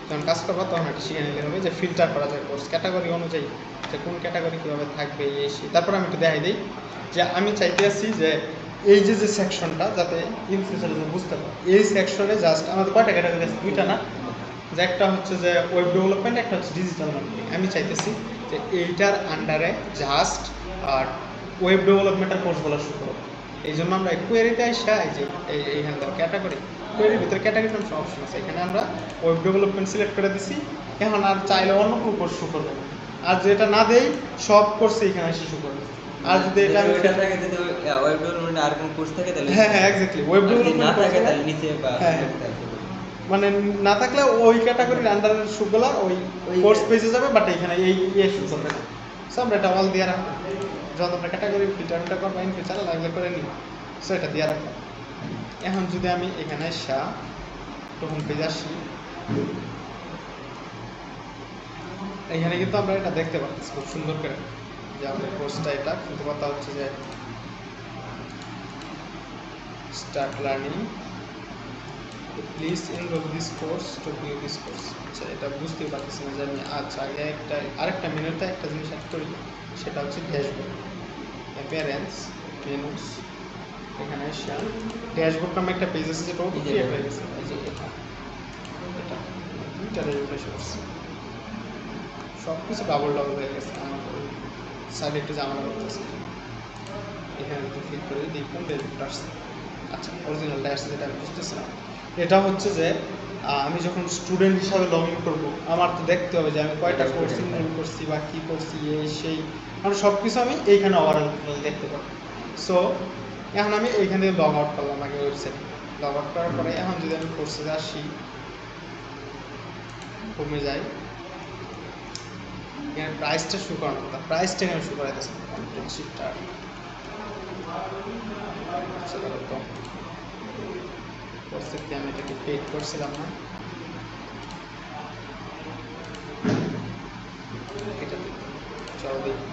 যখন কাজ করবা তখন এটা শিখে নিলে হবে যে ফিল্টার করা যায় কোর্স ক্যাটাগরি অনুযায়ী, যে কোন ক্যাটাগরি কীভাবে থাকবে এই সেই। তারপর আমি একটু দেখাই দিই যে আমি চাইতে আসছি যে এই যে সেকশনটা যাতে ইন ফিউচারে বুঝতে পারো, এই সেকশনে জাস্ট আমাদের কয়টা ক্যাটাগরি আছে? 2টা না, যে একটা হচ্ছে যে ওয়েব ডেভেলপমেন্ট, একটা হচ্ছে ডিজিটাল মার্কেটিং। আমি চাইতেছি যে এইটার আন্ডারে জাস্ট আর ওয়েব ডেভেলপমেন্টের কোর্সগুলো শুরু করবো। এই জন্য আমরা কোয়েরিতে আসা, এই যে এইখানে ক্যাটাগরি, কোয়েরির ভিতরে ক্যাটাগরি নাম অপশন আছে, এখানে আমরা ওয়েব ডেভেলপমেন্ট সিলেক্ট করে দিছি। এখন আর চাইলে অন্য কোনো কোর্স শুরু করবে না, আর যেটা না দেই সব কোর্সে এখানে এসে শুরু করবে। আর যদি এটা আমি ওইটা থাকে, যদি ওয়েব ডেভেলপমেন্ট আর কোন কোর্স থাকে তাহলে হ্যাঁ এক্স্যাক্টলি ওয়েব ডেভেলপমেন্ট না থাকে তাহলে নিচে বা মানে না থাকলে ওই ক্যাটাগরির আন্ডারের শুগুলো ওই কোর্স পেজে যাবে, বাট এখানে এই শুরু করবে না। সো আমরা এটা অল দিয়ে রাখবো, যখন আমরা ক্যাটাগরি ফিল্টারটা করবো ইন ফিউচারে লাগলে করে নিই। সো এটা দিয়ে রাখবো। এখন যদি আমি এখানে হোম পেজে আসি, এখানে কিন্তু আমরা এটা দেখতে পাচ্ছি খুব সুন্দর করে যে আমাদের কোর্সটা এটা, কিন্তু কথা হচ্ছে যে start learning, please enroll this course to view this course. আচ্ছা, এটা বুঝতেই পারতেছি না যে আমি আচ্ছা আগে আরেকটা মেনুতে একটা জিনিস অ্যাড করি, সেটা হচ্ছে ড্যাশবোর্ড, অ্যাপিয়ারেন্স, মেনুস, এখানে ড্যাশবোর্ড নামে একটা পেজ আছে, যেটা ওটা ক্রিয়েট হয়ে গেছে। এই যে এটা 2টা রেজুলেশন করছে, সব কিছু ডাবল হয়ে গেছে। আমার সাইডে একটু জামানা করতেছে, এখানে একটু ক্লিক করে দেখুন রেজুলেটর আসছে। আচ্ছা, অরিজিনালটা আসছে, যেটা আমি বুঝতেছিলাম। এটা হচ্ছে যে আমি যখন স্টুডেন্ট হিসাবে লগ ইন করবো, আমার তো দেখতে হবে যে আমি কয়টা কোর্স ইনরোল করছি বা কী করছি এই সেই, মানে সব কিছু আমি এইখানে ওভারঅল দেখতে পাবো। সো এখন আমি এইখান থেকে লগ আউট করলাম আগে ওয়েবসাইট, লগ আউট করার পরে এখন যদি আমি কোর্সে আসি, কমে যাই, এখানে প্রাইসটা শু করানো কথা, প্রাইসটা এখানে শু করা যাচ্ছে কন্টেন্ট শিটটা। কোর্সের কি আমি এটাকে পেড করছিলাম না, এটা চলো দেখি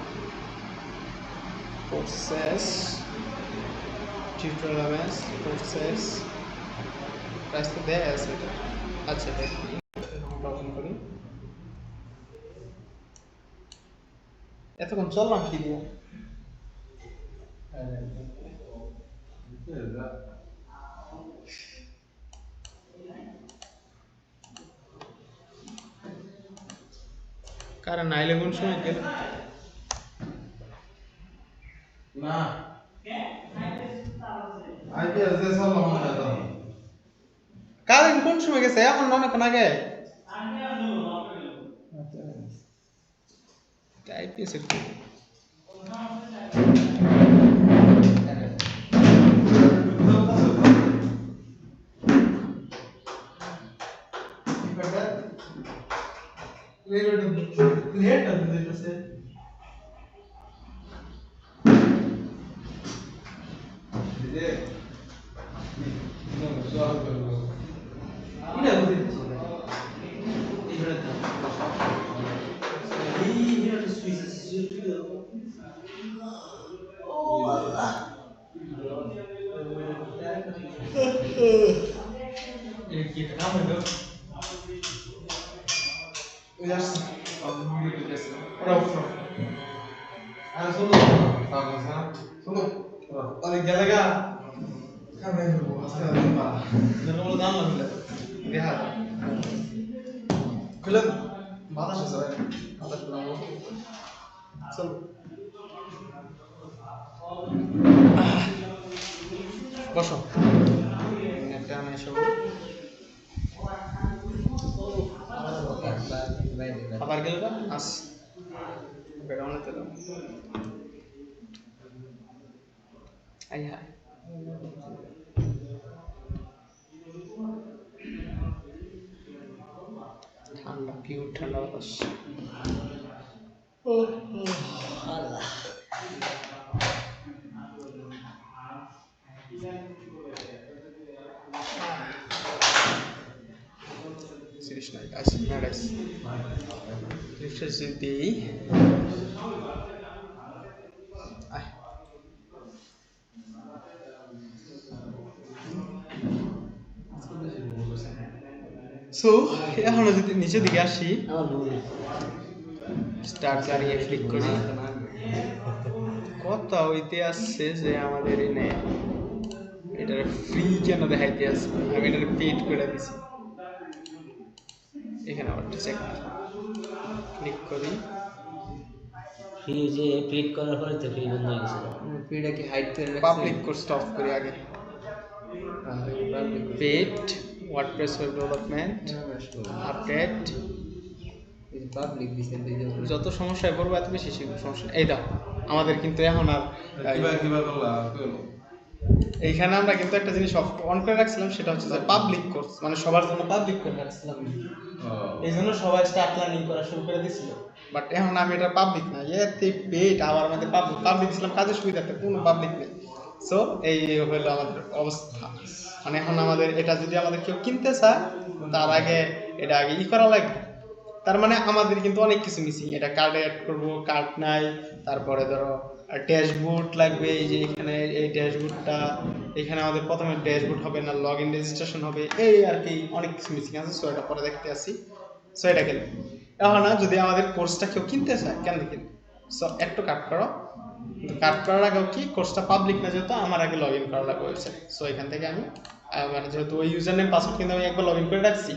কোর্সেস টিউটোরিয়ালস কোর্সেস প্রাইস তো দেয়া আছে এটা। আচ্ছা দেখি লগ ইন করি, এতক্ষণ চললাম কি দিয়ে? কারণ নাইলে কোন সময় গেল না আইপিএস দিয়ে চললাম না তো কারেন্ট কোন সময় গেছে? এখন না অনেকক্ষণ আগে। আইপিএস একটু লেট আছে দিতেছে। যে নো সলভ করব এটা দিতেছে কি কাম হলো? ইয়াস আমি ভিডিও দিতেছি ওরা উঠো আর শুনো তাহলে স্যার শুনো আরে গেলেগা খাবে হবো আজকে দিন পা জনগণ দাম লাগলে দেখা খুলেন বাতাস আছে ভাই আদার প্লানো চল বসো নেটে আনা এসব আবার গেল না আস বেড়ানোতে দাও আই হ্যাঁ ঠান্ডা পিওর ঠান্ডা বাতাস Seriously, guys, not guys. Refresh the. So, এখন যদি নিচের দিকে আসি আমার ভুল স্টার্ট গাড়িয়ে ক্লিক করি কথা হইতে আসছে যে আমাদের এনে এটার ফ্রি কেন দেখাইতে আসছে আমি এটার পেড করে দিছি এখানে আবার চেক ক্লিক করি ফ্রি যে পেড করার পরে তো ফ্রি বন্ধ হয়ে গেছিল পিডা কি হাইড করে পাবলিক কোর্স অফ করি আগে paid WordPress web development update public দিছেন যত সমস্যায় পড়বো এত বেশি সমস্যা এই দাও আমাদের কিন্তু এখন আর কিবা করলা কইলো এইখানে আমরা কিন্তু একটা জিনিস অন করে রাখছিলাম সেটা হচ্ছে যে পাবলিক কোর্স মানে সবার জন্য পাবলিক করে রাখছিলাম এই জন্য সবাই স্টার্ট লার্নিং করা শুরু করে দিছিল বাট এখন আমি এটা পাবলিক না এতে পেড আবার আমাদের পাবলিক দিছিলাম কাজের সুবিধাতে কোনো পাবলিক নেই সো এই হলো আমাদের অবস্থা মানে এখন আমাদের এটা যদি আমাদের কেউ কিনতে চায় তার আগে এটা আগে করা লাগবে তার মানে আমাদের কিন্তু অনেক কিছু মিসিং এটা কার্ডে অ্যাড করবো কার্ড নাই তারপরে ধরো ড্যাশবোর্ড লাগবে এই যে এখানে এই ড্যাশবোর্ডটা এখানে আমাদের প্রথমে ড্যাশবোর্ড হবে না লগ ইন রেজিস্ট্রেশন হবে এই আর কি অনেক কিছু মিসিং আছে সো এটা পরে দেখতে আসি সো এটা কেন এখন না যদি আমাদের কোর্সটা কেউ কিনতে চায় কেন কিনবে সো একটু কাট করো কিন্তু কাট করার আগেও কি কোর্সটা পাবলিক না যেহেতু আমার আগে লগ ইন করা লাগবে ওয়েবসাইট সো এখান থেকে আমি মানে যেহেতু ওই ইউজার নেম পাসওয়ার্ড কিন্তু আমি একবার লগ ইন করে রাখছি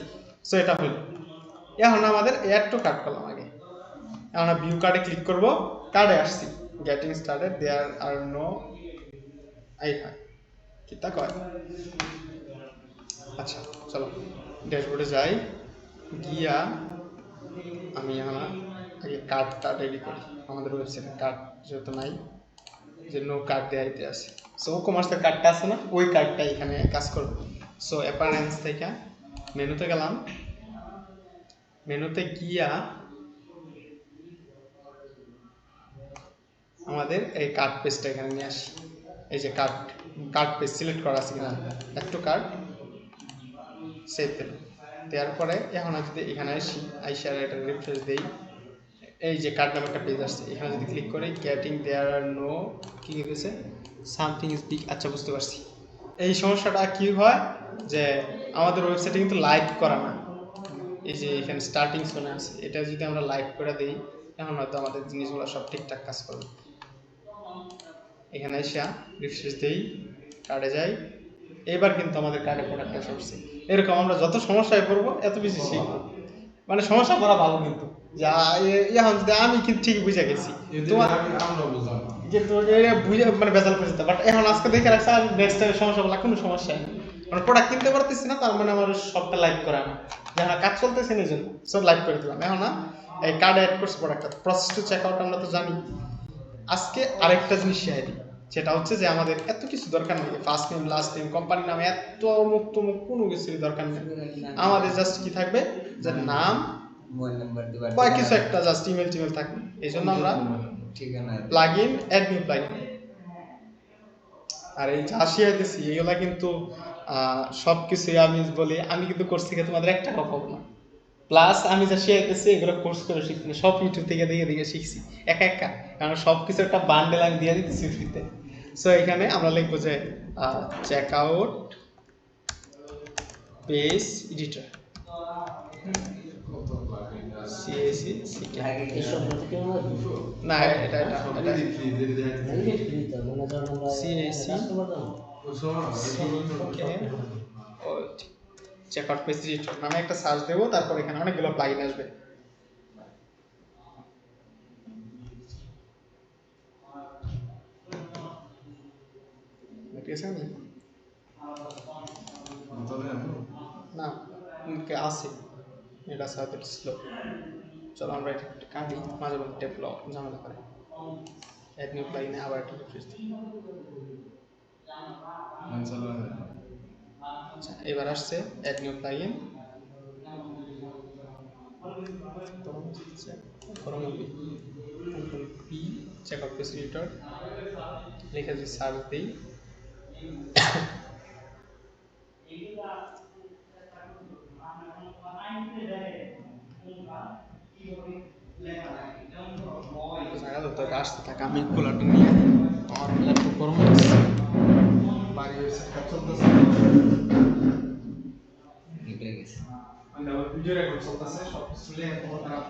সো এটা হলো এখন আমাদের অ্যাড টু কার্ড করলাম আগে এখন ভিউ কার্ডে ক্লিক করব কার্ডে আসছি getting started there are no I হয় কি তা কয় আচ্ছা চলো ড্যাশবোর্ডে যাই গিয়া আমি এখন আগে কার্ডটা রেডি করি আমাদের ওয়েবসাইটে কার্ড যেহেতু নাই যে নো কার্ড দেওয়া দিতে আছে সো কমার্সের কার্ডটা আছে না ওই কার্ডটা এখানে কাজ করবে সো অ্যাপারেন্স থেকে মেনুতে গেলাম মেনুতে গিয়া আমাদের এই কার্ড পেজটা এখানে নিয়ে আসি এই যে কার্ড পেজ সিলেক্ট করা আছে কিনা একটু কার্ড সেভ দিলাম দেওয়ার পরে এখন যদি এখানে আসি আইসার এটা রিফ্রেশ দেই এই যে কার্ড নামে একটা পেজ আসছে এখানে যদি ক্লিক করি গেটিং দেয়ার আর নো কি গেছে সামথিং ইজ বিগ আচ্ছা বুঝতে পারছি এই সমস্যাটা কি হয় যে আমাদের ওয়েবসাইটে কিন্তু লাইভ করা না এই যে এখানে স্টার্টিং শোনা আছে এটা যদি আমরা লাইভ করে দিই এখন হয়তো আমাদের জিনিসগুলো সব ঠিকঠাক কাজ করবে। এখানে এসে রিফ্রেশ দেই, কার্ডে যাই, এবার কিন্তু আমাদের কার্ডে প্রোডাক্টটা সরছে। এরকম আমরা যত সমস্যায় পড়বো এত বেশি শিখবো, মানে সমস্যা করা ভালো কিন্তু যা এখন যদি আমি কিন্তু ঠিক বুঝে গেছি তোমার আমরা বুঝলাম কিন্তু বুঝে মানে বেজাল করে যেতে, বাট এখন আজকে দেখে রাখছে আর নেক্সট টাইমে সমস্যা বলা কোনো সমস্যা নেই। মানে প্রোডাক্ট কিনতে পারতেছি না তার মানে আমার সবটা লাইভ করা না, যারা কাজ চলতেছে এই জন্য সব লাইভ করে দিলাম। এখন না এই কার্ডে অ্যাড করছে প্রোডাক্টটা, প্রসেস টু চেক আউট আমরা তো জানি। আজকে আরেকটা জিনিস শেয়ার দিই, সেটা হচ্ছে যে আমাদের এত কিছু দরকার নেই, ফার্স্ট নেম লাস্ট নেম কোম্পানির নামে এত অমুক তমুক কোনো কিছুর দরকার নেই। আমাদের জাস্ট কি থাকবে যে নাম মোবাইল নাম্বার দিবা, বা কিছু একটা জাস্ট ইমেল টিমেল থাকবে। এই জন্য আমরা ঠিকানা plugin add new plugin. আর এই যা শেয়ার দিচ্ছি এগুলা কিন্তু সব কিছুই আমি বলি আমি কিন্তু কোর্স থেকে তোমাদের একটা টাকা পাবো না, প্লাস আমি যা শেয়ার দিচ্ছি এগুলো কোর্স করে শিখছি না, সব ইউটিউব থেকে দেখে দেখে শিখছি একা একা, কারণ সব কিছু একটা বান্ডেল আমি দিয়ে দিতেছি ফ্রিতে। সো এখানে আমরা লিখবো যে চেক আউট পেজ এডিটর সিএসি সিকে এই শব্দটা কেমন লাগবে? না এটা এটা ফ্রি যদি দেখতে নাইলে ফ্রি তো মনে করেন আমরা CAC কাস্টমার দাম চেক আউট পেজ এডিটর নামে একটা সার্চ দেবো, তারপর এখানে অনেকগুলো প্লাগইন আসবে। ঠিক আছে না আছে, এটা সাথে স্লো। চলো আমরা এটা একটু কাটি, মাঝে মধ্যে ডেভেলপ ঝামেলা করে। অ্যাড নিউ প্লাগইনে আবার একটা রিফ্রেশ দিই। আচ্ছা এবার আসছে add new plugin, P check out page editor লিখে যদি সার্চ দিই আসতে থাকে। আমি কুলারটা নিয়ে আমার ল্যাপটপ গরম হচ্ছে, বাড়ি হয়েছে কাজ চলতেছে, ভিডিও রেকর্ড চলতেছে, সব কিছু খারাপ।